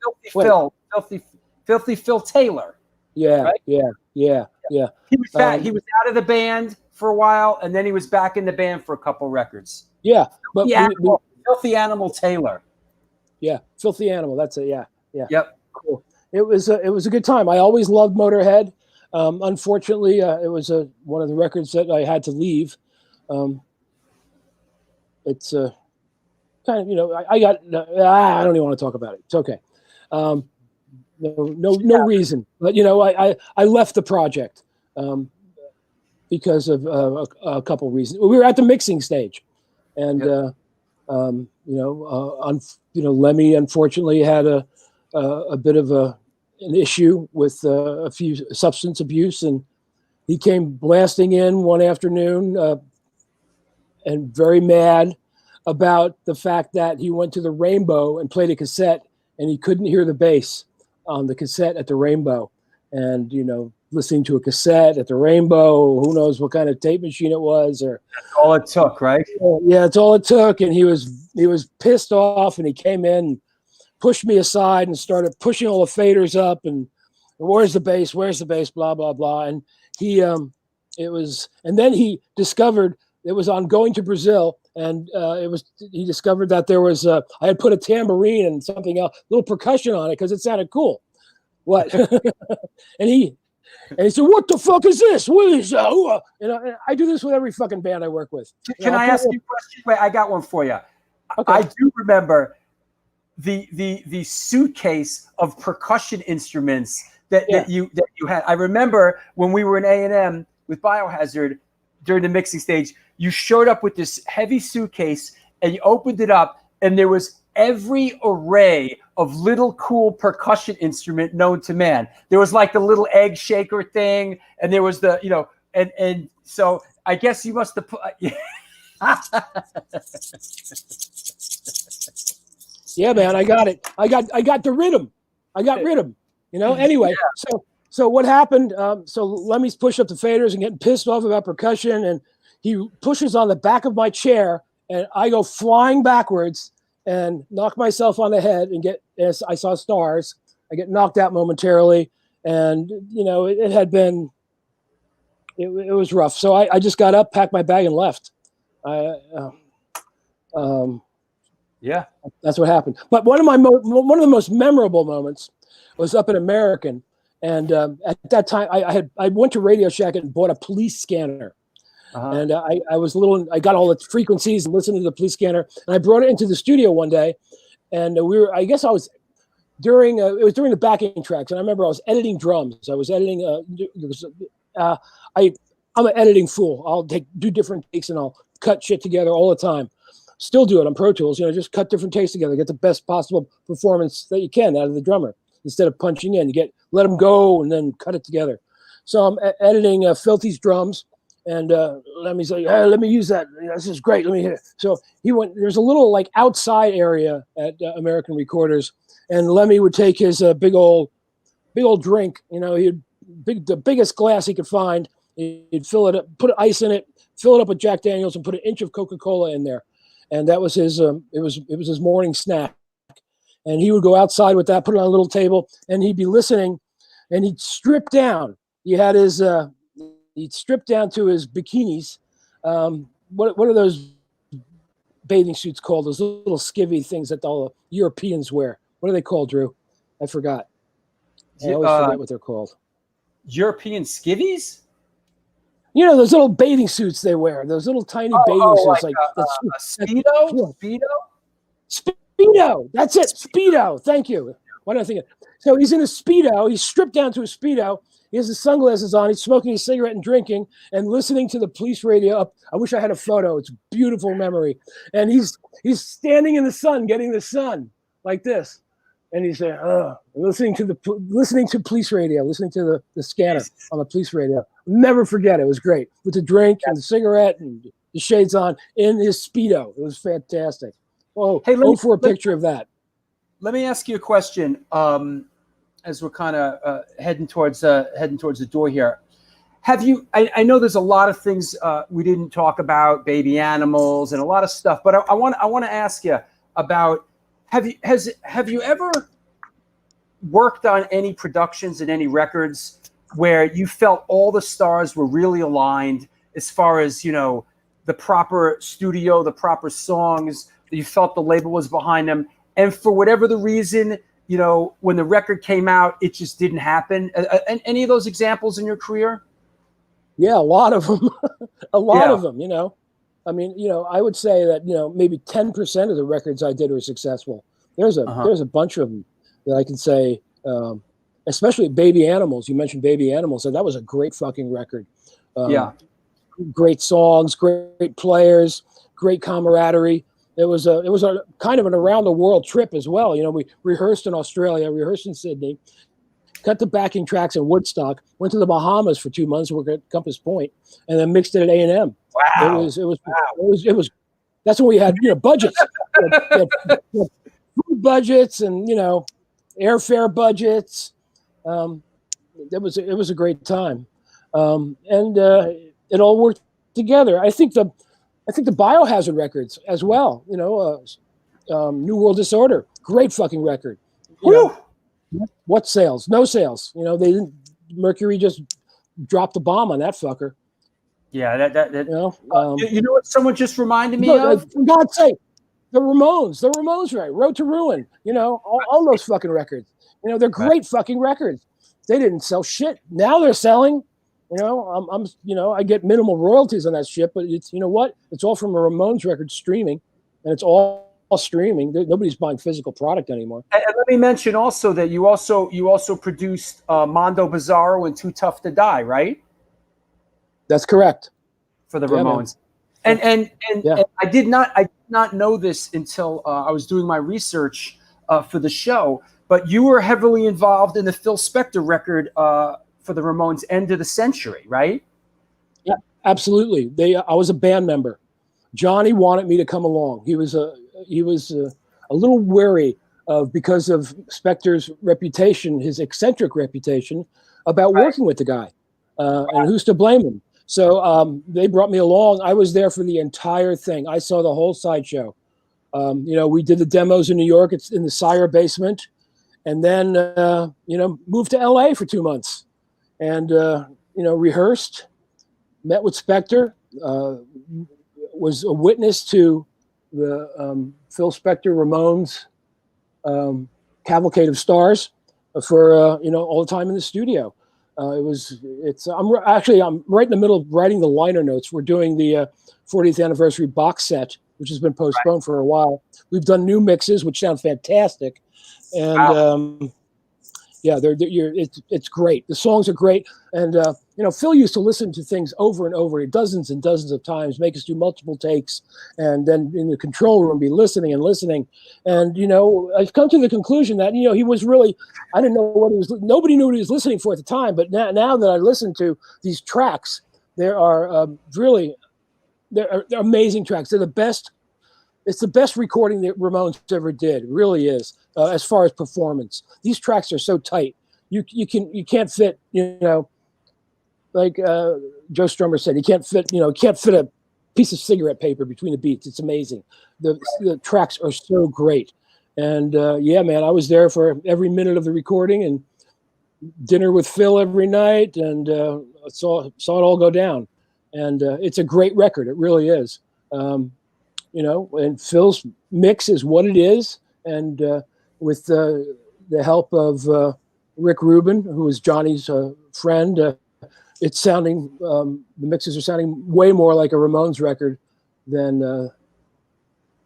Phil Taylor. Yeah, right? yeah. He was back. He was out of the band for a while, and then he was back in the band for a couple records. Yeah, but Filthy Animal Taylor. Yeah, Filthy Animal. That's it. Yeah. Yep. Cool. It was a good time. I always loved Motorhead. Unfortunately, it was one of the records that I had to leave. It's kind of, I don't even want to talk about it. It's okay. No reason, but I left the project because of a couple reasons. We were at the mixing stage, and Lemmy unfortunately had a bit of an issue with a few substance abuse, and he came blasting in one afternoon and very mad about the fact that he went to the Rainbow and played a cassette and he couldn't hear the bass on the cassette at the Rainbow. And, listening to a cassette at the Rainbow, who knows what kind of tape machine it was, or that's all it took, right? Yeah, it's all it took. And he was pissed off, and he came in and pushed me aside and started pushing all the faders up and where's the bass, blah, blah, blah. And then he discovered it was on Going to Brazil, and he discovered that there was I had put a tambourine and something else, a little percussion on it because it sounded cool. What? and he said, "What the fuck is this? What is that?" I do this with every fucking band I work with. Can I ask you a question? Wait, I got one for you. Okay. I do remember the suitcase of percussion instruments that you had. I remember when we were in A&M with Biohazard during the mixing stage, you showed up with this heavy suitcase and you opened it up, and there was every array of little cool percussion instrument known to man. There was like the little egg shaker thing, and there was the, and so I guess you must have put. Yeah, man, I got it. I got the rhythm. I got rhythm. Anyway, so what happened? So Lemmy's push up the faders and getting pissed off about percussion, and he pushes on the back of my chair, and I go flying backwards and knock myself on the head and as I saw stars. I get knocked out momentarily, and it had been. It was rough. So I just got up, packed my bag, and left. Yeah, that's what happened. But one of the most memorable moments was up in American, and at that time I went to Radio Shack and bought a police scanner, and I got all the frequencies and listened to the police scanner, and I brought it into the studio one day, and it was during the backing tracks, and I remember I was editing drums. I was editing. I'm an editing fool. I'll do different takes and I'll cut shit together all the time. Still do it on Pro Tools, just cut different takes together, get the best possible performance that you can out of the drummer. Instead of punching in, let them go and then cut it together. So I'm editing Filthy's drums, and Lemmy's like, "Hey, let me use that. This is great. Let me hear it." So he went. There's a little outside area at American Recorders, and Lemmy would take his big old drink. The biggest glass he could find, He'd fill it up, put ice in it, fill it up with Jack Daniels, and put an inch of Coca-Cola in there, and that was his. It was his morning snack. And he would go outside with that, put it on a little table, and he'd be listening, and he'd strip down. He had his. He'd strip down to his bikinis. What are those bathing suits called? Those little skivvy things that all the Europeans wear. What are they called, Drew? I forgot. I always forget what they're called. European skivvies? You know, those little bathing suits they wear. Those little tiny bathing suits. Like a Speedo? Speedo. That's it. Speedo. Thank you. Why don't I think of it? So he's in a Speedo. He's stripped down to a Speedo. He has his sunglasses on. He's smoking a cigarette and drinking and listening to the police radio up. I wish I had a photo. It's a beautiful memory. And he's standing in the sun, getting the sun like this. And he's listening to police radio, listening to the scanner on the police radio. Never forget it. It was great with the drink and the cigarette and the shades on in his Speedo. It was fantastic. Oh, hey, look for a picture of that. Let me ask you a question. As we're kind of heading towards the door here, have you? I know there's a lot of things we didn't talk about, baby animals and a lot of stuff, but I want to ask you about. Have you ever worked on any productions and any records where you felt all the stars were really aligned as far as, you know, the proper studio, the proper songs, that you felt the label was behind them, and for whatever the reason, you know, when the record came out, it just didn't happen? Any of those examples in your career? Yeah, a lot of them. A lot of them, you know. I mean, you know, I would say that, you know, maybe 10% of the records I did were successful. There's a bunch of them that I can say, especially Baby Animals. You mentioned Baby Animals, and that was a great fucking record. Great songs, great players, great camaraderie. It was a kind of an around the world trip as well. You know, we rehearsed in Australia, rehearsed in Sydney, cut the backing tracks in Woodstock, went to the Bahamas for 2 months, worked at Compass Point, and then mixed it at A&M. Wow. It was. That's when we had, you know, budgets, food budgets, and, you know, airfare budgets. It was a great time, and it all worked together. I think the Biohazard records as well. You know, New World Disorder, great fucking record. You know, what sales? No sales. You know, they didn't. Mercury just dropped the bomb on that fucker. Yeah, that you know. You know what? Someone just reminded me of. For God's sake, the Ramones, right? Road to Ruin. You know, all those fucking records. You know, they're great fucking records. They didn't sell shit. Now they're selling. You know, you know, I get minimal royalties on that shit, but it's, you know what? It's all from a Ramones record streaming, and it's all streaming. Nobody's buying physical product anymore. And let me mention also that you also produced Mondo Bizarro and Too Tough to Die, right? That's correct. For the Ramones. And I did not know this until I was doing my research for the show, but you were heavily involved in the Phil Spector record for the Ramones' End of the Century, right? Yeah, absolutely. I was a band member. Johnny wanted me to come along. He was a little wary because of Spector's reputation, his eccentric reputation, about working with the guy, and who's to blame him. So they brought me along. I was there for the entire thing. I saw the whole sideshow. You know, we did the demos in New York. It's in the Sire basement, and then you know, moved to LA for 2 months, and you know, rehearsed, met with Spector, was a witness to the Phil Spector Ramones cavalcade of stars for you know, all the time in the studio. I'm right in the middle of writing the liner notes. We're doing the 40th anniversary box set, which has been postponed for a while. We've done new mixes, which sound fantastic, and yeah, it's great. The songs are great, and you know, Phil used to listen to things over and over, dozens and dozens of times, make us do multiple takes, and then in the control room be listening and listening. And you know, I've come to the conclusion that, you know, he was really, I didn't know what he was. Nobody knew what he was listening for at the time, but now that I listen to these tracks, there are really they're amazing tracks. They're the best. It's the best recording that Ramones ever did. It really is, as far as performance. These tracks are so tight. You can't fit, you know, Joe Strummer said, he can't fit a piece of cigarette paper between the beats. It's amazing. The tracks are so great. And yeah, man, I was there for every minute of the recording and dinner with Phil every night, and saw it all go down. And it's a great record. It really is. And Phil's mix is what it is. And with the help of Rick Rubin, who is Johnny's friend, it's sounding, the mixes are sounding way more like a Ramones record than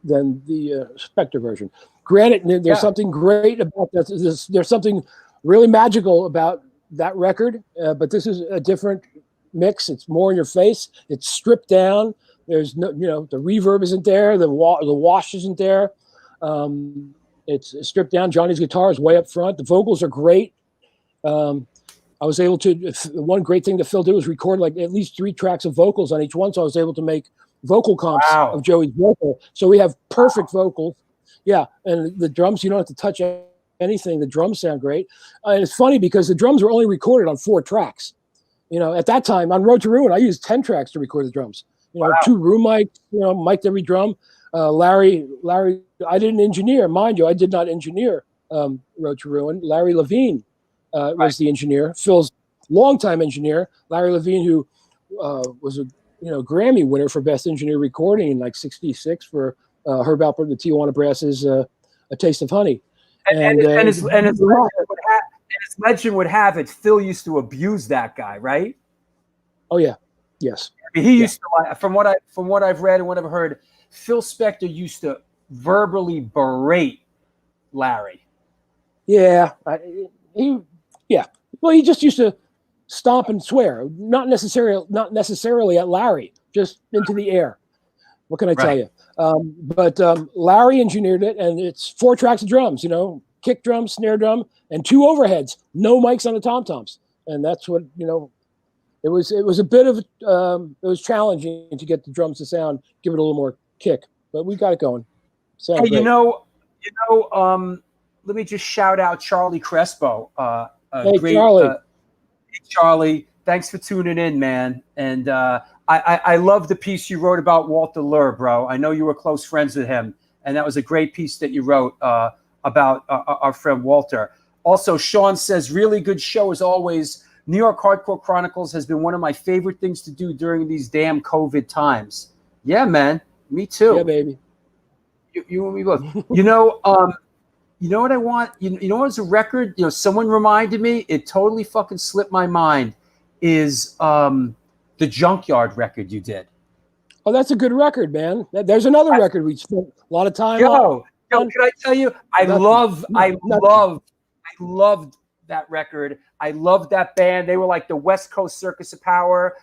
the Spectre version. Granted, there's something great about that. There's something really magical about that record, but this is a different mix. It's more in your face. It's stripped down. There's no, the reverb isn't there. The wash isn't there. It's stripped down. Johnny's guitar is way up front. The vocals are great. I was able to, one great thing that Phil did was record like at least 3 tracks of vocals on each one. So I was able to make vocal comps of Joey's vocal. So we have perfect vocals. Yeah. And the drums, you don't have to touch anything. The drums sound great. And it's funny because the drums were only recorded on 4 tracks. At that time on Road to Ruin, I used 10 tracks to record the drums. 2 room mics, mic'd every drum. Larry, I didn't engineer, mind you. I did not engineer Road to Ruin. Larry Levine was the engineer, Phil's longtime engineer. Larry Levine, who was a Grammy winner for Best Engineer Recording in like '66 for Herb Alpert and the Tijuana Brass's "A Taste of Honey." And his legend would have it, Phil used to abuse that guy, right? Oh yeah, yes. He used to, from what I've read and what I've heard, Phil Spector used to verbally berate Larry. Yeah, Well, he just used to stomp and swear, not necessarily at Larry, just into the air. What can I tell you? But Larry engineered it, and it's 4 tracks of drums. Kick drum, snare drum, and 2 overheads. No mics on the tom toms, and that's what It was a bit of it was challenging to get the drums to sound, give it a little more kick, but we got it going. Hey, great. Let me just shout out Charlie Crespo. Hey, Charlie. Hey, Charlie, thanks for tuning in, man. And I love the piece you wrote about Walter Lur, bro. I know you were close friends with him, and that was a great piece that you wrote about our friend Walter. Also, Sean says, really good show as always. New York Hardcore Chronicles has been one of my favorite things to do during these damn COVID times. Yeah, man. Me too. Yeah, baby. You and me both. You know what I want? You know what's a record? Someone reminded me. It totally fucking slipped my mind. Is the Junkyard record you did? Oh, that's a good record, man. There's another record we spent a lot of time on. Yo, can I tell you? I loved that record. I loved that band. They were like the West Coast Circus of Power.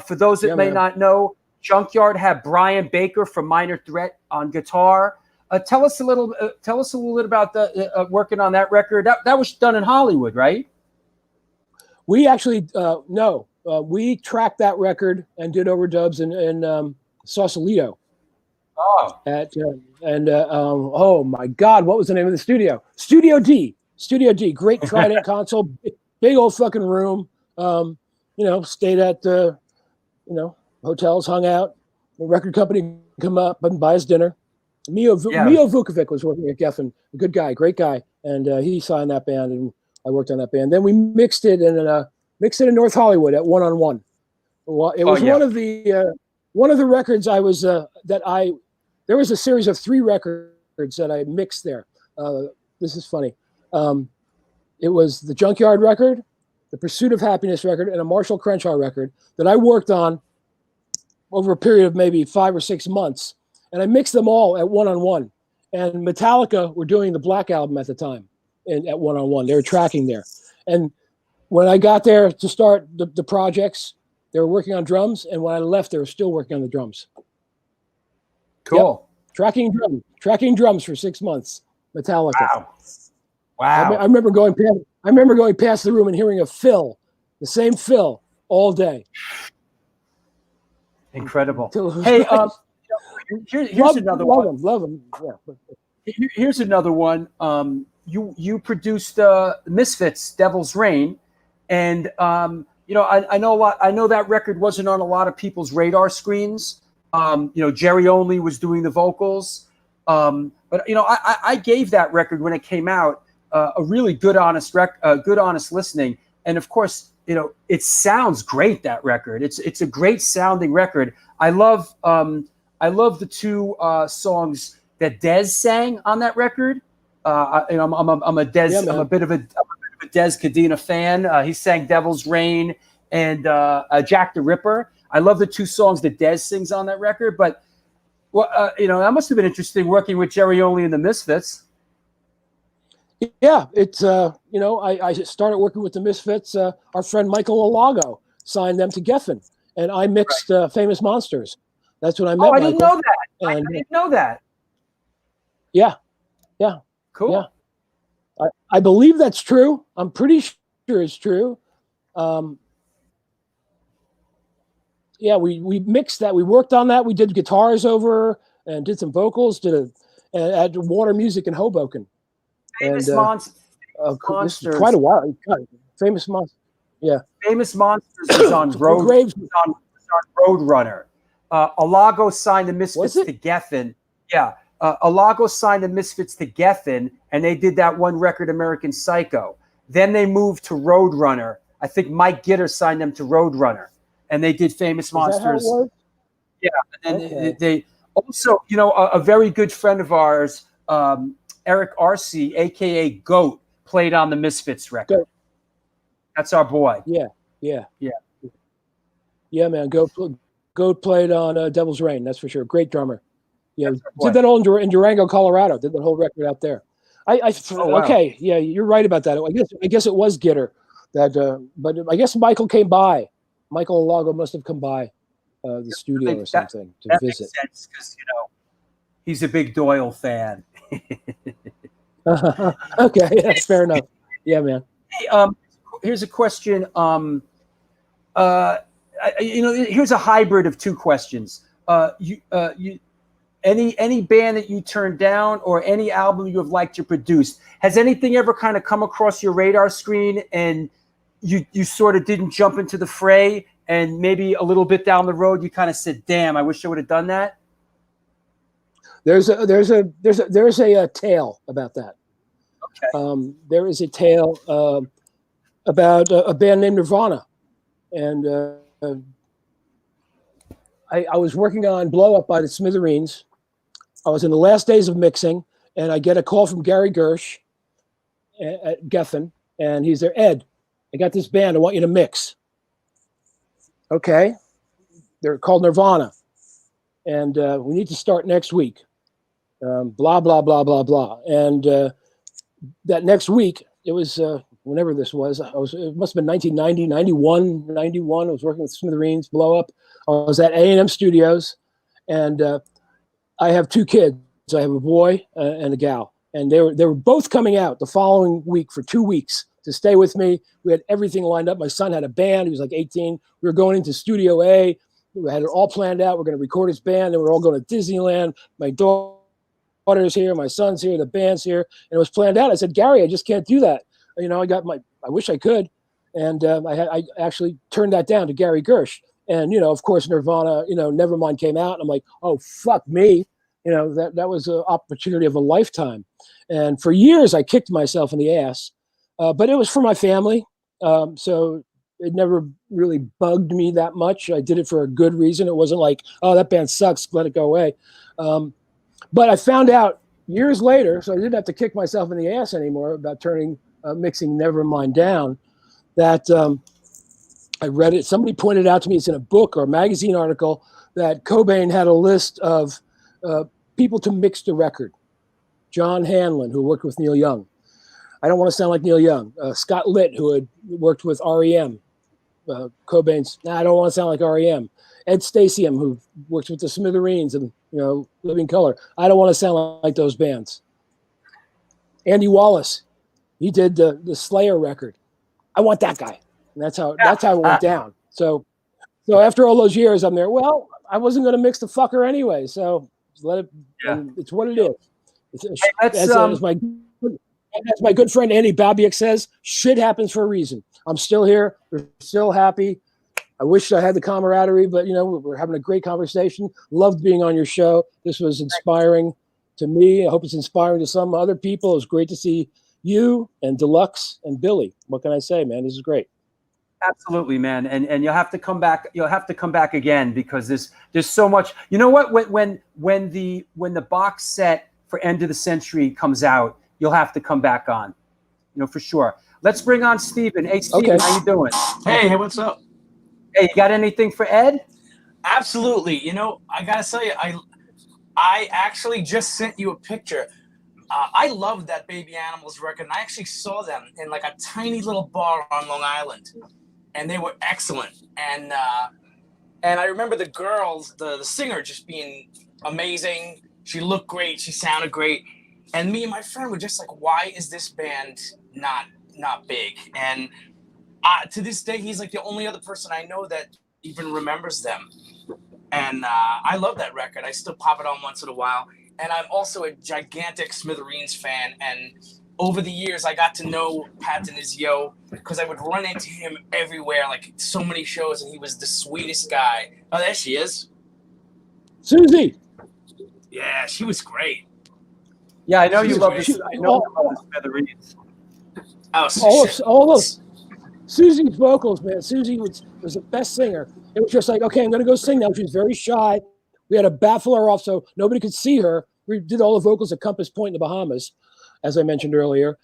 For those that may not know, Junkyard had Brian Baker from Minor Threat on guitar. Tell us a little bit about the working on that record. That was done in Hollywood, right? We actually we tracked that record and did overdubs in Sausalito. Oh. Oh my God, what was the name of the studio? Studio D. Great Trident console, big old fucking room. Stayed at hotels, hung out. The record company come up and buy us dinner. Mio Vukovic was working at Geffen, a good guy, great guy, and he signed that band, and I worked on that band. Then we mixed it in North Hollywood at One on One. It was one of the records I was there was a series of 3 records that I mixed there. This is funny. It was the Junkyard record, the Pursuit of Happiness record, and a Marshall Crenshaw record that I worked on over a period of maybe 5 or 6 months. And I mixed them all at One on One. And Metallica were doing the Black Album at the time at One on One. They were tracking there. And when I got there to start the projects, they were working on drums. And when I left, they were still working on the drums. Cool. Yep. Tracking drums for 6 months. Metallica. Wow. I remember going past the room and hearing the same Phil all day. Incredible. Hey, here's another one. Love him. Yeah. Here's another one. You produced Misfits, Devil's Reign, and I know a lot. I know that record wasn't on a lot of people's radar screens. Jerry Only was doing the vocals. But I gave that record when it came out a really good, honest listening. And of course, it sounds great. That record, it's a great sounding record. I love the two songs that Dez sang on that record. I'm a Dez. Yeah, I'm a bit of a Dez Cadena fan. He sang "Devil's Rain" and "Jack the Ripper." I love the two songs that Dez sings on that record. But that must have been interesting working with Jerry Only and the Misfits. Yeah, it's I started working with the Misfits. Our friend Michael Alago signed them to Geffen, and I mixed Famous Monsters. That's when I met. Oh, I didn't know that. And, I didn't know that. Yeah. Cool. Yeah. I believe that's true. I'm pretty sure it's true. Yeah, we mixed that. We worked on that. We did guitars over and did some vocals. At Water Music in Hoboken. Famous Monsters. Quite a while. Famous Monsters. Yeah. Famous Monsters was on Roadrunner. Alago signed the Misfits to Geffen. Yeah. Alago signed the Misfits to Geffen, and they did that one record, American Psycho. Then they moved to Roadrunner. I think Mike Gitter signed them to Roadrunner, and they did Famous Monsters. Yeah, and they also, a very good friend of ours, Eric Arce, aka Goat, played on the Misfits record. Goat. That's our boy. Yeah, man. Goat played on Devil's Rain. That's for sure. Great drummer. Yeah, did that all in Durango, Colorado. Did that whole record out there. Okay, yeah, you're right about that. I guess it was Gitter that, but I guess Michael came by. Michael Alago must have come by the studio or something to visit. Makes sense because he's a big Doyle fan. Okay, yeah, fair enough. Yeah, man. Hey, here's a question. Here's a hybrid of two questions. Any band that you turned down or any album you have liked to produce, has anything ever kind of come across your radar screen and you sort of didn't jump into the fray, and maybe a little bit down the road you kind of said, "Damn, I wish I would have done that"? There's a tale about that. Okay. There is a tale about a band named Nirvana, and I was working on Blow Up by the Smithereens. I was in the last days of mixing, and I get a call from Gary Gersh at Geffen, and he's there. "Ed, I got this band. I want you to mix." Okay. They're called Nirvana, and we need to start next week. Blah, blah, blah, blah, blah. And that next week, it was whenever this was, it must have been 1990, 91. I was working with Smithereens, Blow Up. I was at A&M Studios, and I have two kids. I have a boy and a gal, and they were both coming out the following week for 2 weeks to stay with me. We had everything lined up. My son had a band. He was like 18. We were going into Studio A. We had it all planned out. We're going to record his band, and we're all going to Disneyland. My daughter's here. My son's here. The band's here. And it was planned out. I said, "Gary, I just can't do that. I wish I could." And I actually turned that down to Gary Gersh. And, of course, Nirvana, Nevermind came out. And I'm like, oh, fuck me. That was an opportunity of a lifetime. And for years, I kicked myself in the ass. But it was for my family. So it never really bugged me that much. I did it for a good reason. It wasn't like, oh, that band sucks, let it go away. But I found out years later, so I didn't have to kick myself in the ass anymore about mixing Nevermind down, that I read it. Somebody pointed out to me, it's in a book or a magazine article, that Cobain had a list of people to mix the record. John Hanlon, who worked with Neil Young. I don't want to sound like Neil Young. Scott Litt, who had worked with REM. Cobain's, I don't want to sound like REM. Ed Stasium, who worked with the Smithereens and Living Colour. I don't want to sound like those bands. Andy Wallace, he did the Slayer record. I want that guy. And that's how it went down. So after all those years, I'm there. Well, I wasn't going to mix the fucker anyway, so let it. Yeah. It's what it is. as my good friend Andy Babiak says, shit happens for a reason. I'm still here. We're still happy. I wish I had the camaraderie, but we're having a great conversation. Loved being on your show. This was inspiring to me. I hope it's inspiring to some other people. It was great to see you and Deluxe and Billy. What can I say, man? This is great. Absolutely, man. And you'll have to come back. You'll have to come back again because there's so much. You know what? When the box set for End of the Century comes out, you'll have to come back on. For sure. Let's bring on Steven. Hey, Steven, Okay. how you doing? Hey, what's up? Hey, you got anything for Ed? Absolutely. I gotta tell you, I actually just sent you a picture. I love that Baby Animals record, and I actually saw them in like a tiny little bar on Long Island, and they were excellent. And I remember the girls, the singer, just being amazing. She looked great. She sounded great. And me and my friend were just like, why is this band not big? And to this day, he's like the only other person I know that even remembers them. And I love that record. I still pop it on once in a while. And I'm also a gigantic Smithereens fan. And over the years, I got to know Pat Denizio because I would run into him everywhere, like so many shows, and he was the sweetest guy. Oh, there she is. Susie. Yeah, she was Yeah, I know you love great. this. I know you love the Smithereens. Oh, all those Susie's vocals, man. Susie was the best singer. It was just like, okay, I'm going to go sing now. She was very shy. We had to baffle her off so nobody could see her. We did all the vocals at Compass Point in the Bahamas, as I mentioned earlier.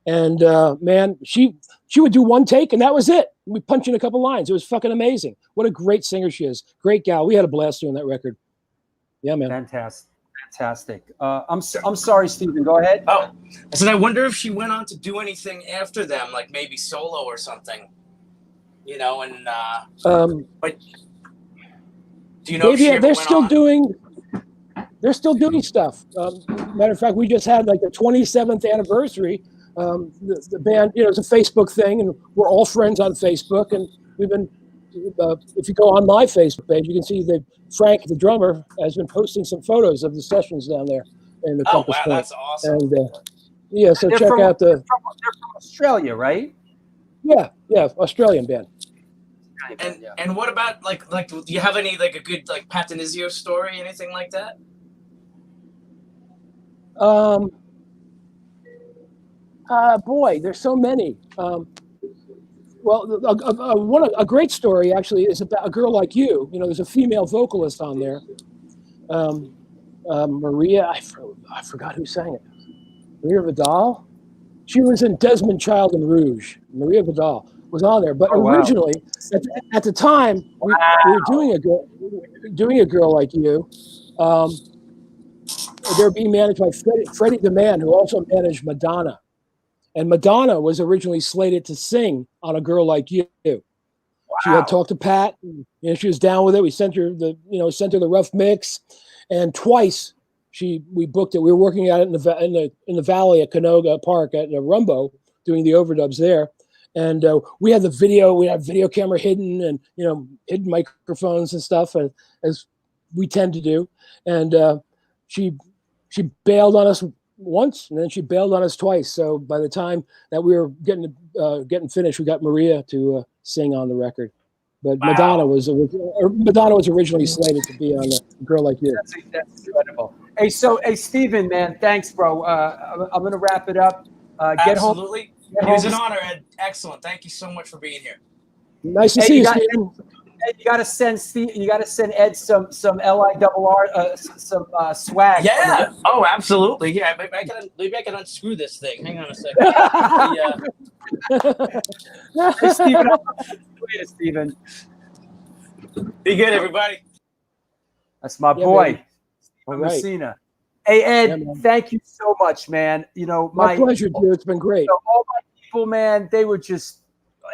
And man, she would do one take and that was it. We punched in a couple lines. It was fucking amazing. What a great singer she is. Great gal. We had a blast doing that record. Yeah, man. Fantastic. I'm sorry, Steven. Go ahead. Oh, I said, I wonder if she went on to do anything after them, like maybe solo or something. But do you know if she ever they're went still on? They're still doing stuff. Matter of fact, we just had like the 27th anniversary. The band, it's a Facebook thing, and we're all friends on Facebook. And we've been, if you go on my Facebook page, you can see that Frank, the drummer, has been posting some photos of the sessions down there in the Compass Point. That's awesome. And so check out they're from Australia, right? Yeah, Australian band. And what about like do you have any like a good like Pat Denizio story, anything like that? Boy, there's so many. Well, a great story actually is about A Girl Like You. There's a female vocalist on there, Maria. I forgot who sang it. Maria Vidal. She was in Desmond Child and Rouge. Maria Vidal was on there, but originally, at the time, we were doing a girl like you. They were being managed by Freddie DeMann, who also managed Madonna. And Madonna was originally slated to sing on A Girl Like You. Wow. She had talked to Pat, and she was down with it. We sent her the rough mix, and twice we booked it. We were working at it in the valley at Canoga Park at Rumbo, doing the overdubs there. And we had the video. We had video camera hidden, and hidden microphones and stuff, as we tend to do. And she bailed on us once, and then she bailed on us twice. So by the time that we were getting finished, we got Maria to sing on the record. But Madonna was originally slated to be on A Girl Like You. That's incredible. Hey, Steven, man, thanks, bro. I'm gonna wrap it up. Get home. Absolutely. It was an honor, Ed. Excellent. Thank you so much for being here. Nice to see you, Steven. You gotta send Ed some LIRR some swag. Yeah. Oh, absolutely. Yeah. Maybe I can unscrew this thing. Hang on a second. Hey, Steven. Steven. Be good, everybody. That's my boy, baby. Steven Messina. Hey, Ed, thank you so much, man. My pleasure, dude. It's been great. All my people, man, they were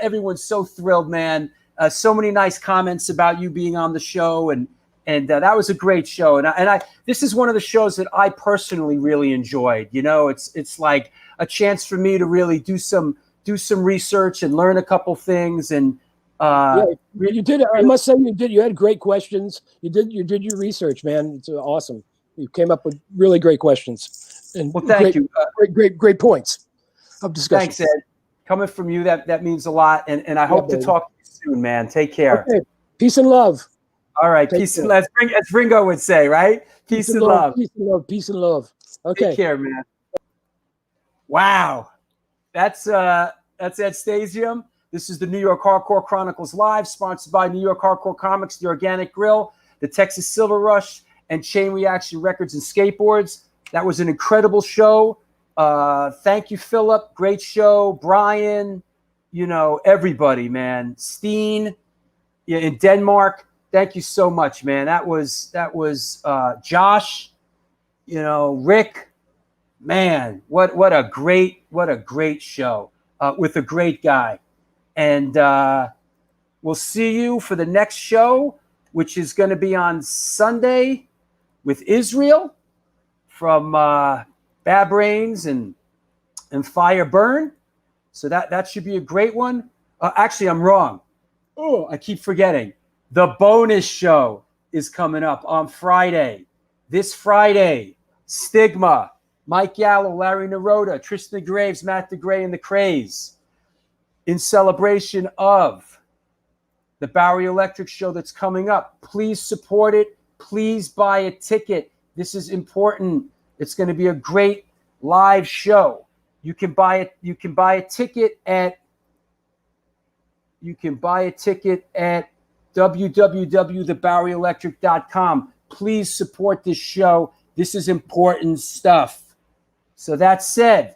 everyone's so thrilled, man. So many nice comments about you being on the show, and that was a great show. And I this is one of the shows that I personally really enjoyed. It's like a chance for me to really do some research and learn a couple things. And you did. I must say, you did. You had great questions. You did your research, man. It's awesome. You came up with really great questions. And Well, thank you. Great points of discussion. Thanks, Ed. Coming from you, that means a lot. And I hope to baby. talk to you soon, man. Take care. Okay. Peace and love. All right. Take Peace care. and love. As Ringo would say, right? Peace and love. Peace and love. Peace and love. Okay. Take care, man. Wow. That's Ed Stasium. This is the New York Hardcore Chronicles Live, sponsored by New York Hardcore Comics, The Organic Grill, the Texas Silver Rush, and Chain Reaction Records and Skateboards. That was an incredible show. Thank you, Philip. Great show. Brian, everybody, man. Steen in Denmark. Thank you so much, man. That was Josh, Rick. Man, what a great show with a great guy. And we'll see you for the next show, which is going to be on Sunday with Israel from Bad Brains and Fire Burn. So that should be a great one. Actually, I'm wrong. Oh, I keep forgetting. The bonus show is coming up on Friday. This Friday, Stigma, Mike Gallo, Larry Naroda, Tristan Graves, Matt DeGray, and the Craze, in celebration of the Bowery Electric show that's coming up. Please support it. Please buy a ticket. This is important. It's going to be a great live show. You can buy it. You can buy a ticket at www.theboweryelectric.com. Please support this show. This is important stuff. So that said,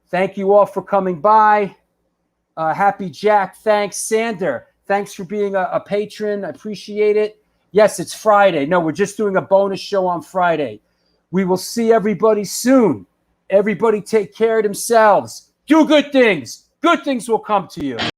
thank you all for coming by. Happy Jack. Thanks, Sander. Thanks for being a patron. I appreciate it. Yes, it's Friday. No, we're just doing a bonus show on Friday. We will see everybody soon. Everybody take care of themselves. Do good things. Good things will come to you.